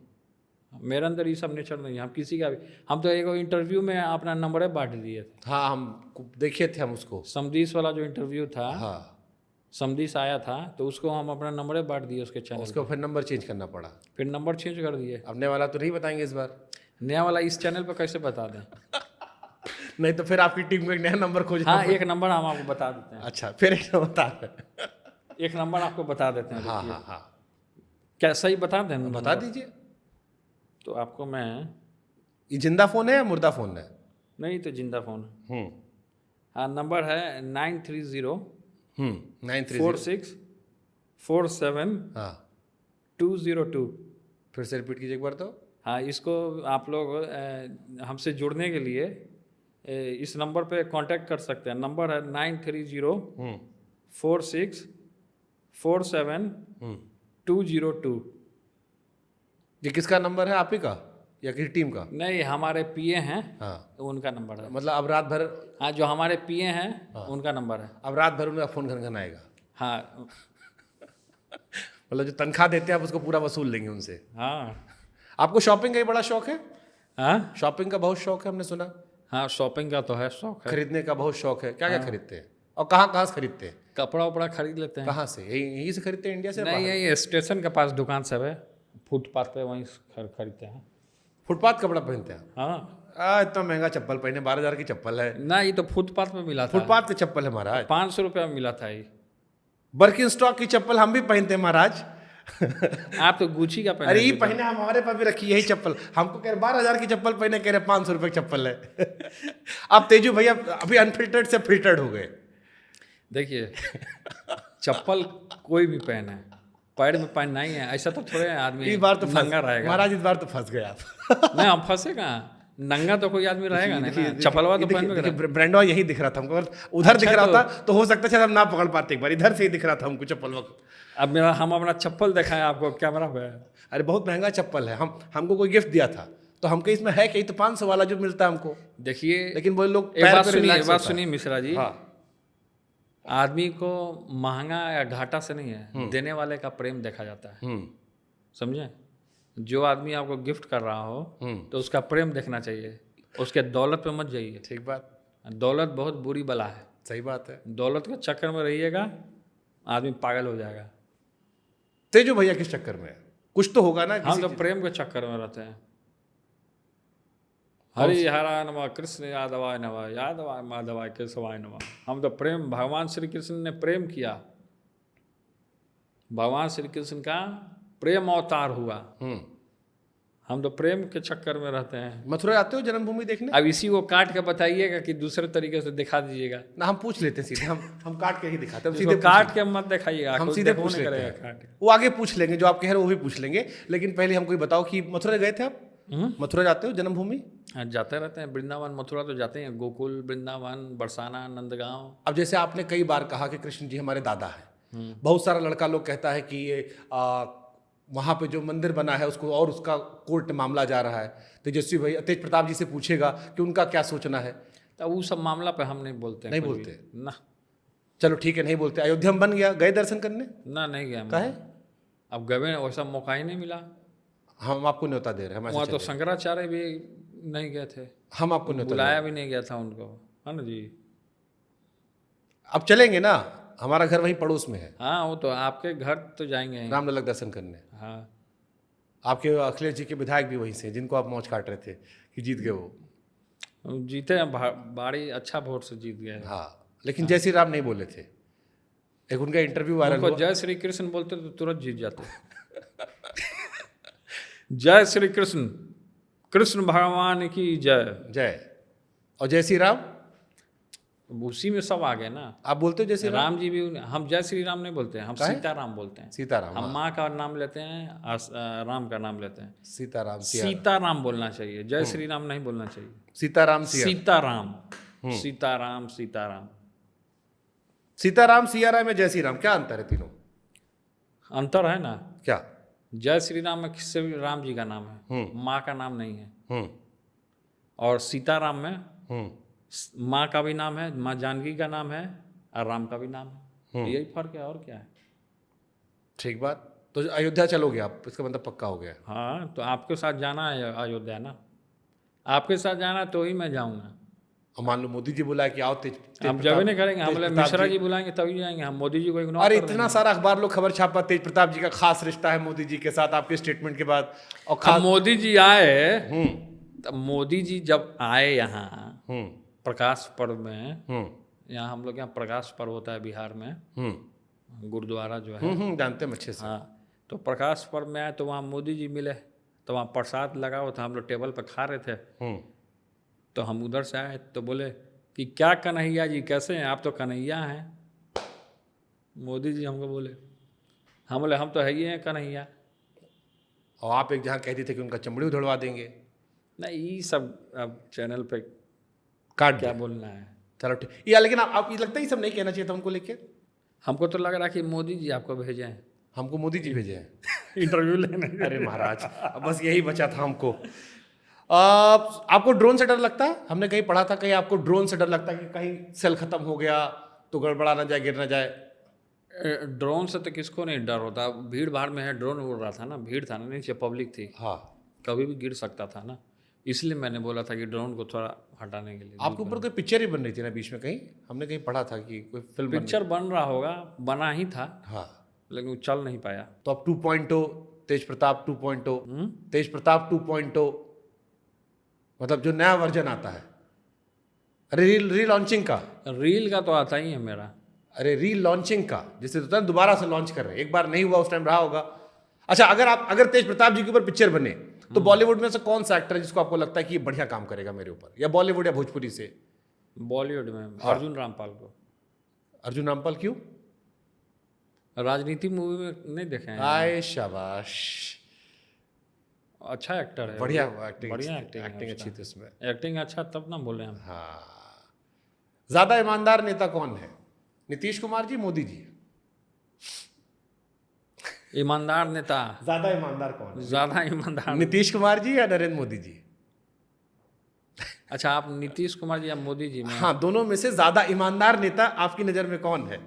[SPEAKER 2] मेरे अंदर ये सब नेचर नहीं है। हम किसी का भी, हम तो एक इंटरव्यू में अपना नंबर बांट दिए थे।
[SPEAKER 1] हाँ, हम देखे थे हम उसको,
[SPEAKER 2] समदीस वाला जो इंटरव्यू था।
[SPEAKER 1] हाँ,
[SPEAKER 2] समदीस आया था तो उसको हम अपना नंबर बांट दिए उसके चैनल।
[SPEAKER 1] उसको फिर नंबर चेंज करना पड़ा।
[SPEAKER 2] फिर नंबर चेंज कर दिए।
[SPEAKER 1] अपने वाला तो नहीं बताएंगे इस बार?
[SPEAKER 2] नया वाला इस चैनल पर कैसे बता दें?
[SPEAKER 1] नहीं तो फिर आपकी टीम को एक नया नंबर खोजना।
[SPEAKER 2] हाँ, एक नंबर हम आपको बता देते हैं।
[SPEAKER 1] अच्छा, फिर एक नंबर बता
[SPEAKER 2] एक नंबर आपको बता देते हैं।
[SPEAKER 1] हाँ हाँ हाँ,
[SPEAKER 2] क्या सही बता दें?
[SPEAKER 1] बता दीजिए।
[SPEAKER 2] तो आपको मैं,
[SPEAKER 1] ये जिंदा फोन है या मुर्दा फोन है?
[SPEAKER 2] नहीं तो जिंदा फ़ोन है। हाँ, नंबर है 930
[SPEAKER 1] 930।
[SPEAKER 2] 4647
[SPEAKER 1] हाँ
[SPEAKER 2] 202।
[SPEAKER 1] फिर से रिपीट कीजिए एक बार तो।
[SPEAKER 2] हाँ, इसको आप लोग हमसे जुड़ने के लिए इस नंबर पे कांटेक्ट कर सकते हैं। नंबर है 930-4647-202।
[SPEAKER 1] ये किसका नंबर है, आप ही का या किसी टीम का?
[SPEAKER 2] नहीं, हमारे पीए हैं,
[SPEAKER 1] हाँ
[SPEAKER 2] उनका नंबर है।
[SPEAKER 1] मतलब अब रात भर,
[SPEAKER 2] हाँ, जो हमारे पीए हैं उनका नंबर है।
[SPEAKER 1] अब रात भर उनका फोन घन घन आएगा।
[SPEAKER 2] हाँ
[SPEAKER 1] मतलब जो तनख्वाह देते हैं आप उसको पूरा वसूल लेंगे उनसे।
[SPEAKER 2] हाँ
[SPEAKER 1] आपको शॉपिंग का ही बड़ा शौक है?
[SPEAKER 2] हाँ
[SPEAKER 1] शॉपिंग का बहुत शौक है, हमने सुना।
[SPEAKER 2] हाँ, शॉपिंग का तो है, शौक है।
[SPEAKER 1] खरीदने का बहुत शौक है। क्या क्या खरीदते हैं और कहाँ कहाँ से खरीदते हैं?
[SPEAKER 2] कपड़ा उपड़ा खरीद लेते हैं।
[SPEAKER 1] कहाँ से? यहीं से खरीदते हैं, इंडिया से?
[SPEAKER 2] नहीं, यही स्टेशन के पास दुकान सब है, फुटपाथ पे, वहीं से खरीदते हैं।
[SPEAKER 1] फुटपाथ कपड़ा पहनते हैं?
[SPEAKER 2] हाँ
[SPEAKER 1] इतना महंगा चप्पल पहने, 12,000 की चप्पल है।
[SPEAKER 2] ना, ये तो फुटपाथ पे मिला था।
[SPEAKER 1] फुटपाथ की चप्पल है महाराज।
[SPEAKER 2] 500 रुपया में मिला था ये।
[SPEAKER 1] बर्किन स्टॉक की चप्पल हम भी पहनते हैं महाराज।
[SPEAKER 2] आप तो गुची का पहने।
[SPEAKER 1] अरे ये पहने, हम हमारे पास भी रखी यही चप्पल। हमको कह रहे 12,000 की चप्पल पहने, कह रहे 500 रुपये की चप्पल है। अब तेजू भैया अभी अनफिल्टर्ड से फिल्टर्ड हो गए।
[SPEAKER 2] देखिए, चप्पल कोई भी पहने, पैर में पहनना ही है, ऐसा तो थोड़े आदमी
[SPEAKER 1] इस बार तो
[SPEAKER 2] नंगा रहेगा।
[SPEAKER 1] महाराज, इस बार तो फंस गए आप।
[SPEAKER 2] नहीं, हम फंसे कहाँ, नंगा तो कोई आदमी रहेगा नहीं ना, चप्पलवा तो पहन के।
[SPEAKER 1] ब्रांडवा यही दिख रहा था हमको, उधर दिख रहा था तो हो सकता है हम ना पकड़ पाते। एक बार इधर से ही दिख रहा था हमको चप्पलवा।
[SPEAKER 2] अब हम अपना चप्पल दिखाएं आपको कैमरा पे।
[SPEAKER 1] अरे बहुत महंगा चप्पल है, हमको कोई गिफ्ट दिया था तो हमको इसमें है कि तो 500 वाला जो मिलता है हमको।
[SPEAKER 2] देखिए,
[SPEAKER 1] लेकिन वो लोग
[SPEAKER 2] एक बात सुनिए मिश्रा जी।
[SPEAKER 1] हाँ।
[SPEAKER 2] आदमी को महंगा या घाटा से नहीं है, देने वाले का प्रेम देखा जाता है। समझे? जो आदमी आपको गिफ्ट कर रहा हो तो उसका प्रेम देखना चाहिए, उसके दौलत पे मत जाइए।
[SPEAKER 1] ठीक बात।
[SPEAKER 2] दौलत बहुत बुरी बला है।
[SPEAKER 1] सही बात है।
[SPEAKER 2] दौलत के चक्कर में रहिएगा, आदमी पागल हो जाएगा।
[SPEAKER 1] तेजू भैया किस चक्कर में है? कुछ तो होगा ना।
[SPEAKER 2] हम तो प्रेम के चक्कर में रहते हैं। हरि हरा नमः, कृष्ण यादवाय नमः, यादवाय माधवाय केशवाय नमः। हम तो प्रेम, भगवान श्री कृष्ण ने प्रेम किया, भगवान श्री कृष्ण का प्रेम अवतार हुआ। हम तो प्रेम के चक्कर में रहते हैं।
[SPEAKER 1] मथुरा आते हो जन्मभूमि देखने?
[SPEAKER 2] अब इसी को काट के बताइएगा कि दूसरे तरीके से दिखा दीजिएगा
[SPEAKER 1] ना, हम पूछ लेते हैं सीधे। हम काट के ही दिखाते हैं।
[SPEAKER 2] सीधे काट के मत दिखाइएगा,
[SPEAKER 1] हम सीधे पूछ लेते हैं। वो आगे पूछ लेंगे, जो आप कह रहे हो वो भी पूछ लेंगे। लेकिन पहले हमको ये बताओ कि मथुरा गए थे आप? मथुरा जाते हो जन्मभूमि?
[SPEAKER 2] हाँ, जाते रहते हैं। वृंदावन मथुरा तो जाते हैं, गोकुल, वृंदावन, बरसाना, नंदगांव।
[SPEAKER 1] अब जैसे आपने कई बार कहा कि कृष्ण जी हमारे दादा हैं, बहुत सारा लड़का लोग कहता है कि ये वहाँ पे जो मंदिर बना है उसको, और उसका कोर्ट मामला जा रहा है। तेजस्वी भाई, तेज प्रताप जी से पूछेगा कि उनका क्या सोचना है।
[SPEAKER 2] तो वो सब मामला पे हम नहीं बोलते।
[SPEAKER 1] नहीं बोलते
[SPEAKER 2] ना।
[SPEAKER 1] चलो ठीक है, नहीं बोलते। अयोध्या में बन गया, गए दर्शन करने?
[SPEAKER 2] ना, नहीं गया।
[SPEAKER 1] काहे?
[SPEAKER 2] अब गए, वैसा मौका ही नहीं मिला।
[SPEAKER 1] हम आपको न्योता दे रहे हैं।
[SPEAKER 2] वहाँ तो शंकराचार्य भी नहीं गए थे,
[SPEAKER 1] हम आपको न्योता
[SPEAKER 2] बुलाया भी नहीं गया था उनको, है ना जी।
[SPEAKER 1] अब चलेंगे ना, हमारा घर वहीं पड़ोस में है।
[SPEAKER 2] हाँ, वो तो आपके घर तो जाएंगे ही।
[SPEAKER 1] रामलला दर्शन करने।
[SPEAKER 2] हाँ,
[SPEAKER 1] आपके अखिलेश जी के विधायक भी वहीं से, जिनको आप मौज काट रहे थे कि जीत गए वो।
[SPEAKER 2] जीते हैं, बाड़ी अच्छा वोट से जीत गए।
[SPEAKER 1] हाँ, लेकिन जय श्री राम नहीं बोले थे। एक उनका इंटरव्यू वायरल हुआ।
[SPEAKER 2] जय श्री कृष्ण बोलते तो तुरंत जीत जाते। जय श्री कृष्ण, कृष्ण भगवान की जय।
[SPEAKER 1] जय। और जय श्री राम
[SPEAKER 2] उसी में सब आ गए ना।
[SPEAKER 1] आप बोलते हो जय श्री
[SPEAKER 2] राम जी भी, हम जय श्री राम नहीं बोलते हैं, हम सीताराम बोलते हैं।
[SPEAKER 1] सीताराम।
[SPEAKER 2] हम माँ का नाम लेते हैं, राम का नाम लेते हैं।
[SPEAKER 1] सीताराम।
[SPEAKER 2] सीताराम बोलना चाहिए, जय श्री राम नहीं बोलना चाहिए।
[SPEAKER 1] सीताराम।
[SPEAKER 2] सीताराम, सीताराम, सीताराम।
[SPEAKER 1] सीताराम, सियाराम में जय श्री राम, क्या अंतर है तीनों?
[SPEAKER 2] अंतर है ना।
[SPEAKER 1] क्या?
[SPEAKER 2] जय श्री राम में किससे भी राम जी का नाम है, माँ का नाम नहीं है। और सीताराम में माँ का भी नाम है, माँ जानकी का नाम है, और राम का भी नाम है। यही फर्क है, और क्या है।
[SPEAKER 1] ठीक बात। तो अयोध्या चलोगे आप, इसका मतलब पक्का हो गया।
[SPEAKER 2] हाँ, तो आपके साथ जाना है अयोध्या ना, आपके साथ जाना तो ही मैं जाऊँगा।
[SPEAKER 1] और मान लो मोदी जी बुलाए कि आओ
[SPEAKER 2] हम जब नहीं करेंगे, हम मिश्रा जी बुलाएंगे तभी जाएंगे, हम मोदी जी को इग्नोर।
[SPEAKER 1] अरे इतना सारा अखबार लोग खबर छापा, तेज प्रताप जी का खास रिश्ता है मोदी जी के साथ आपके स्टेटमेंट के बाद। और
[SPEAKER 2] खास मोदी जी आए, तब मोदी जी जब आए यहाँ प्रकाश पर्व में, यहाँ हम लोग यहाँ प्रकाश पर्व होता है बिहार में, गुरुद्वारा जो है,
[SPEAKER 1] जानते हैं अच्छे से।
[SPEAKER 2] हाँ, तो प्रकाश पर्व में आए तो वहाँ मोदी जी मिले, तो वहाँ प्रसाद लगा हुआ था, हम लोग टेबल पर खा रहे थे। तो हम उधर से आए तो बोले कि क्या कन्हैया जी कैसे हैं, आप तो कन्हैया हैं। मोदी जी हमको बोले, हम बोले हम तो है ही हैं कन्हैया।
[SPEAKER 1] और आप एक जहाँ कहते थे कि उनका चमड़ी उधड़वा देंगे,
[SPEAKER 2] नहीं ये सब अब चैनल पे
[SPEAKER 1] काट
[SPEAKER 2] क्या
[SPEAKER 1] दिया।
[SPEAKER 2] बोलना है।
[SPEAKER 1] चलो ठीक, या लेकिन आप ये लगता है ये सब नहीं कहना चाहिए था उनको लेके।
[SPEAKER 2] हमको तो लग रहा कि मोदी जी आपको भेजे हैं
[SPEAKER 1] हमको मोदी जी भेजे हैं।
[SPEAKER 2] इंटरव्यू लेने।
[SPEAKER 1] अरे महाराज, अब बस यही बचा था हमको। आपको ड्रोन से डर लगता है? हमने कहीं पढ़ा था, कहीं आपको ड्रोन से डर लगता है कि कहीं सेल खत्म हो गया तो गड़बड़ा ना जाए, गिर ना जाए।
[SPEAKER 2] ड्रोन से तो किसको नहीं डर होता, भीड़ भाड़ में है, ड्रोन उड़ रहा था ना, भीड़ था ना, नीचे पब्लिक थी,
[SPEAKER 1] हाँ,
[SPEAKER 2] कभी भी गिर सकता था ना, इसलिए मैंने बोला था कि ड्रोन को थोड़ा हटाने के लिए।
[SPEAKER 1] आपके ऊपर कोई पिक्चर ही बन रही थी ना बीच में, कहीं हमने कहीं पढ़ा था कि कोई फिल्म
[SPEAKER 2] पिक्चर बन रहा होगा, बना ही था
[SPEAKER 1] हाँ,
[SPEAKER 2] लेकिन वो चल नहीं पाया।
[SPEAKER 1] तो अब 2.0 तेज प्रताप 2.0, तेज प्रताप 2.0, मतलब जो नया वर्जन आता है। अरे रीलॉन्चिंग का,
[SPEAKER 2] रील का तो आता ही है मेरा।
[SPEAKER 1] अरे रीलॉन्चिंग का, जिसे तो दोबारा से लॉन्च कर रहे हैं, एक बार नहीं हुआ उस टाइम रहा होगा। अच्छा, अगर तेज प्रताप जी के ऊपर पिक्चर बने तो बॉलीवुड में से कौन सा एक्टर है जिसको आपको लगता है कि ये बढ़िया काम करेगा मेरे ऊपर, या बॉलीवुड या भोजपुरी से?
[SPEAKER 2] बॉलीवुड में अर्जुन रामपाल को।
[SPEAKER 1] अर्जुन रामपाल क्यों?
[SPEAKER 2] राजनीति मूवी में नहीं देखे हैं?
[SPEAKER 1] आए शाबाश,
[SPEAKER 2] अच्छा एक्टर है,
[SPEAKER 1] बढ़िया एक्टिंग,
[SPEAKER 2] बढ़िया एक्टिंग
[SPEAKER 1] एक्टिंग अच्छी थी उसमें।
[SPEAKER 2] एक्टिंग अच्छा तब ना बोले हम।
[SPEAKER 1] हाँ, ज्यादा ईमानदार नेता कौन है, नीतीश कुमार जी, मोदी जी?
[SPEAKER 2] ईमानदार नेता
[SPEAKER 1] ज्यादा ईमानदार कौन है,
[SPEAKER 2] ज्यादा ईमानदार।
[SPEAKER 1] नीतीश कुमार जी या नरेंद्र मोदी जी?
[SPEAKER 2] अच्छा, आप नीतीश कुमार जी या मोदी जी में?
[SPEAKER 1] हाँ, दोनों में से ज्यादा ईमानदार नेता आपकी नजर में कौन है?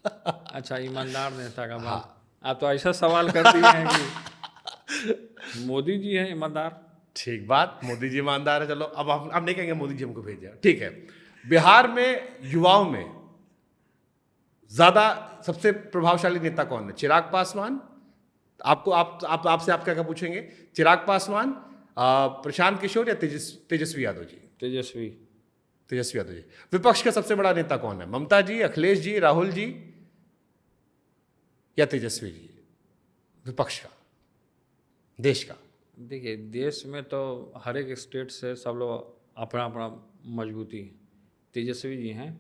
[SPEAKER 2] अच्छा, ईमानदार नेता का बात, आप तो ऐसा सवाल कर दिए हैं कि मोदी जी हैं ईमानदार।
[SPEAKER 1] ठीक बात, मोदी जी ईमानदार है। चलो, अब नहीं कहेंगे मोदी जी हमको भेजा, ठीक है। बिहार में युवाओं में ज्यादा सबसे प्रभावशाली नेता कौन है? चिराग पासवान, आपसे आप क्या क्या पूछेंगे? चिराग पासवान, प्रशांत किशोर या तेजस्वी यादव जी?
[SPEAKER 2] तेजस्वी
[SPEAKER 1] यादव जी। विपक्ष का सबसे बड़ा नेता कौन है? ममता जी, अखिलेश जी, राहुल जी या तेजस्वी जी? विपक्ष का, देश का।
[SPEAKER 2] देखिए, देश में तो हर एक स्टेट से सब लोग अपना अपना मजबूती है। तेजस्वी जी हैं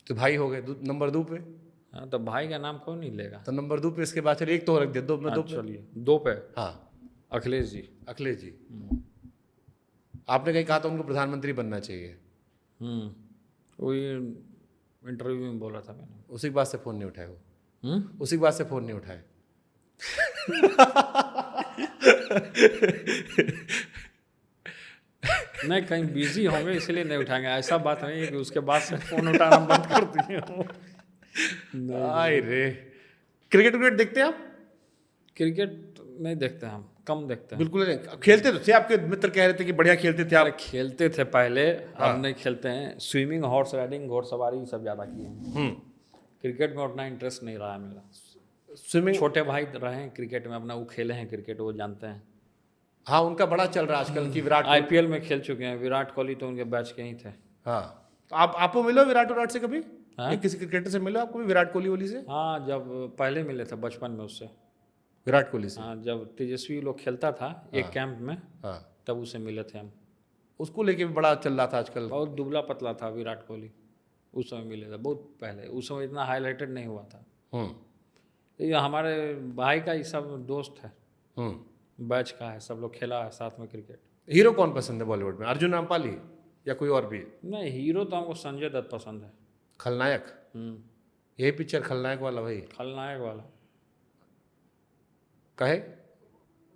[SPEAKER 1] तो भाई हो गए नंबर 2 पे।
[SPEAKER 2] हाँ, तो भाई का नाम कौन नहीं लेगा?
[SPEAKER 1] तो नंबर 2 पे, इसके बाद चलिए एक तो रख दे, दो पे।
[SPEAKER 2] चलिए 2 पे
[SPEAKER 1] हाँ,
[SPEAKER 2] अखिलेश जी।
[SPEAKER 1] अखिलेश जी। आपने कहीं कहा था उनको प्रधानमंत्री बनना चाहिए,
[SPEAKER 2] वही इंटरव्यू में बोला था मैंने।
[SPEAKER 1] उसी के बाद से फोन नहीं उठाए वो, उसी के बाद से फोन नहीं उठाए।
[SPEAKER 2] नहीं, कहीं बिजी होंगे इसलिए नहीं उठाएंगे, ऐसा बात नहीं है कि उसके बाद से फोन उठाना बंद कर दिए हो।
[SPEAKER 1] आए रे, क्रिकेट देखते हैं आप?
[SPEAKER 2] क्रिकेट नहीं देखते हम, कम देखते हैं।
[SPEAKER 1] बिल्कुल नहीं। खेलते तो थे, आपके मित्र कह रहे थे कि बढ़िया खेलते थे
[SPEAKER 2] अरे
[SPEAKER 1] आप।
[SPEAKER 2] खेलते थे पहले, अब नहीं खेलते हैं। स्विमिंग, हॉर्स राइडिंग, घोड़सवारी सब ज़्यादा किए हैं। क्रिकेट में उतना इंटरेस्ट नहीं रहा है मेरा।
[SPEAKER 1] स्विमिंग,
[SPEAKER 2] छोटे भाई रहे हैं क्रिकेट में, अपना वो खेले हैं क्रिकेट, वो जानते हैं।
[SPEAKER 1] हाँ, उनका बड़ा चल रहा है आजकल की विराट।
[SPEAKER 2] IPL में खेल चुके हैं, विराट कोहली तो उनके बैच के ही थे।
[SPEAKER 1] हाँ, तो आपको मिलो विराट से कभी? या किसी क्रिकेटर से मिलो आपको भी, विराट कोहली से?
[SPEAKER 2] हाँ, जब पहले मिले थे बचपन में उससे।
[SPEAKER 1] विराट कोहली से?
[SPEAKER 2] हाँ, जब तेजस्वी लोग खेलता था एक कैंप में,
[SPEAKER 1] हाँ,
[SPEAKER 2] तब उसे मिले थे हम।
[SPEAKER 1] उसको लेके भी बड़ा चल रहा था आजकल।
[SPEAKER 2] बहुत दुबला पतला था विराट कोहली, उस समय मिले थे, बहुत पहले। उस समय इतना हाईलाइटेड नहीं हुआ था। ये हमारे भाई का ही सब दोस्त है, बैच का है, सब लोग खेला है साथ में क्रिकेट।
[SPEAKER 1] हीरो कौन पसंद है बॉलीवुड में, अर्जुन रामपाल ही या कोई और भी?
[SPEAKER 2] नहीं, हीरो तो हमको संजय दत्त पसंद है।
[SPEAKER 1] खलनायक, यही पिक्चर खलनायक वाला भाई,
[SPEAKER 2] खलनायक वाला।
[SPEAKER 1] कहे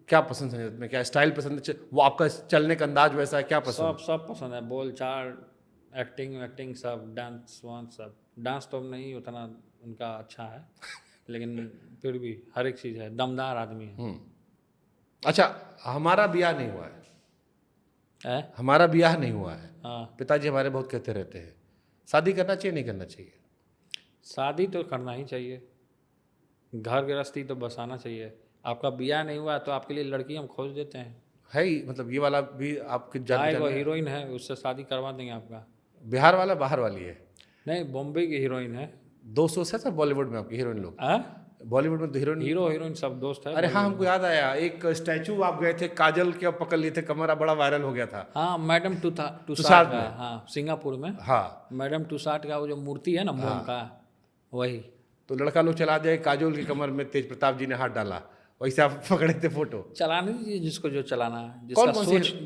[SPEAKER 1] क्या पसंद है में, क्या स्टाइल पसंद है, वो आपका चलने का अंदाज वैसा है, क्या पसंद?
[SPEAKER 2] सब पसंद है, बोल चाल, एक्टिंग सब, डांस सब। डांस तो नहीं उतना उनका अच्छा है, लेकिन फिर भी हर एक चीज़ है, दमदार आदमी है।
[SPEAKER 1] अच्छा, हमारा ब्याह नहीं हुआ है, हमारा ब्याह नहीं हुआ है।
[SPEAKER 2] हाँ,
[SPEAKER 1] पिताजी हमारे बहुत कहते रहते हैं, शादी करना चाहिए नहीं करना चाहिए?
[SPEAKER 2] शादी तो करना ही चाहिए, घर गृहस्थी तो बसाना चाहिए। आपका ब्याह नहीं हुआ तो आपके लिए लड़की हम खोज देते हैं।
[SPEAKER 1] है ही, मतलब ये वाला भी आपके जान
[SPEAKER 2] वो हीरोइन है, उससे शादी करवा देंगे आपका।
[SPEAKER 1] बिहार वाला बाहर वाली है?
[SPEAKER 2] नहीं, बॉम्बे की हीरोइन है।
[SPEAKER 1] 200 से था बॉलीवुड में आपकी हीरोइन लोग? बॉलीवुड में तो हीरोइन।
[SPEAKER 2] हीरो हीरोइन सब दोस्त है।
[SPEAKER 1] अरे हाँ, हमको याद आया, एक स्टैचू आप गए थे, काजल के पकड़ लिए थे कमर, बड़ा वायरल हो गया था।
[SPEAKER 2] हाँ, मैडम
[SPEAKER 1] तुषार
[SPEAKER 2] तुषार का,
[SPEAKER 1] में।
[SPEAKER 2] हाँ, सिंगापुर में।
[SPEAKER 1] हाँ,
[SPEAKER 2] मैडम तुषार का वो जो मूर्ति है ना मोम का, वही।
[SPEAKER 1] तो लड़का लोग चला जाए, काजोल की कमर में तेज प्रताप जी ने हाथ डाला, वैसे आप पकड़े थे फोटो।
[SPEAKER 2] चलाने दीजिए जिसको जो चलाना है,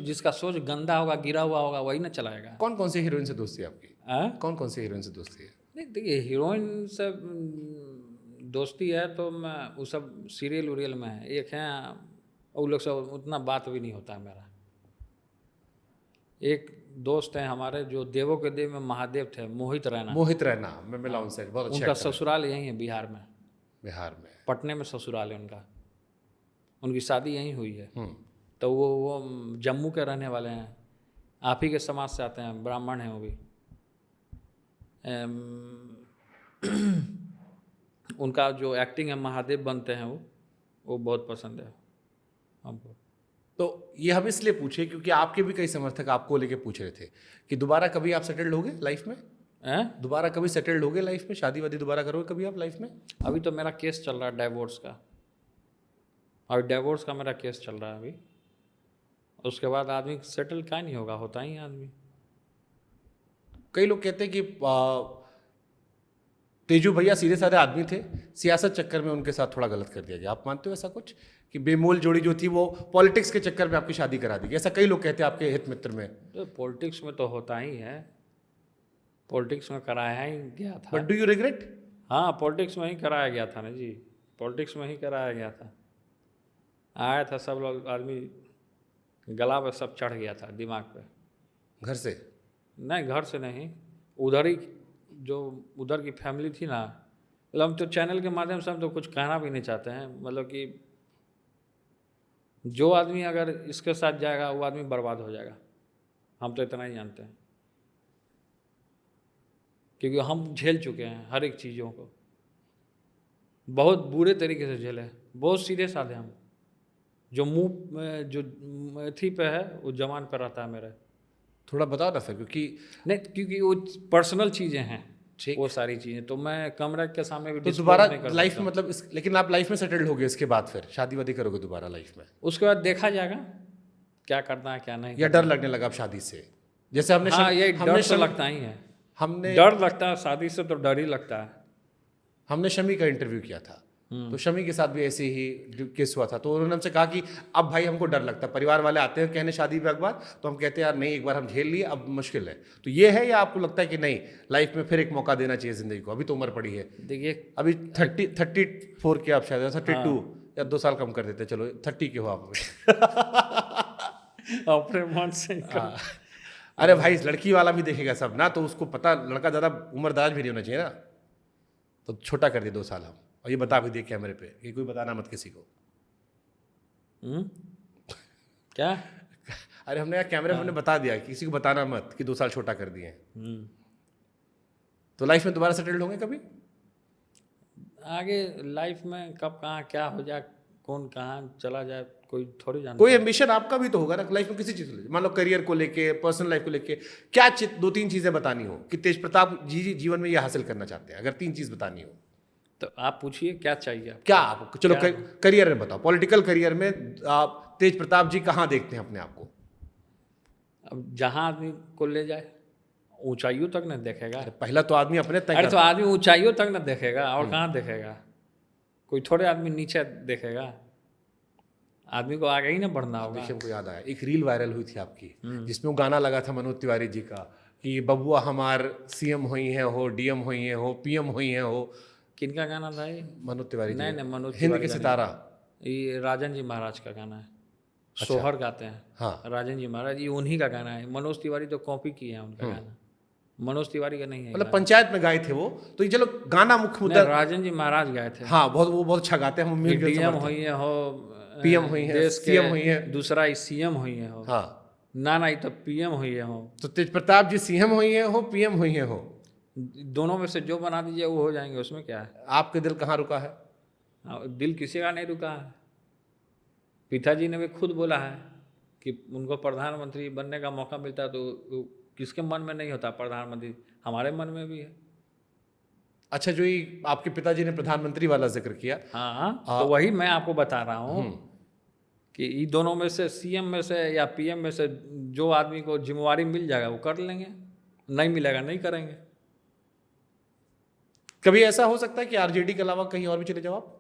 [SPEAKER 2] जिसका सोच गंदा होगा, गिरा हुआ होगा, वही ना चलाएगा।
[SPEAKER 1] कौन कौन सी हीरोइन से दोस्ती है आपकी?
[SPEAKER 2] हाँ?
[SPEAKER 1] कौन कौन सी हीरोइन से दोस्ती है?
[SPEAKER 2] नहीं देखिए, हीरोइन से दोस्ती है तो मैं वो सब सीरियल उरियल में है, एक है, वो लोग से उतना बात भी नहीं होता है मेरा। एक दोस्त हैं हमारे जो देवों के देव में महादेव थे, मोहित रैना।
[SPEAKER 1] मोहित रैना, मैं मिला उनसे, बहुत अच्छे
[SPEAKER 2] उनका
[SPEAKER 1] actor हैं।
[SPEAKER 2] ससुराल यहीं है बिहार में,
[SPEAKER 1] बिहार में।
[SPEAKER 2] पटने में ससुराल है उनका, उनकी शादी यहीं हुई है।
[SPEAKER 1] हम्म।
[SPEAKER 2] तो वो जम्मू के रहने वाले हैं, आप ही के समाज से आते हैं, ब्राह्मण हैं वो भी। उनका जो एक्टिंग है, महादेव बनते हैं वो बहुत पसंद है हमको।
[SPEAKER 1] तो ये हम इसलिए पूछे क्योंकि आपके भी कई समर्थक आपको लेके पूछ रहे थे कि दोबारा कभी आप सेटल्ड होगे लाइफ में? दोबारा कभी सेटल्ड होगे लाइफ में? शादी वादी दोबारा करोगे कभी आप लाइफ में?
[SPEAKER 2] अभी तो मेरा केस चल रहा है डाइवोर्स का, और डाइवोर्स का मेरा केस चल रहा है अभी। उसके बाद आदमी सेटल क्या नहीं होगा, होता ही आदमी।
[SPEAKER 1] कई लोग कहते हैं कि तेजू भैया सीधे साधे आदमी थे, सियासत चक्कर में उनके साथ थोड़ा गलत कर दिया गया। आप मानते हो ऐसा कुछ, कि बेमोल जोड़ी जो थी वो पॉलिटिक्स के चक्कर में आपकी शादी करा दी गई? ऐसा कई लोग कहते हैं आपके हित मित्र में।
[SPEAKER 2] तो पॉलिटिक्स में तो होता ही है, पॉलिटिक्स में कराया ही गया था।
[SPEAKER 1] But do you regret?
[SPEAKER 2] हाँ, पॉलिटिक्स में ही कराया गया था ना जी, पॉलिटिक्स में ही कराया गया था। आया था सब लोग, आदमी गला पे सब चढ़ गया था, दिमाग पे।
[SPEAKER 1] घर से?
[SPEAKER 2] नहीं, घर से नहीं, उधर ही जो उधर की फैमिली थी ना। मतलब हम तो चैनल के माध्यम से हम तो कुछ कहना भी नहीं चाहते हैं, मतलब कि जो आदमी अगर इसके साथ जाएगा वो आदमी बर्बाद हो जाएगा, हम तो इतना ही जानते हैं। क्योंकि हम झेल चुके हैं हर एक चीज़ों को, बहुत बुरे तरीके से झेले, बहुत सीधे साधे हम। जो मुंह में जो थी पे है वो जवान पे रहता है मेरे।
[SPEAKER 1] थोड़ा बताओ ना फिर, क्योंकि
[SPEAKER 2] नहीं, क्योंकि वो पर्सनल चीज़ें हैं,
[SPEAKER 1] ठीक,
[SPEAKER 2] वो सारी चीज़ें तो मैं कैमरा के सामने भी
[SPEAKER 1] तो
[SPEAKER 2] disclose
[SPEAKER 1] दोबारा
[SPEAKER 2] नहीं कर
[SPEAKER 1] लाइफ
[SPEAKER 2] सकता।
[SPEAKER 1] में मतलब लेकिन आप लाइफ में सेटल्ड होगे इसके बाद, फिर शादी वादी करोगे दोबारा लाइफ में?
[SPEAKER 2] उसके बाद देखा जाएगा क्या करना है क्या नहीं।
[SPEAKER 1] या डर लगने लगा अब शादी से? जैसे हमने
[SPEAKER 2] हाँ, ये डर तो लगता ही है,
[SPEAKER 1] हमने
[SPEAKER 2] डर लगता है, शादी से तो डर ही लगता है।
[SPEAKER 1] हमने शमी का इंटरव्यू किया था, तो शमी के साथ भी ऐसे ही केस हुआ था। तो उन्होंने हमसे कहा कि अब भाई हमको डर लगता है, परिवार वाले आते हैं कहने शादी के बाद, तो हम कहते हैं यार नहीं, एक बार हम झेल लिए, अब मुश्किल है। तो ये है, या आपको लगता है कि नहीं लाइफ में फिर एक मौका देना चाहिए जिंदगी को? अभी तो उम्र पड़ी है,
[SPEAKER 2] देखिए
[SPEAKER 1] अभी 34 के आप शायद 32 या 2 साल कम कर देते, चलो 30 के हो आप।
[SPEAKER 2] अपने मन से
[SPEAKER 1] हाँ। अरे भाई, लड़की वाला भी देखेगा सब ना, तो उसको पता लड़का ज़्यादा उम्रदराज भी नहीं होना चाहिए ना, तो छोटा कर दिए 2 साल हम। और ये बता भी दिए कैमरे पे कि कोई बताना मत किसी को।
[SPEAKER 2] क्या?
[SPEAKER 1] अरे हमने कैमरे में हमने बता दिया कि किसी को बताना मत कि 2 साल छोटा कर दिए हैं। तो लाइफ में दोबारा सेटल्ड होंगे कभी?
[SPEAKER 2] आगे लाइफ में कब कहाँ क्या हो जाए, कौन कहाँ चला जाए, कोई थोड़ी जानता
[SPEAKER 1] कोई
[SPEAKER 2] है।
[SPEAKER 1] एम्बिशन आपका भी तो होगा ना लाइफ में, किसी चीज़ को लेके, मान लो करियर को लेके, पर्सनल लाइफ को लेके, क्या 2-3 चीज़ें बतानी हो कि तेज प्रताप जी जीवन में ये हासिल करना चाहते हैं, अगर 3 चीज़ बतानी हो
[SPEAKER 2] तो आप पूछिए क्या चाहिए आपको?
[SPEAKER 1] क्या आप, चलो करियर में बताओ, पॉलिटिकल करियर में आप तेज प्रताप जी कहाँ देखते हैं अपने आप को?
[SPEAKER 2] अब जहाँ आदमी को ले जाए, ऊंचाइयों तक न देखेगा।
[SPEAKER 1] पहला तो आदमी अपने तय
[SPEAKER 2] अरे तो आदमी ऊंचाइयों तक न देखेगा, और कहाँ देखेगा? कोई थोड़े आदमी नीचे देखेगा, आदमी को आगे ही ना बढ़ना होगा।
[SPEAKER 1] देखिए, हमको याद आया, एक रील वायरल हुई थी आपकी जिसमें वो गाना लगा था मनोज तिवारी जी का कि बबुआ हमार सीएम हुई हैं हो, डीएम हुई हैं हो, पीएम हुई हैं हो।
[SPEAKER 2] किनका गाना था ये?
[SPEAKER 1] मनोज तिवारी जी,
[SPEAKER 2] नहीं, मनोज
[SPEAKER 1] हिंद
[SPEAKER 2] तिवारी
[SPEAKER 1] के
[SPEAKER 2] का
[SPEAKER 1] सितारा।
[SPEAKER 2] ये राजन जी महाराज का गाना है, सोहर गाते हैं।
[SPEAKER 1] हाँ,
[SPEAKER 2] राजन जी महाराज, ये उन्हीं का गाना है। मनोज तिवारी तो कॉपी किए हैं उनका गाना, मनोज तिवारी का नहीं है।
[SPEAKER 1] मतलब पंचायत में गाए थे वो, तो ये चलो गाना मुख्य मुद्दा।
[SPEAKER 2] राजन जी महाराज गाए थे।
[SPEAKER 1] हाँ, वो बहुत अच्छा गाते हैं, हम
[SPEAKER 2] डीएम हुई है हो,
[SPEAKER 1] पीएम हुई है,
[SPEAKER 2] देश के
[SPEAKER 1] सीएम हुई है,
[SPEAKER 2] दूसरा सीएम हुई है हो।
[SPEAKER 1] हाँ,
[SPEAKER 2] ना ये तो पीएम हुई है हो।
[SPEAKER 1] तो तेज प्रताप जी सीएम हुई हैं हो, पीएम हुई हैं हो,
[SPEAKER 2] दोनों में से जो बना दीजिए वो हो जाएंगे, उसमें क्या है?
[SPEAKER 1] आपके दिल कहाँ रुका है?
[SPEAKER 2] दिल किसी का नहीं रुका है। पिताजी ने भी खुद बोला है कि उनको प्रधानमंत्री बनने का मौका मिलता है तो किसके मन में नहीं होता प्रधानमंत्री, हमारे मन में भी है।
[SPEAKER 1] अच्छा, जो ये आपके पिताजी ने प्रधानमंत्री वाला जिक्र किया,
[SPEAKER 2] हाँ, तो वही मैं आपको बता रहा हूँ कि इन दोनों में से, सीएम में से या पीएम में से जो आदमी को जिम्मेवारी मिल जाएगा वो कर लेंगे, नहीं मिलेगा नहीं करेंगे।
[SPEAKER 1] कभी ऐसा हो सकता है कि आरजेडी के अलावा कहीं और भी चले जाओ आप?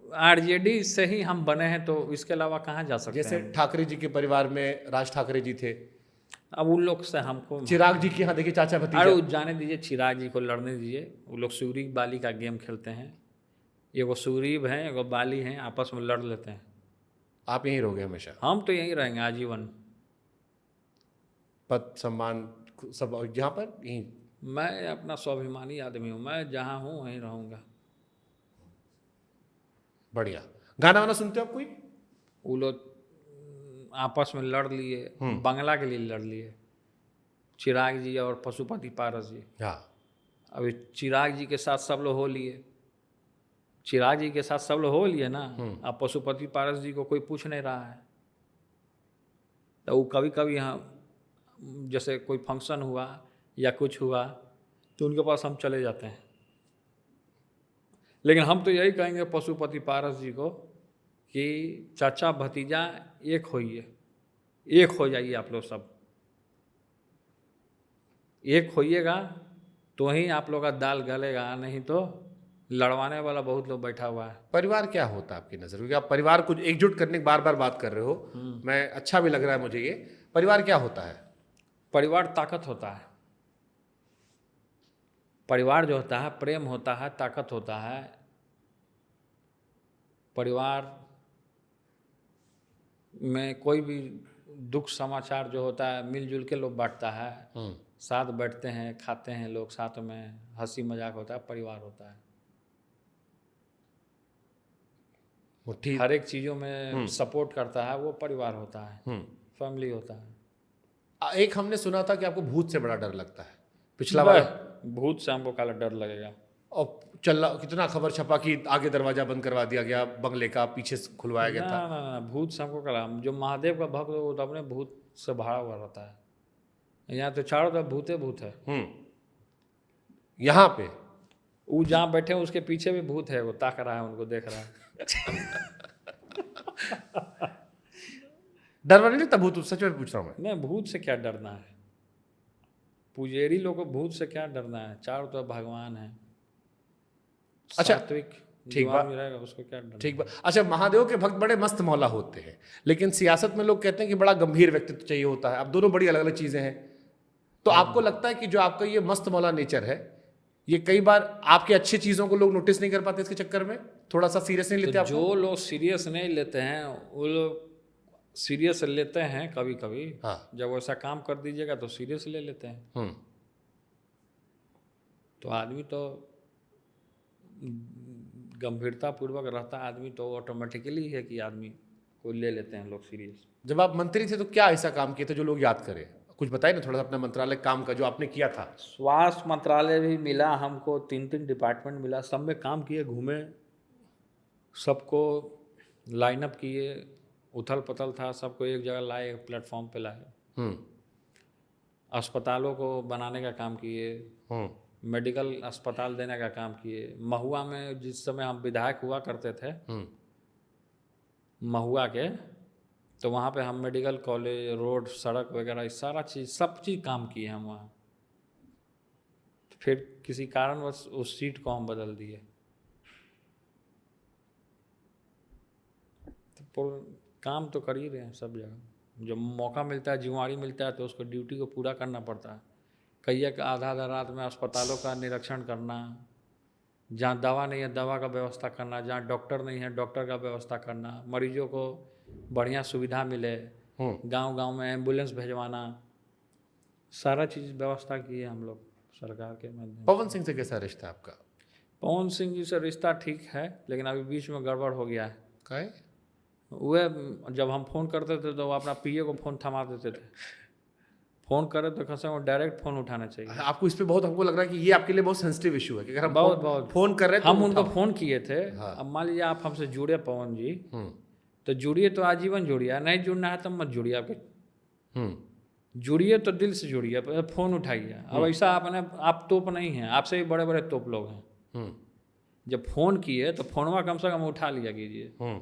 [SPEAKER 2] आरजेडी से ही हम बने हैं, तो इसके अलावा कहाँ जा सकते
[SPEAKER 1] जैसे
[SPEAKER 2] हैं?
[SPEAKER 1] ठाकरे जी के परिवार में राज ठाकरे जी थे,
[SPEAKER 2] अब उन लोग से हमको,
[SPEAKER 1] चिराग जी के यहाँ देखिए चाचा
[SPEAKER 2] अरे
[SPEAKER 1] भतीजा।
[SPEAKER 2] वो जाने दीजिए, चिराग जी को लड़ने दीजिए। वो लोग सुग्रीव बाली का गेम खेलते हैं, एगो सुग्रीव हैं एगो बाली हैं, आपस में लड़ लेते हैं।
[SPEAKER 1] आप यहीं रहोगे हमेशा?
[SPEAKER 2] हम तो यहीं रहेंगे आजीवन।
[SPEAKER 1] पद सम्मान सब यहाँ पर यहीं?
[SPEAKER 2] मैं अपना स्वाभिमानी आदमी हूँ, मैं जहाँ हूँ वहीं रहूँगा।
[SPEAKER 1] बढ़िया। गाना वाना सुनते हो आप कोई?
[SPEAKER 2] वो लोग आपस में लड़ लिए, बंगला के लिए लड़ लिए, चिराग जी और पशुपति पारस जी।
[SPEAKER 1] हाँ।
[SPEAKER 2] अभी चिराग जी के साथ सब लोग हो लिए, चिराग जी के साथ सब लोग हो लिए ना। अब पशुपति पारस जी को कोई पूछ नहीं रहा है, तो वो कभी कभी यहाँ जैसे कोई फंक्शन हुआ या कुछ हुआ तो उनके पास हम चले जाते हैं। लेकिन हम तो यही कहेंगे पशुपति पारस जी को कि चाचा भतीजा एक होइए, एक हो जाइए आप लोग सब, एक होइएगा तो ही आप लोग का दाल गलेगा, नहीं तो लड़वाने वाला बहुत लोग बैठा हुआ है।
[SPEAKER 1] परिवार क्या होता है आपकी नजर में? क्योंकि आप परिवार को एकजुट करने की बार बार बात कर रहे हो, मैं अच्छा भी लग रहा है मुझे ये। परिवार क्या होता है?
[SPEAKER 2] परिवार ताकत होता है। परिवार जो होता है प्रेम होता है, ताकत होता है। परिवार में कोई भी दुख समाचार जो होता है मिलजुल के लोग बांटता है, साथ बैठते हैं, खाते हैं लोग साथ में, हंसी मजाक होता है, परिवार होता है।
[SPEAKER 1] मुट्ठी
[SPEAKER 2] हर एक चीज़ों में सपोर्ट करता है, वो परिवार होता है, फैमिली होता है।
[SPEAKER 1] एक हमने सुना था कि आपको भूत से बड़ा डर लगता है, पिछला बार।
[SPEAKER 2] भूत से हमको काला डर लगेगा।
[SPEAKER 1] और चल कितना खबर छपा कि आगे दरवाजा बंद करवा दिया गया बंगले का, पीछे से खुलवाया गया था।
[SPEAKER 2] ना, भूत से हमको काला, जो महादेव का भक्त हो वो तो अपने भूत से भरा हुआ रहता है। यहाँ तो चारों तरफ भूते भूत है।
[SPEAKER 1] यहाँ पे
[SPEAKER 2] वो जहाँ बैठे हैं उसके पीछे भी भूत है, वो ताक रहा है, उनको देख रहा है।
[SPEAKER 1] डर नहीं लगता भूत? सच में पूछ रहा हूँ मैं।
[SPEAKER 2] नहीं, भूत से क्या डरना है, पुजेरी लोग को भूत से क्या डरना है, चारों तरफ भगवान है।
[SPEAKER 1] अच्छा,
[SPEAKER 2] सात्विक
[SPEAKER 1] ठीक बात
[SPEAKER 2] रहेगा, उसको क्या डरना।
[SPEAKER 1] ठीक बात। अच्छा, महादेव के भक्त बड़े मस्त मौला होते हैं, लेकिन सियासत में लोग कहते हैं कि बड़ा गंभीर व्यक्तित्व चाहिए होता है। अब दोनों बड़ी अलग अलग चीजें हैं। तो आपको लगता है कि जो आपका ये मस्त मौला नेचर है, ये कई बार आपकी अच्छी चीजों को लोग नोटिस नहीं कर पाते, इसके चक्कर में थोड़ा सा सीरियस नहीं लेते?
[SPEAKER 2] तो
[SPEAKER 1] आपको
[SPEAKER 2] जो लोग सीरियस नहीं लेते हैं वो लोग सीरियस लेते हैं कभी कभी।
[SPEAKER 1] हाँ।
[SPEAKER 2] जब वैसा काम कर दीजिएगा तो सीरियस ले लेते हैं। तो आदमी तो गंभीरता पूर्वक रहता है आदमी, तो ऑटोमेटिकली है कि आदमी को ले लेते हैं लोग सीरियस।
[SPEAKER 1] जब आप मंत्री थे तो क्या ऐसा काम किए थे जो लोग याद करें? कुछ बताइए ना थोड़ा सा अपना मंत्रालय काम का जो आपने किया था।
[SPEAKER 2] स्वास्थ्य मंत्रालय भी मिला हमको, 3 डिपार्टमेंट मिला, सब में काम किए, घूमे, सबको लाइनअप किए, उथल पथल था, सबको एक जगह लाए, एक प्लेटफॉर्म पे लाए। अस्पतालों को बनाने का काम किए, मेडिकल अस्पताल देने का काम किए। महुआ में जिस समय हम विधायक हुआ करते थे महुआ के, तो वहाँ पे हम मेडिकल कॉलेज, रोड, सड़क वगैरह सारा चीज़, सब चीज़ काम किए हम वहाँ। फिर किसी कारणवश उस सीट को हम बदल दिए। तो काम तो कर ही रहे हैं सब जगह। जब मौका मिलता है, जिम्मेवारी मिलता है, तो उसको ड्यूटी को पूरा करना पड़ता है। कई एक आधा रात में अस्पतालों का निरीक्षण करना, जहाँ दवा नहीं है दवा का व्यवस्था करना, जहाँ डॉक्टर नहीं है डॉक्टर का व्यवस्था करना, मरीजों को बढ़िया सुविधा मिले, गांव-गांव में एम्बुलेंस भेजवाना, सारा चीज़ व्यवस्था की है हम लोग सरकार के माध्यम।
[SPEAKER 1] पवन सिंह से कैसा रिश्ता है आपका?
[SPEAKER 2] पवन सिंह जी से रिश्ता ठीक है, लेकिन अभी बीच में गड़बड़ हो गया है।
[SPEAKER 1] क्या?
[SPEAKER 2] वह जब हम फ़ोन करते थे तो वो अपना पीए को फ़ोन थमा देते थे। फ़ोन करे तो कसम वो डायरेक्ट फ़ोन उठाना चाहिए।
[SPEAKER 1] आपको इस पे बहुत, हमको लग रहा है कि ये आपके लिए बहुत सेंसिटिव इशू है कि अगर हम
[SPEAKER 2] बहुत
[SPEAKER 1] फोन कर रहे हैं
[SPEAKER 2] हम उनको फ़ोन किए थे।
[SPEAKER 1] हाँ।
[SPEAKER 2] अब मान लीजिए आप हमसे जुड़े पवन जी, तो जुड़िए, तो आजीवन जुड़िए, नहीं जुड़ना है तब मत जुड़िए। आपके जुड़िए तो दिल से जुड़िए, पहले फ़ोन उठाइए। अब ऐसा आप तोप नहीं हैं, आपसे भी बड़े बड़े तोप लोग हैं। जब फ़ोन किए तो फ़ोनवा कम से कम उठा लिया कीजिए।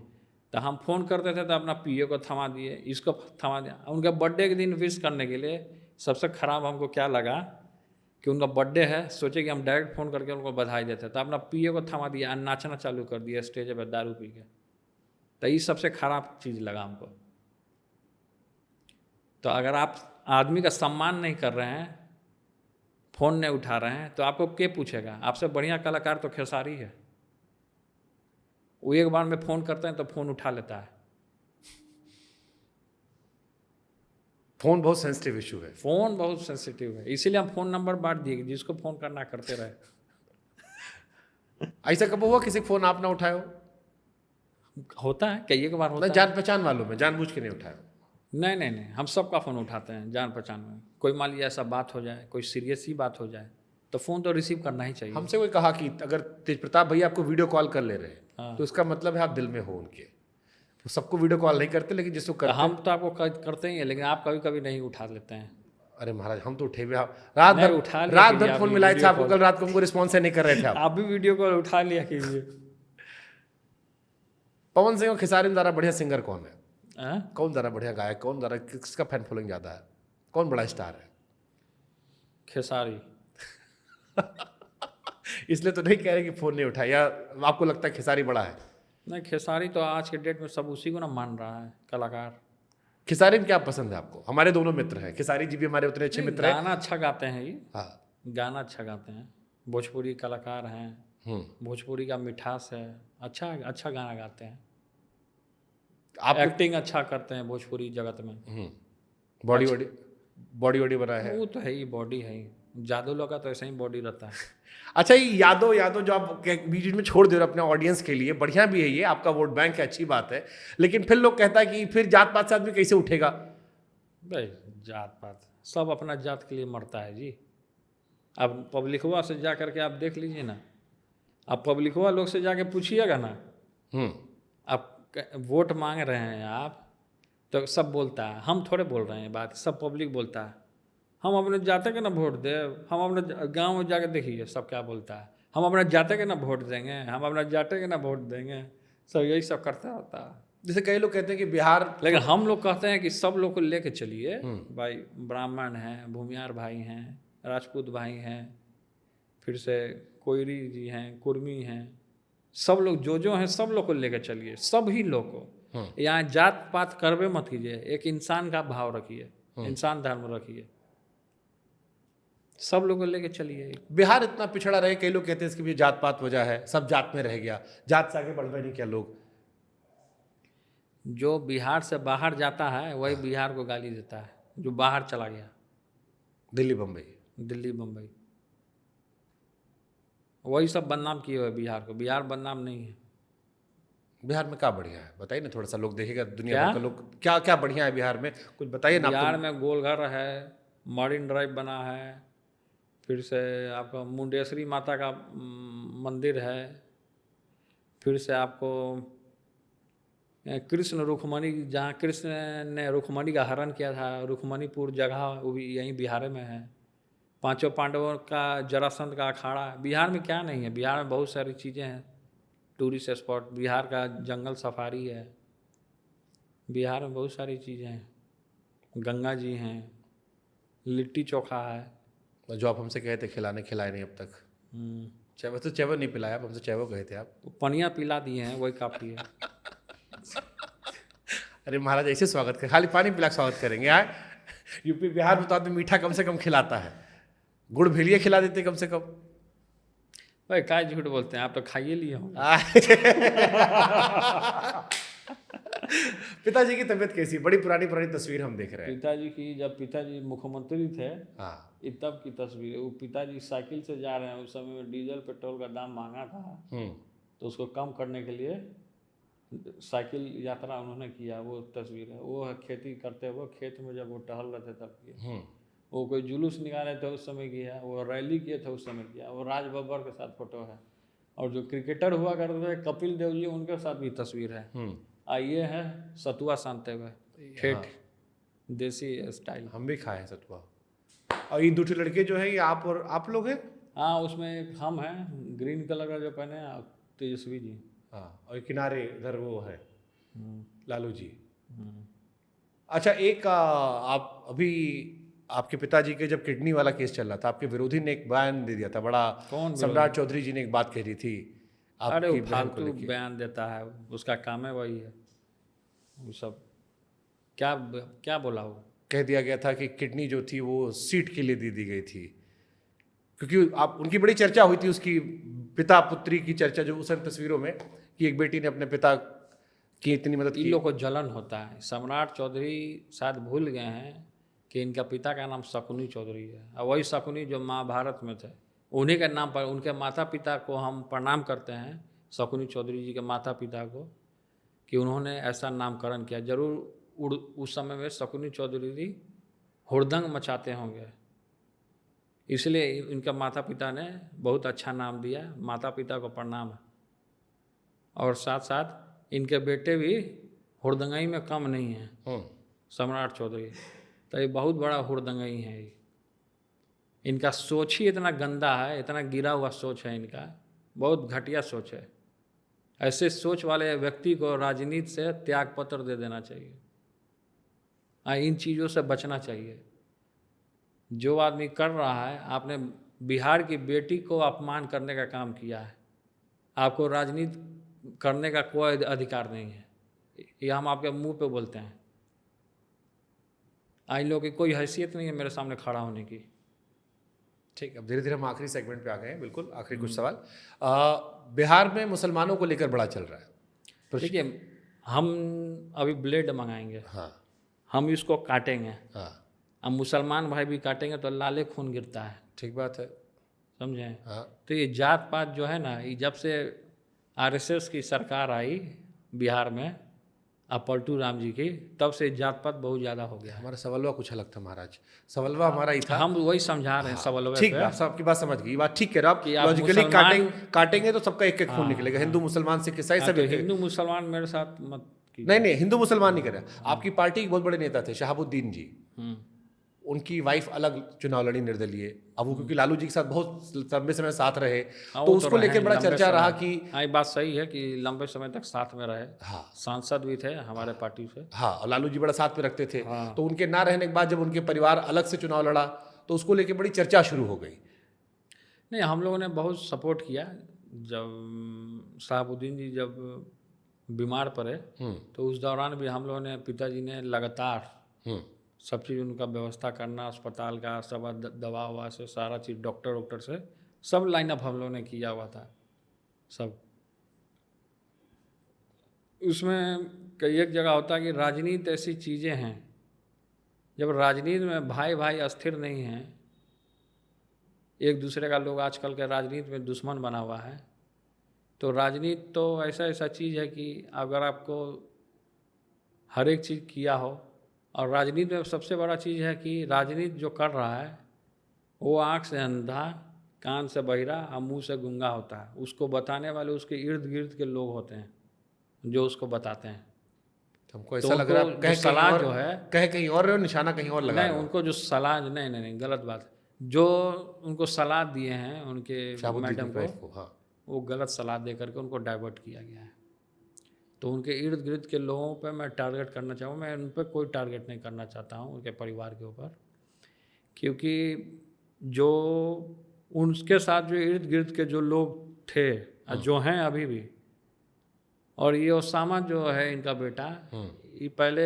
[SPEAKER 2] तो हम फ़ोन करते थे तो अपना पीए को थमा दिए, इसको थमा दिया। उनके बर्थडे के दिन विश करने के लिए सबसे ख़राब हमको क्या लगा कि उनका बर्थडे है, सोचे कि हम डायरेक्ट फ़ोन करके उनको बधाई देते, तो अपना पीए को थमा दिया, नाचना चालू कर दिया स्टेज पर दारू पी के। तो ये सबसे ख़राब चीज़ लगा हमको। तो अगर आप आदमी का सम्मान नहीं कर रहे हैं, फ़ोन नहीं उठा रहे हैं, तो आपको क्या पूछेगा? आपसे बढ़िया कलाकार तो खेसारी है। वो एक बार में फ़ोन करते हैं तो फ़ोन उठा लेता है।
[SPEAKER 1] फोन बहुत सेंसिटिव इशू है।
[SPEAKER 2] फ़ोन बहुत सेंसिटिव है, इसीलिए हम फ़ोन नंबर बांट दिए कि जिसको फ़ोन करना करते रहे।
[SPEAKER 1] ऐसा कब हुआ किसी फोन आप ना उठाए हो?
[SPEAKER 2] होता है, कई एक बार होता
[SPEAKER 1] ना
[SPEAKER 2] है।
[SPEAKER 1] जान पहचान वालों में जानबूझ के नहीं उठाए हो?
[SPEAKER 2] नहीं, हम सबका फ़ोन उठाते हैं जान पहचान में। कोई मान लिया ऐसा बात हो जाए, कोई सीरियस ही बात हो जाए, तो फ़ोन तो रिसीव करना ही चाहिए।
[SPEAKER 1] हमसे कोई कहा कि अगर तेज प्रताप भैया आपको वीडियो कॉल कर ले रहे हैं,
[SPEAKER 2] हाँ।
[SPEAKER 1] तो इसका मतलब है आप दिल में हो उनके। वो सबको वीडियो कॉल नहीं करते, लेकिन जिसको
[SPEAKER 2] तो
[SPEAKER 1] करते
[SPEAKER 2] हम तो आपको करते ही हैं, लेकिन आप कभी कभी नहीं उठा लेते हैं।
[SPEAKER 1] अरे महाराज, हम तो उठे हुए,
[SPEAKER 2] नहीं, उठा लिया
[SPEAKER 1] रात
[SPEAKER 2] कीजिए
[SPEAKER 1] भर
[SPEAKER 2] आप
[SPEAKER 1] फोन
[SPEAKER 2] भी
[SPEAKER 1] मिलाए थे
[SPEAKER 2] वीडियो
[SPEAKER 1] आपको,
[SPEAKER 2] कॉल।
[SPEAKER 1] कल रात को हमको रिस्पॉन्स नहीं कर रहे थे आप।
[SPEAKER 2] आप भी वीडियो कॉल उठा लिया कीजिए।
[SPEAKER 1] पवन सिंह और खेसारी में ज़्यादा बढ़िया सिंगर कौन है?
[SPEAKER 2] हाँ?
[SPEAKER 1] कौन ज़्यादा बढ़िया गायक, कौन ज़्यादा, किसका फैन फॉलोइंग ज़्यादा है, कौन बड़ा स्टार है?
[SPEAKER 2] खेसारी।
[SPEAKER 1] इसलिए तो नहीं कह रहे कि फ़ोन नहीं उठाया, या आपको लगता है खेसारी बड़ा है?
[SPEAKER 2] नहीं, खेसारी तो आज के डेट में सब उसी को ना मान रहा है कलाकार।
[SPEAKER 1] खेसारी में क्या पसंद है आपको? हमारे दोनों मित्र हैं, खेसारी जी भी हमारे उतने अच्छे मित्र हैं।
[SPEAKER 2] गाना अच्छा गाते हैं ये,
[SPEAKER 1] हाँ।
[SPEAKER 2] गाना अच्छा गाते हैं, भोजपुरी कलाकार हैं, भोजपुरी का मिठास है, अच्छा अच्छा गाना गाते हैं,
[SPEAKER 1] आप
[SPEAKER 2] एक्टिंग अच्छा करते हैं भोजपुरी जगत में।
[SPEAKER 1] बॉडी वॉडी बॉडी वॉडी बना है?
[SPEAKER 2] वो तो है ही, बॉडी है ही, जादू लोग का तो ऐसा ही बॉडी रहता है।
[SPEAKER 1] अच्छा, ये यादो यादो जो आप बीच बीच में छोड़ दे रहे हो अपने ऑडियंस के लिए, बढ़िया भी है ये, आपका वोट बैंक है, अच्छी बात है, लेकिन फिर लोग कहता है कि फिर जात पात से आदमी कैसे उठेगा?
[SPEAKER 2] भाई जात पात सब अपना जात के लिए मरता है जी। अब पब्लिकवा से जा करके आप देख लीजिए ना, आप पब्लिकवा लोग से जाके पूछिएगा ना, आप वोट मांग रहे हैं आप, तो सब बोलता है, हम थोड़े बोल रहे हैं बात, सब पब्लिक बोलता है, हम अपने जाते के ना वोट दे, हम अपने गांव में जाके देखिए सब क्या बोलता है, हम अपने जाते के ना वोट देंगे, हम अपने जाते के ना वोट देंगे, सब यही सब करता होता है।
[SPEAKER 1] जैसे कई लोग कहते हैं कि बिहार,
[SPEAKER 2] लेकिन हम लोग कहते हैं कि सब लोग को लेके चलिए भाई, ब्राह्मण हैं, भूमियार भाई हैं, राजपूत भाई हैं, फिर से कोयरी जी हैं, कुर्मी हैं, सब लोग जो हैं सब लोग को लेकर चलिए, सभी लोग को। यहाँ जात पात करवे मत कीजिए, एक इंसान का भाव रखिए, इंसान धर्म रखिए, सब लोग को लेकर चलिए।
[SPEAKER 1] बिहार इतना पिछड़ा रहे, कई लोग कहते हैं इसकी भी जात पात वजह है, सब जात में रह गया, जात से आगे बढ़ गए नहीं क्या लोग?
[SPEAKER 2] जो बिहार से बाहर जाता है वही बिहार को गाली देता है, जो बाहर चला गया,
[SPEAKER 1] दिल्ली बम्बई,
[SPEAKER 2] दिल्ली बम्बई, वही सब बदनाम किए हुए बिहार को। बिहार बदनाम नहीं है।
[SPEAKER 1] बिहार में क्या बढ़िया है बताइए ना, थोड़ा सा लोग देखेगा, दुनिया
[SPEAKER 2] क्या?
[SPEAKER 1] भर का लोग, क्या क्या बढ़िया है बिहार में, कुछ बताइए ना।
[SPEAKER 2] बिहार में गोलघर है, मरीन ड्राइव बना है, फिर से आपका मुंडेश्वरी माता का मंदिर है, फिर से आपको कृष्ण रुक्मणी, जहाँ कृष्ण ने रुक्मणी का हरण किया था, रुक्मणीपुर जगह वो भी यहीं बिहार में है। पांचों पांडवों का जरासंध का अखाड़ा। बिहार में क्या नहीं है, बिहार में बहुत सारी चीज़ें हैं, टूरिस्ट स्पॉट, बिहार का जंगल सफारी है, बिहार में बहुत सारी चीज़ें हैं, गंगा जी हैं, लिट्टी चोखा है।
[SPEAKER 1] जो आप हमसे कहे थे खिलाने, खिलाए नहीं अब तक। चावल तो चावल नहीं पिलाया आप हमसे, चावल कहे थे आप।
[SPEAKER 2] पनिया पिला दिए हैं, वही काफ़ी है।
[SPEAKER 1] अरे महाराज, ऐसे स्वागत कर, खाली पानी पिला के स्वागत करेंगे यार? यूपी बिहार में तो आदमी मीठा कम से कम खिलाता है, गुड़ भेलिए खिला देते कम से कम।
[SPEAKER 2] भाई क्या झूठ बोलते हैं, आप तो खाइए लिए होंगे।
[SPEAKER 1] पिताजी की तबीयत कैसी? बड़ी पुरानी पुरानी तस्वीर हम देख रहे हैं।
[SPEAKER 2] पिताजी की, जब पिताजी मुख्यमंत्री थे,
[SPEAKER 1] हाँ,
[SPEAKER 2] ये तब की तस्वीर। वो पिताजी साइकिल से जा रहे हैं, उस समय में डीजल पेट्रोल का दाम महंगा था, तो उसको कम करने के लिए साइकिल यात्रा उन्होंने किया, वो तस्वीर है। वो है खेती करते हुए, खेत में जब वो टहल रहे थे तब किया। वो कोई जुलूस निकाले थे उस समय किया, वो रैली किए थे उस समय किया। वो राज बब्बर के साथ फोटो है, और जो क्रिकेटर हुआ करते थे कपिल देव जी, उनके साथ भी तस्वीर है। ये है सतुआ सानते हुए ठेठ। देसी स्टाइल।
[SPEAKER 1] हम भी खाए हैं सतुआ। और ये दूसरे लड़के जो है ये आप लोग हैं?
[SPEAKER 2] हाँ, उसमें एक हम हैं, ग्रीन कलर का जो पहने हैं, और तेजस्वी जी।
[SPEAKER 1] हाँ, और किनारे इधर वो है
[SPEAKER 2] हम्म,
[SPEAKER 1] लालू जी।
[SPEAKER 2] हम्म।
[SPEAKER 1] अच्छा, एक आप अभी आपके पिताजी के जब किडनी वाला केस चल रहा था, आपके विरोधी ने एक बयान दे दिया था बड़ा।
[SPEAKER 2] कौन
[SPEAKER 1] सम्राट चौधरी जी ने एक बात कह दी थी
[SPEAKER 2] अरे वो
[SPEAKER 1] आपकी बहन को
[SPEAKER 2] फालतू
[SPEAKER 1] लेके।
[SPEAKER 2] बयान देता है, उसका काम है वही है वो सब। क्या क्या बोला वो?
[SPEAKER 1] कह दिया गया था कि किडनी जो थी वो सीट के लिए दे दी गई थी, क्योंकि आप उनकी बड़ी चर्चा हुई थी, उसकी पिता पुत्री की चर्चा जो उस तस्वीरों में, कि एक बेटी ने अपने पिता की इतनी मदद
[SPEAKER 2] इन
[SPEAKER 1] की।
[SPEAKER 2] लोग को जलन होता है। सम्राट चौधरी शायद भूल गए हैं कि इनका पिता का नाम शकुनी चौधरी है, और वही शकुनी जो महाभारत में थे, उन्हीं के नाम पर उनके माता पिता को हम प्रणाम करते हैं, शकुनी चौधरी जी के माता पिता को, कि उन्होंने ऐसा नामकरण किया। जरूर उस समय में शकुनी चौधरी जी हुड़दंग मचाते होंगे, इसलिए इनके माता पिता ने बहुत अच्छा नाम दिया। माता पिता को प्रणाम है। और साथ साथ इनके बेटे भी हुड़दंगई में कम नहीं हैं। सम्राट चौधरी तो ये बहुत बड़ा हुड़दंगई है। ये इनका सोच ही इतना गंदा है, इतना गिरा हुआ सोच है इनका, बहुत घटिया सोच है। ऐसे सोच वाले व्यक्ति को राजनीति से त्याग पत्र दे देना चाहिए। इन चीज़ों से बचना चाहिए। जो आदमी कर रहा है, आपने बिहार की बेटी को अपमान करने का काम किया है, आपको राजनीति करने का कोई अधिकार नहीं है। ये हम आपके मुंह पे बोलते हैं। इन लोगों की कोई हैसियत नहीं है मेरे सामने खड़ा होने की।
[SPEAKER 1] ठीक, अब धीरे धीरे हम आखिरी सेगमेंट पे आ गए हैं। बिल्कुल आखिरी कुछ सवाल। बिहार में मुसलमानों को लेकर बड़ा चल रहा है। तो
[SPEAKER 2] देखिए, हम अभी ब्लेड मंगाएंगे,
[SPEAKER 1] हाँ
[SPEAKER 2] हम इसको काटेंगे,
[SPEAKER 1] हाँ,
[SPEAKER 2] अब मुसलमान भाई भी काटेंगे तो लाले खून गिरता है,
[SPEAKER 1] ठीक बात है।
[SPEAKER 2] समझे?
[SPEAKER 1] हाँ,
[SPEAKER 2] तो ये जात पात जो है ना, ये जब से आरएसएस की सरकार आई बिहार में, अब पलटू राम जी की, तब से जात पात बहुत ज़्यादा हो गया है।
[SPEAKER 1] हमारा सवालवा कुछ अलग था महाराज। सवालवा हमारा ही था।
[SPEAKER 2] हम वही समझा रहे हैं सवालवे
[SPEAKER 1] ठीक
[SPEAKER 2] पे
[SPEAKER 1] बात, आपकी बात समझ गई। बात ठीक कह रहे हो
[SPEAKER 2] कि
[SPEAKER 1] आप।
[SPEAKER 2] आप
[SPEAKER 1] लॉजिकली
[SPEAKER 2] मुसलमान-
[SPEAKER 1] काटेंगे तो सबका एक एक खून निकलेगा। हिंदू मुसलमान सिख ईसाई
[SPEAKER 2] हाँ,
[SPEAKER 1] सब
[SPEAKER 2] तो
[SPEAKER 1] एक।
[SPEAKER 2] हिंदू मुसलमान मेरे साथ मत कीजिए।
[SPEAKER 1] नहीं नहीं, हिंदू मुसलमान नहीं कर रहे। आपकी पार्टी के बहुत बड़े नेता थे शहाबुद्दीन जी,
[SPEAKER 2] हम्म,
[SPEAKER 1] उनकी वाइफ अलग चुनाव लड़ी निर्दलीय। अब वो क्योंकि लालू जी के साथ बहुत लंबे समय साथ रहे,
[SPEAKER 2] हाँ,
[SPEAKER 1] तो
[SPEAKER 2] वो
[SPEAKER 1] उसको
[SPEAKER 2] रहे
[SPEAKER 1] लेकर बड़ा
[SPEAKER 2] लंबे
[SPEAKER 1] चर्चा
[SPEAKER 2] समय।
[SPEAKER 1] रहा कि
[SPEAKER 2] हाँ, ये बात सही है कि लंबे समय तक साथ में रहे।
[SPEAKER 1] हाँ
[SPEAKER 2] सांसद भी थे हमारे पार्टी से।
[SPEAKER 1] हाँ, और लालू जी बड़ा साथ में रखते थे।
[SPEAKER 2] हाँ।
[SPEAKER 1] तो उनके ना रहने के बाद जब उनके परिवार अलग से चुनाव लड़ा, तो उसको लेकर बड़ी चर्चा शुरू हो गई।
[SPEAKER 2] नहीं, हम लोगों ने बहुत सपोर्ट किया। जब शहाबुद्दीन जी जब बीमार पड़े, तो उस दौरान भी हम लोगों ने, पिताजी ने लगातार सब चीज़ उनका व्यवस्था करना, अस्पताल का सब दवा ववा से सारा चीज़, डॉक्टर वॉक्टर से सब लाइनअप हम लोगों ने किया हुआ था सब। उसमें कई एक जगह होता है कि राजनीति ऐसी चीज़ें हैं, जब राजनीति में भाई भाई अस्थिर नहीं हैं, एक दूसरे का, लोग आजकल के राजनीति में दुश्मन बना हुआ है। तो राजनीति तो ऐसा चीज़ है कि अगर आपको हर एक चीज़ किया हो, और राजनीति में सबसे बड़ा चीज़ है कि राजनीति जो कर रहा है वो आँख से अंधा, कान से बहिरा और मुंह से गूंगा होता है। उसको बताने वाले उसके इर्द गिर्द के लोग होते हैं जो उसको बताते हैं।
[SPEAKER 1] तो हमको ऐसा लग रहा है कहीं
[SPEAKER 2] सलाह
[SPEAKER 1] और,
[SPEAKER 2] जो है,
[SPEAKER 1] कहीं और रहे हो, निशाना कहीं और लगा
[SPEAKER 2] नहीं,
[SPEAKER 1] रहे हो।
[SPEAKER 2] उनको जो सलाह, नहीं गलत बात है। जो उनको सलाह दिए हैं उनके
[SPEAKER 1] शहाबुद्दीन
[SPEAKER 2] मैडम
[SPEAKER 1] की वाइफ को, हाँ।
[SPEAKER 2] वो गलत सलाह दे करके उनको डाइवर्ट किया गया है। तो उनके इर्द गिर्द के लोगों पे मैं टारगेट करना चाहूँ, मैं उन पर कोई टारगेट नहीं करना चाहता हूँ उनके परिवार के ऊपर, क्योंकि जो उनके साथ जो इर्द गिर्द के जो लोग थे, जो हैं अभी भी, और ये ओसामा जो है इनका बेटा, ये पहले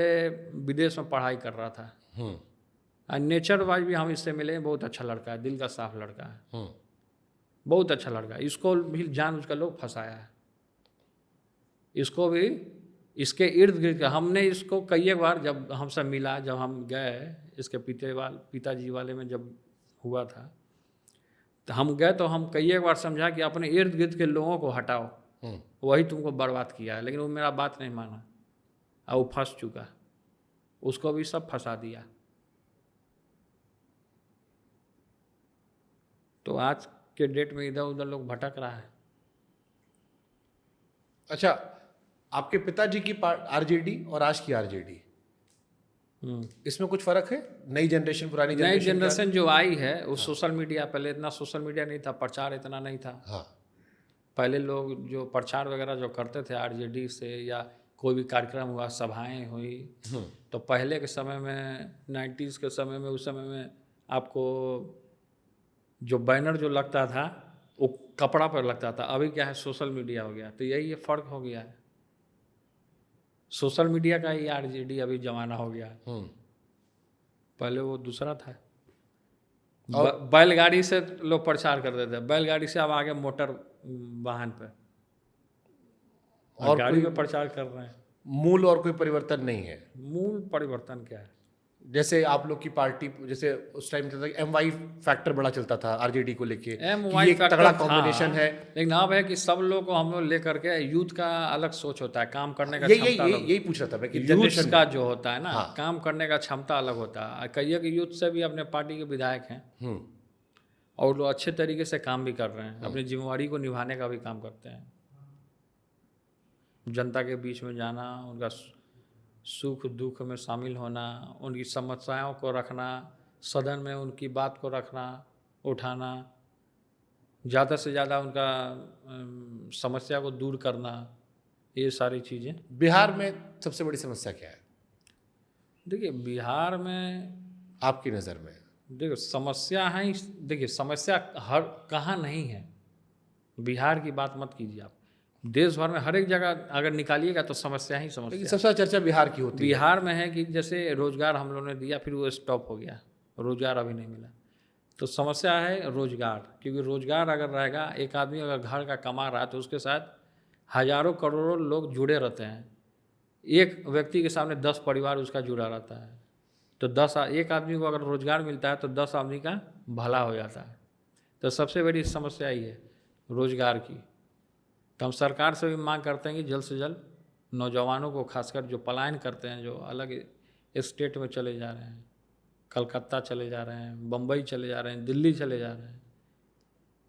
[SPEAKER 2] विदेश में पढ़ाई कर रहा था, और नेचर वाइज भी हम इससे मिले, बहुत अच्छा लड़का है, दिल का साफ लड़का है, बहुत अच्छा लड़का है। इसको भी जानबूझ कर लोग फंसाया है, इसको भी इसके इर्द गिर्द। हमने इसको कई बार, जब हमसे मिला, जब हम गए इसके पिताजी वाले में जब हुआ था, तो हम गए, तो हम कई बार समझा कि अपने इर्द गिर्द के लोगों को हटाओ, वही तुमको बर्बाद किया है, लेकिन वो मेरा बात नहीं माना और वो फंस चुका, उसको भी सब फंसा दिया। तो आज के डेट में इधर उधर लोग भटक रहा है।
[SPEAKER 1] अच्छा, आपके पिताजी की आरजेडी और आज की आरजेडी, इसमें कुछ फर्क है? नई जनरेशन पुरानी
[SPEAKER 2] नई
[SPEAKER 1] जनरेशन
[SPEAKER 2] जनरेशन जो आई है वो सोशल मीडिया, पहले इतना सोशल मीडिया नहीं था, प्रचार इतना नहीं था।
[SPEAKER 1] हाँ
[SPEAKER 2] पहले लोग जो प्रचार वगैरह जो करते थे आरजेडी से, या कोई भी कार्यक्रम हुआ, सभाएं हुई, तो पहले के समय में 90s के समय में, उस समय में आपको जो बैनर जो लगता था वो कपड़ा पर लगता था। अभी क्या है, सोशल मीडिया हो गया, तो यही ये फ़र्क हो गया है। सोशल मीडिया का ही आरजेडी अभी ज़माना हो गया है। पहले वो दूसरा था। बैलगाड़ी से लोग प्रचार करते थे, बैलगाड़ी से अब आगे मोटर वाहन पे और गाड़ी में प्रचार कर रहे हैं।
[SPEAKER 1] मूल और कोई परिवर्तन नहीं है।
[SPEAKER 2] मूल परिवर्तन क्या है?
[SPEAKER 1] जैसे आप लोग की पार्टी, जैसे उस टाइम चलता था MY फैक्टर बड़ा चलता था आरजेडी को लेके,
[SPEAKER 2] MY
[SPEAKER 1] ये एक
[SPEAKER 2] फैक्टर
[SPEAKER 1] तगड़ा
[SPEAKER 2] था,
[SPEAKER 1] कॉम्बिनेशन है।
[SPEAKER 2] लेकिन अब है कि सब लोग को हम लोग लेकर के, यूथ का अलग सोच होता है, काम करने का
[SPEAKER 1] यही
[SPEAKER 2] क्षमता
[SPEAKER 1] यही
[SPEAKER 2] अलग,
[SPEAKER 1] यही पूछ रहा था मैं कि
[SPEAKER 2] यूथ
[SPEAKER 1] जनरेशन
[SPEAKER 2] का जो होता है ना,
[SPEAKER 1] हाँ।
[SPEAKER 2] काम करने का क्षमता अलग होता है। कई एक यूथ से भी अपने पार्टी के विधायक हैं और लोग अच्छे तरीके से काम भी कर रहे हैं, अपनी जिम्मेवारी को निभाने का भी काम करते हैं। जनता के बीच में जाना, उनका सुख दुख में शामिल होना, उनकी समस्याओं को रखना, सदन में उनकी बात को रखना, उठाना, ज़्यादा से ज़्यादा उनका समस्या को दूर करना, ये सारी चीज़ें।
[SPEAKER 1] बिहार में सबसे बड़ी समस्या क्या है
[SPEAKER 2] देखिए बिहार में,
[SPEAKER 1] आपकी नज़र में?
[SPEAKER 2] देखिए समस्या है, देखिए समस्या हर कहाँ नहीं है। बिहार की बात मत कीजिए आप, देश भर में हर एक जगह अगर निकालिएगा तो समस्या ही
[SPEAKER 1] लेकिन
[SPEAKER 2] समस्या।
[SPEAKER 1] सबसे ज़्यादा चर्चा बिहार की होती है।
[SPEAKER 2] बिहार में है कि जैसे रोजगार हम लोगों ने दिया, फिर वो स्टॉप हो गया, रोजगार अभी नहीं मिला, तो समस्या है रोजगार। क्योंकि रोजगार अगर रहेगा, एक आदमी अगर घर का कमा रहा है तो उसके साथ हजारों करोड़ों लोग जुड़े रहते हैं। एक व्यक्ति के सामने 10 परिवार उसका जुड़ा रहता है, तो 10 एक आदमी को अगर रोजगार मिलता है तो 10 आदमी का भला हो जाता है। तो सबसे बड़ी समस्या ही है रोजगार की। तो हम सरकार से भी मांग करते हैं कि जल्द से जल्द नौजवानों को, खासकर जो पलायन करते हैं, जो अलग स्टेट में चले जा रहे हैं, कलकत्ता चले जा रहे हैं, बम्बई चले जा रहे हैं, दिल्ली चले जा रहे हैं,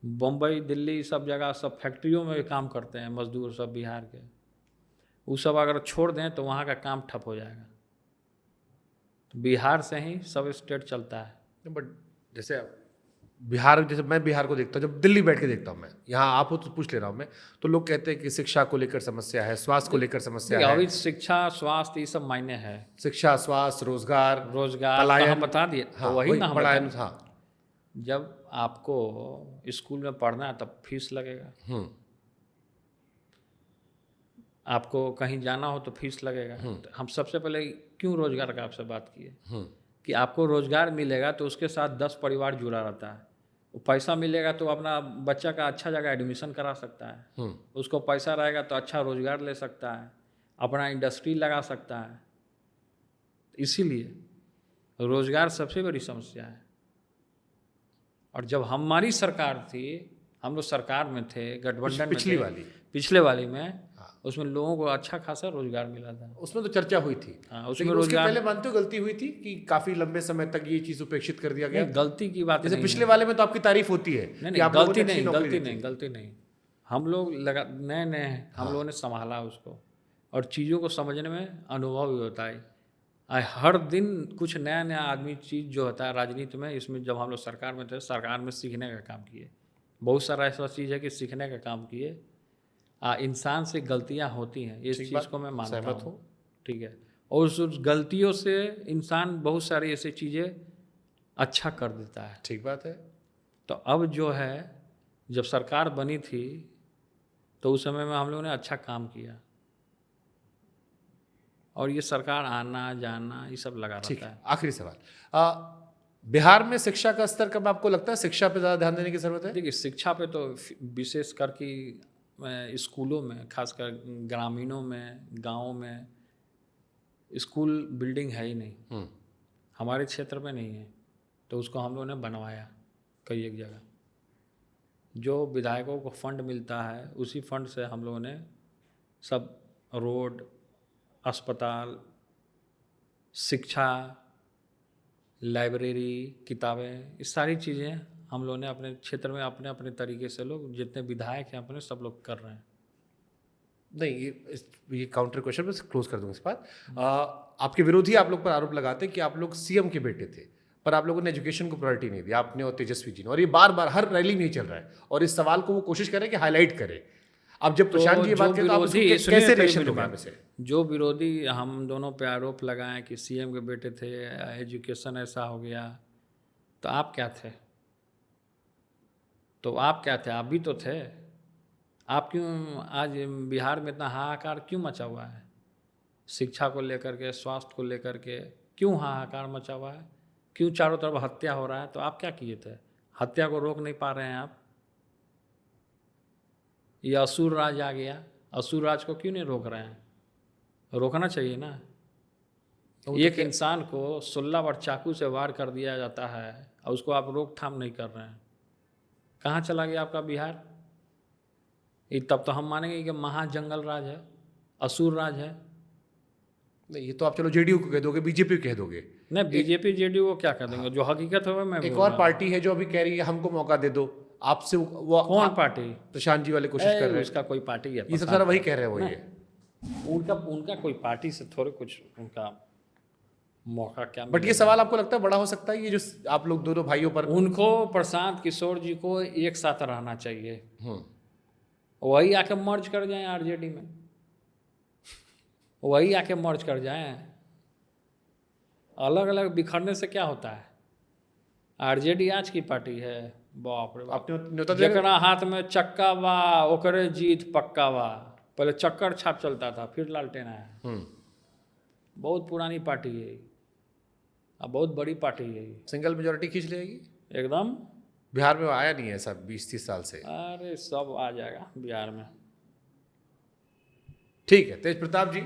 [SPEAKER 2] बम्बई दिल्ली सब जगह, सब फैक्ट्रियों में भी काम करते हैं मजदूर सब बिहार के, वो सब अगर छोड़ दें तो वहाँ का काम ठप हो जाएगा। तो बिहार से ही सब स्टेट चलता है।
[SPEAKER 1] बट जैसे बिहार, जैसे मैं बिहार को देखता हूँ, जब दिल्ली बैठ के देखता हूँ मैं, यहाँ आप हो तो पूछ ले रहा हूँ मैं, तो लोग कहते हैं कि शिक्षा को लेकर समस्या है, स्वास्थ्य को लेकर समस्या है।
[SPEAKER 2] अभी शिक्षा स्वास्थ्य ये सब मायने है,
[SPEAKER 1] शिक्षा, स्वास्थ्य, रोजगार,
[SPEAKER 2] रोजगार तो हम बता दिए।
[SPEAKER 1] हाँ,
[SPEAKER 2] तो वही ना हम
[SPEAKER 1] पलायन,
[SPEAKER 2] बताएं।
[SPEAKER 1] हाँ।
[SPEAKER 2] जब आपको स्कूल में पढ़ना है तब फीस लगेगा, आपको कहीं जाना हो तो फीस लगेगा। तो हम सबसे पहले क्यों रोजगार का आपसे बात किए कि आपको रोजगार मिलेगा तो उसके साथ 10 परिवार जुड़ा रहता है। वो पैसा मिलेगा तो अपना बच्चा का अच्छा जगह एडमिशन करा सकता है, उसको पैसा रहेगा तो अच्छा रोजगार ले सकता है, अपना इंडस्ट्री लगा सकता है। इसीलिए रोजगार सबसे बड़ी समस्या है। और जब हमारी सरकार थी, हम लोग सरकार में थे, गठबंधन में थे, पिछले वाली में, उसमें लोगों को अच्छा खासा रोजगार मिला था।
[SPEAKER 1] उसमें तो चर्चा हुई थी।
[SPEAKER 2] हाँ, उसमें रोजगार
[SPEAKER 1] पहले मानते हो गलती हुई थी कि काफी लंबे समय तक ये चीज उपेक्षित कर दिया गया?
[SPEAKER 2] गलती की बात
[SPEAKER 1] जैसे पिछले वाले में तो आपकी तारीफ होती है।
[SPEAKER 2] नहीं, गलती नहीं। हम लोग लगा नए नए हैं, हम लोगों ने संभाला उसको, और चीज़ों को समझने में अनुभव भी होता है। हर दिन कुछ नया नया आदमी चीज़ जो होता है राजनीति में, इसमें जब हम लोग सरकार में थे, सरकार में सीखने का काम किए, बहुत सारा ऐसा चीज़ है कि सीखने का काम किए। इंसान से गलतियां होती हैं, इस चीज़ को मैं मानता हूँ, ठीक है। और उस गलतियों से इंसान बहुत सारी ऐसी चीज़ें अच्छा कर देता है।
[SPEAKER 1] ठीक बात है।
[SPEAKER 2] तो अब जो है, जब सरकार बनी थी तो उस समय में हम लोगों ने अच्छा काम किया, और ये सरकार आना जाना ये सब लगा रहता है।
[SPEAKER 1] आखिरी सवाल, बिहार में शिक्षा का स्तर कब आपको लगता है शिक्षा पे ज़्यादा ध्यान देने की ज़रूरत है?
[SPEAKER 2] देखिए शिक्षा पे तो विशेष करके स्कूलों में, खासकर ग्रामीणों में, गाँव में स्कूल बिल्डिंग है ही नहीं, हमारे क्षेत्र में नहीं है, तो उसको हम लोगों ने बनवाया कई एक जगह। जो विधायकों को फंड मिलता है उसी फंड से हम लोगों ने सब रोड, अस्पताल, शिक्षा, लाइब्रेरी, किताबें, इस सारी चीज़ें हम लोगों ने अपने क्षेत्र में अपने अपने तरीके से, लोग जितने विधायक हैं अपने, सब लोग कर रहे हैं।
[SPEAKER 1] नहीं, ये काउंटर क्वेश्चन बस क्लोज कर दूंगा इस बात। आपके विरोधी आप लोग पर आरोप लगाते हैं कि आप लोग सीएम के बेटे थे, पर आप लोगों ने एजुकेशन को प्रायोरिटी नहीं दी, आपने और तेजस्वी जी ने, और ये बार बार हर रैली में ही चल रहा है, और इस सवाल को वो कोशिश कर रहे हैं कि हाईलाइट करें। अब जब प्रशांत जी ये बात करें तो आप उसको कैसे रिएक्शन दोगे आप इसे?
[SPEAKER 2] जो विरोधी हम दोनों पे आरोप लगाएं कि सीएम के बेटे थे, एजुकेशन ऐसा हो गया, तो आप क्या थे? आप भी तो थे। आप क्यों आज बिहार में इतना हाहाकार क्यों मचा हुआ है? शिक्षा को लेकर के, स्वास्थ्य को लेकर के क्यों हाहाकार मचा हुआ है? क्यों चारों तरफ हत्या हो रहा है? तो आप क्या किए थे? हत्या को रोक नहीं पा रहे हैं आप? ये असुर राज आ गया, असुर राज को क्यों नहीं रोक रहे हैं? रोकना चाहिए ना। एक इंसान को 16 बार चाकू से वार कर दिया जाता है और उसको आप रोकथाम नहीं कर रहे हैं। कहाँ चला गया आपका बिहार? तब तो हम मानेंगे कि महाजंगल राज है, असुर राज है।
[SPEAKER 1] नहीं, ये तो आप चलो जेडीयू को कह दोगे, बीजेपी को कह दोगे।
[SPEAKER 2] नहीं, बीजेपी जेडीयू को क्या कह देंगे? जो हकीकत है मैं
[SPEAKER 1] एक और पार्टी है जो अभी कह रही है हमको मौका दे दो, आपसे वो
[SPEAKER 2] कौन पार्टी?
[SPEAKER 1] प्रशांत जी वाले कोशिश कर रहे हैं।
[SPEAKER 2] उसका कोई पार्टी है?
[SPEAKER 1] ये सब सारा वही कह रहे हैं वो। ये
[SPEAKER 2] उनका कोई पार्टी से थोड़े कुछ उनका मौका क्या?
[SPEAKER 1] बट ये सवाल आपको लगता है बड़ा हो सकता है, ये जो आप लोग दोनों भाइयों पर?
[SPEAKER 2] उनको प्रशांत किशोर जी को एक साथ रहना चाहिए, वही आके मर्ज कर जाएं आरजेडी में, वही आके मर्ज कर जाएं। अलग अलग बिखरने से क्या होता है? आरजेडी आज की पार्टी है, बाप रे बाप। जकरा हाथ में चक्का बा ओकरे जीत पक्का बा। पहले चक्कर छाप चलता था, फिर लालटेन आया। बहुत पुरानी पार्टी है, अब बहुत बड़ी पार्टी है।
[SPEAKER 1] सिंगल मेजोरिटी खींच लेगी
[SPEAKER 2] एकदम।
[SPEAKER 1] बिहार में आया नहीं है सब 20-30 साल से।
[SPEAKER 2] अरे सब आ जाएगा बिहार में।
[SPEAKER 1] ठीक है तेज प्रताप जी,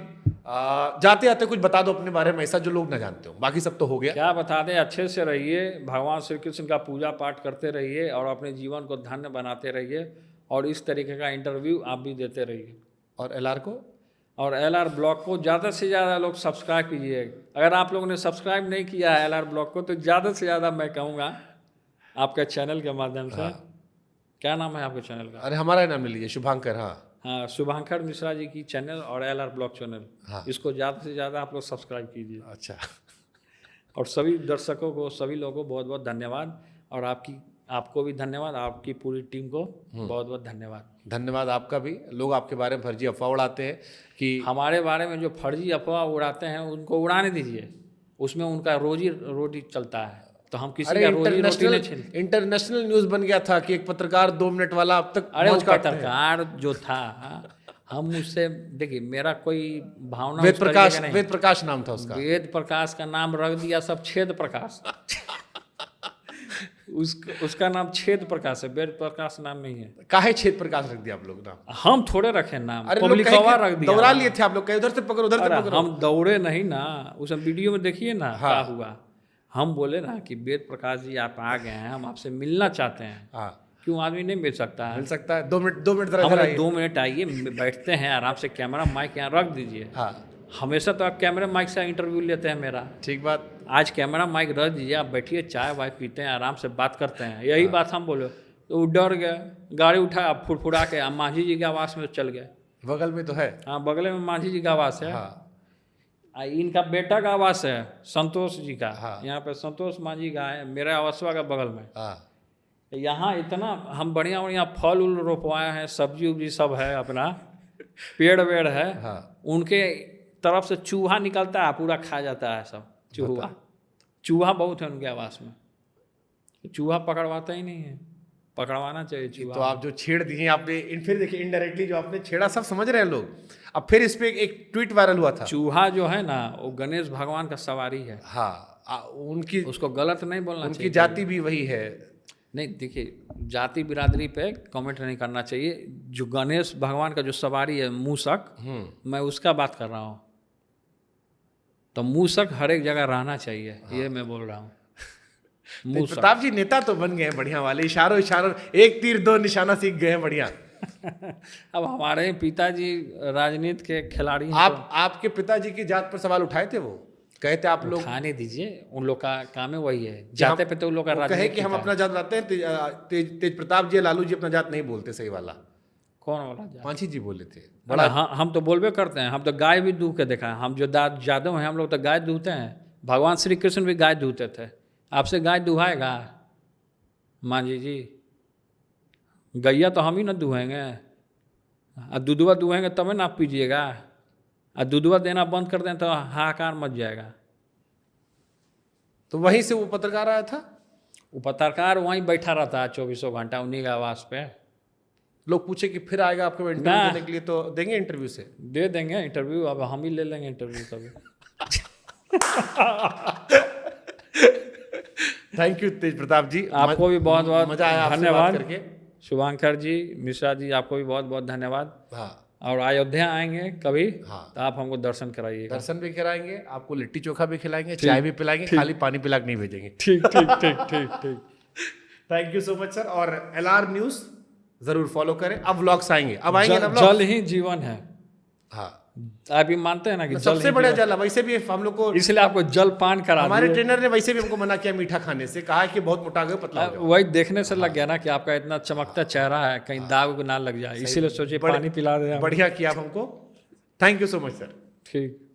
[SPEAKER 1] जाते आते कुछ बता दो अपने बारे में ऐसा जो लोग ना जानते हो, बाकी सब तो हो गया।
[SPEAKER 2] क्या बता दें? अच्छे से रहिए, भगवान श्री कृष्ण का पूजा पाठ करते रहिए और अपने जीवन को धन्य बनाते रहिए, और इस तरीके का इंटरव्यू आप भी देते रहिए।
[SPEAKER 1] और एलआर को,
[SPEAKER 2] और एलआर ब्लॉग को ज़्यादा से ज़्यादा लोग सब्सक्राइब कीजिए। अगर आप लोगों ने सब्सक्राइब नहीं किया है एलआर ब्लॉग को, तो ज़्यादा से ज़्यादा मैं कहूँगा आपके चैनल के माध्यम से। क्या नाम है आपके चैनल का?
[SPEAKER 1] अरे हमारा नाम ले लीजिए, शुभांकर।
[SPEAKER 2] हाँ, शुभांकर मिश्रा जी की चैनल और एलआर ब्लॉग चैनल, इसको ज़्यादा से ज़्यादा आप लोग सब्सक्राइब कीजिए।
[SPEAKER 1] अच्छा।
[SPEAKER 2] और सभी दर्शकों को, सभी लोगों को बहुत बहुत धन्यवाद, और आपको भी धन्यवाद, आपकी पूरी टीम को बहुत बहुत धन्यवाद।
[SPEAKER 1] धन्यवाद आपका भी। लोग आपके बारे में फर्जी अफवाह उड़ाते हैं कि
[SPEAKER 2] हमारे बारे में जो फर्जी अफवाह उड़ाते हैं उनको उड़ाने दीजिए, उसमें उनका रोजी रोटी चलता है, तो हम किसी का रोजी रोटी नहीं छीन।
[SPEAKER 1] इंटरनेशनल न्यूज़ बन गया था कि एक पत्रकार 2 मिनट वाला अब तक।
[SPEAKER 2] अरे वो पत्रकार जो था, हम उससे देखिए, मेरा कोई भावना,
[SPEAKER 1] वेद प्रकाश नाम था उसका।
[SPEAKER 2] वेद प्रकाश का नाम रख दिया सब छेद प्रकाश। उसका नाम छेद प्रकाश है, वेद प्रकाश नाम नहीं है।
[SPEAKER 1] काहे छेद प्रकाश रख दिया आप लोग नाम?
[SPEAKER 2] हम थोड़े रखे नाम,
[SPEAKER 1] पब्लिकवा
[SPEAKER 2] रख दिया।
[SPEAKER 1] दौड़ा लिए थे आप लोग, उधर से पकड़ो उधर से पकड़ो।
[SPEAKER 2] हम दौड़े नहीं ना, उस वीडियो में देखिए ना क्या हुआ। हम बोले ना कि वेद प्रकाश जी आप आ गए हैं, हम आपसे मिलना चाहते हैं। क्यों आदमी नहीं मिल सकता है?
[SPEAKER 1] मिल सकता है। 2 मिनट
[SPEAKER 2] हमारे 2 मिनट आइए, बैठते हैं आराम से, कैमरा माइक यहाँ रख दीजिए। हमेशा तो आप कैमरा माइक से इंटरव्यू लेते हैं मेरा।
[SPEAKER 1] ठीक बात।
[SPEAKER 2] आज कैमरा माइक रख दीजिए, आप बैठिए, चाय वाय पीते हैं, आराम से बात करते हैं। यही बात हम बोले तो वो डर गए, गाड़ी उठाया फुरफुरा के मांझी जी के आवास में चल गए।
[SPEAKER 1] बगल में तो है।
[SPEAKER 2] हाँ, बगल में मांझी जी का आवास है। इनका बेटा का आवास है संतोष जी का। यहाँ पे संतोष मांझी का है, मेरा आवासवा का बगल में। यहाँ इतना हम बढ़िया बढ़िया फल उल रोपवाए हैं, सब्जी उब्जी सब है, अपना पेड़ वेड़ है। उनके तरफ से चूहा निकलता है, पूरा खा जाता है सब। चूहा बहुत है उनके आवास में। चूहा पकड़वाता ही नहीं है, पकड़वाना चाहिए चूहा।
[SPEAKER 1] तो आप जो छेड़ दिए आपने, फिर देखिए इनडायरेक्टली जो आपने छेड़ा सब समझ रहे हैं लोग। अब फिर इस पे एक ट्वीट वायरल हुआ था।
[SPEAKER 2] चूहा जो है ना, वो गणेश भगवान का सवारी है।
[SPEAKER 1] उनकी,
[SPEAKER 2] उसको गलत नहीं बोलना चाहिए।
[SPEAKER 1] उनकी जाति भी वही है।
[SPEAKER 2] नहीं देखिए, जाति बिरादरी पे कमेंट नहीं करना चाहिए। जो गणेश भगवान का जो सवारी है मूसक, मैं उसका बात कर रहा हूँ। तो मूसक हर एक जगह रहना चाहिए, ये मैं बोल रहा हूँ।
[SPEAKER 1] प्रताप जी नेता तो बन गए हैं बढ़िया वाले, इशारों एक तीर 2 निशाना सीख गए हैं बढ़िया।
[SPEAKER 2] अब हमारे पिताजी राजनीति के खिलाड़ी।
[SPEAKER 1] आपके पिताजी की जात पर सवाल उठाए थे, वो कहते आप लोग
[SPEAKER 2] खाने दीजिए, उन लोग का काम है वही है, जाते पे तो उन लोग का
[SPEAKER 1] कहे कि हम अपना जात बताते हैं। तेज प्रताप जी लालू जी अपना जात नहीं बोलते, सही वाला।
[SPEAKER 2] कौन वाला जादू?
[SPEAKER 1] मांझी जी बोले थे।
[SPEAKER 2] बड़ा हम तो बोलबे करते हैं, हम तो गाय भी दूह के देखा है। हम जो जादव हैं हम लोग तो गाय दूहते हैं। भगवान श्री कृष्ण भी गाय दूहते थे। आपसे गाय दुहाएगा मांझी जी? गैया तो हम ही ना दुहेंगे। और दूधवा दुहेंगे तब ना आप पीजिएगा। और दूधवा देना बंद कर दें तो हाहाकार मच जाएगा।
[SPEAKER 1] तो वहीं से वो पत्रकार आया था।
[SPEAKER 2] वो पत्रकार वहीं बैठा रहता है 24 घंटा उन्हीं के आवाज़ पे।
[SPEAKER 1] लोग पूछे कि फिर आएगा आपको इंटरव्यू देने के लिए, तो देंगे इंटरव्यू से?
[SPEAKER 2] दे देंगे इंटरव्यू, अब हम ही ले लेंगे इंटरव्यू कभी।
[SPEAKER 1] थैंक यू तेज प्रताप जी,
[SPEAKER 2] आपको भी बहुत बहुत
[SPEAKER 1] मजा आया आपसे
[SPEAKER 2] धन्यवाद।
[SPEAKER 1] बात करके।
[SPEAKER 2] शुभांकर जी, मिश्रा जी, आपको भी बहुत बहुत धन्यवाद।
[SPEAKER 1] हाँ,
[SPEAKER 2] और अयोध्या आएंगे कभी
[SPEAKER 1] हाँ,
[SPEAKER 2] तो आप हमको दर्शन कराइएगा।
[SPEAKER 1] दर्शन भी कराएंगे, आपको लिट्टी चोखा भी खिलाएंगे, चाय भी पिलाएंगे, खाली पानी पिला के नहीं भेजेंगे।
[SPEAKER 2] ठीक ठीक ठीक ठीक ठीक।
[SPEAKER 1] Thank you so much sir. और LR न्यूज जरूर फॉलो करें। अब व्लॉग्स आएंगे, अब आएंगे ना
[SPEAKER 2] जल
[SPEAKER 1] व्लॉग्स।
[SPEAKER 2] ही जीवन है।
[SPEAKER 1] हाँ,
[SPEAKER 2] आप ये मानते हैं ना कि जल
[SPEAKER 1] सबसे
[SPEAKER 2] ही
[SPEAKER 1] बड़ा
[SPEAKER 2] जीवन?
[SPEAKER 1] जल है। वैसे भी हम लोग को,
[SPEAKER 2] इसलिए आपको जल पान करा
[SPEAKER 1] हमारे
[SPEAKER 2] दिए।
[SPEAKER 1] ट्रेनर ने वैसे भी हमको मना किया मीठा खाने से, कहा कि बहुत मोटा गए, पतला हो जाओ।
[SPEAKER 2] वही देखने से लग गया ना कि आपका इतना चमकता चेहरा है, कहीं दाग ना लग जाए, इसीलिए सोचिए पानी पिला दे।
[SPEAKER 1] बढ़िया किया आप हमको। Thank you so much sir.
[SPEAKER 2] ठीक।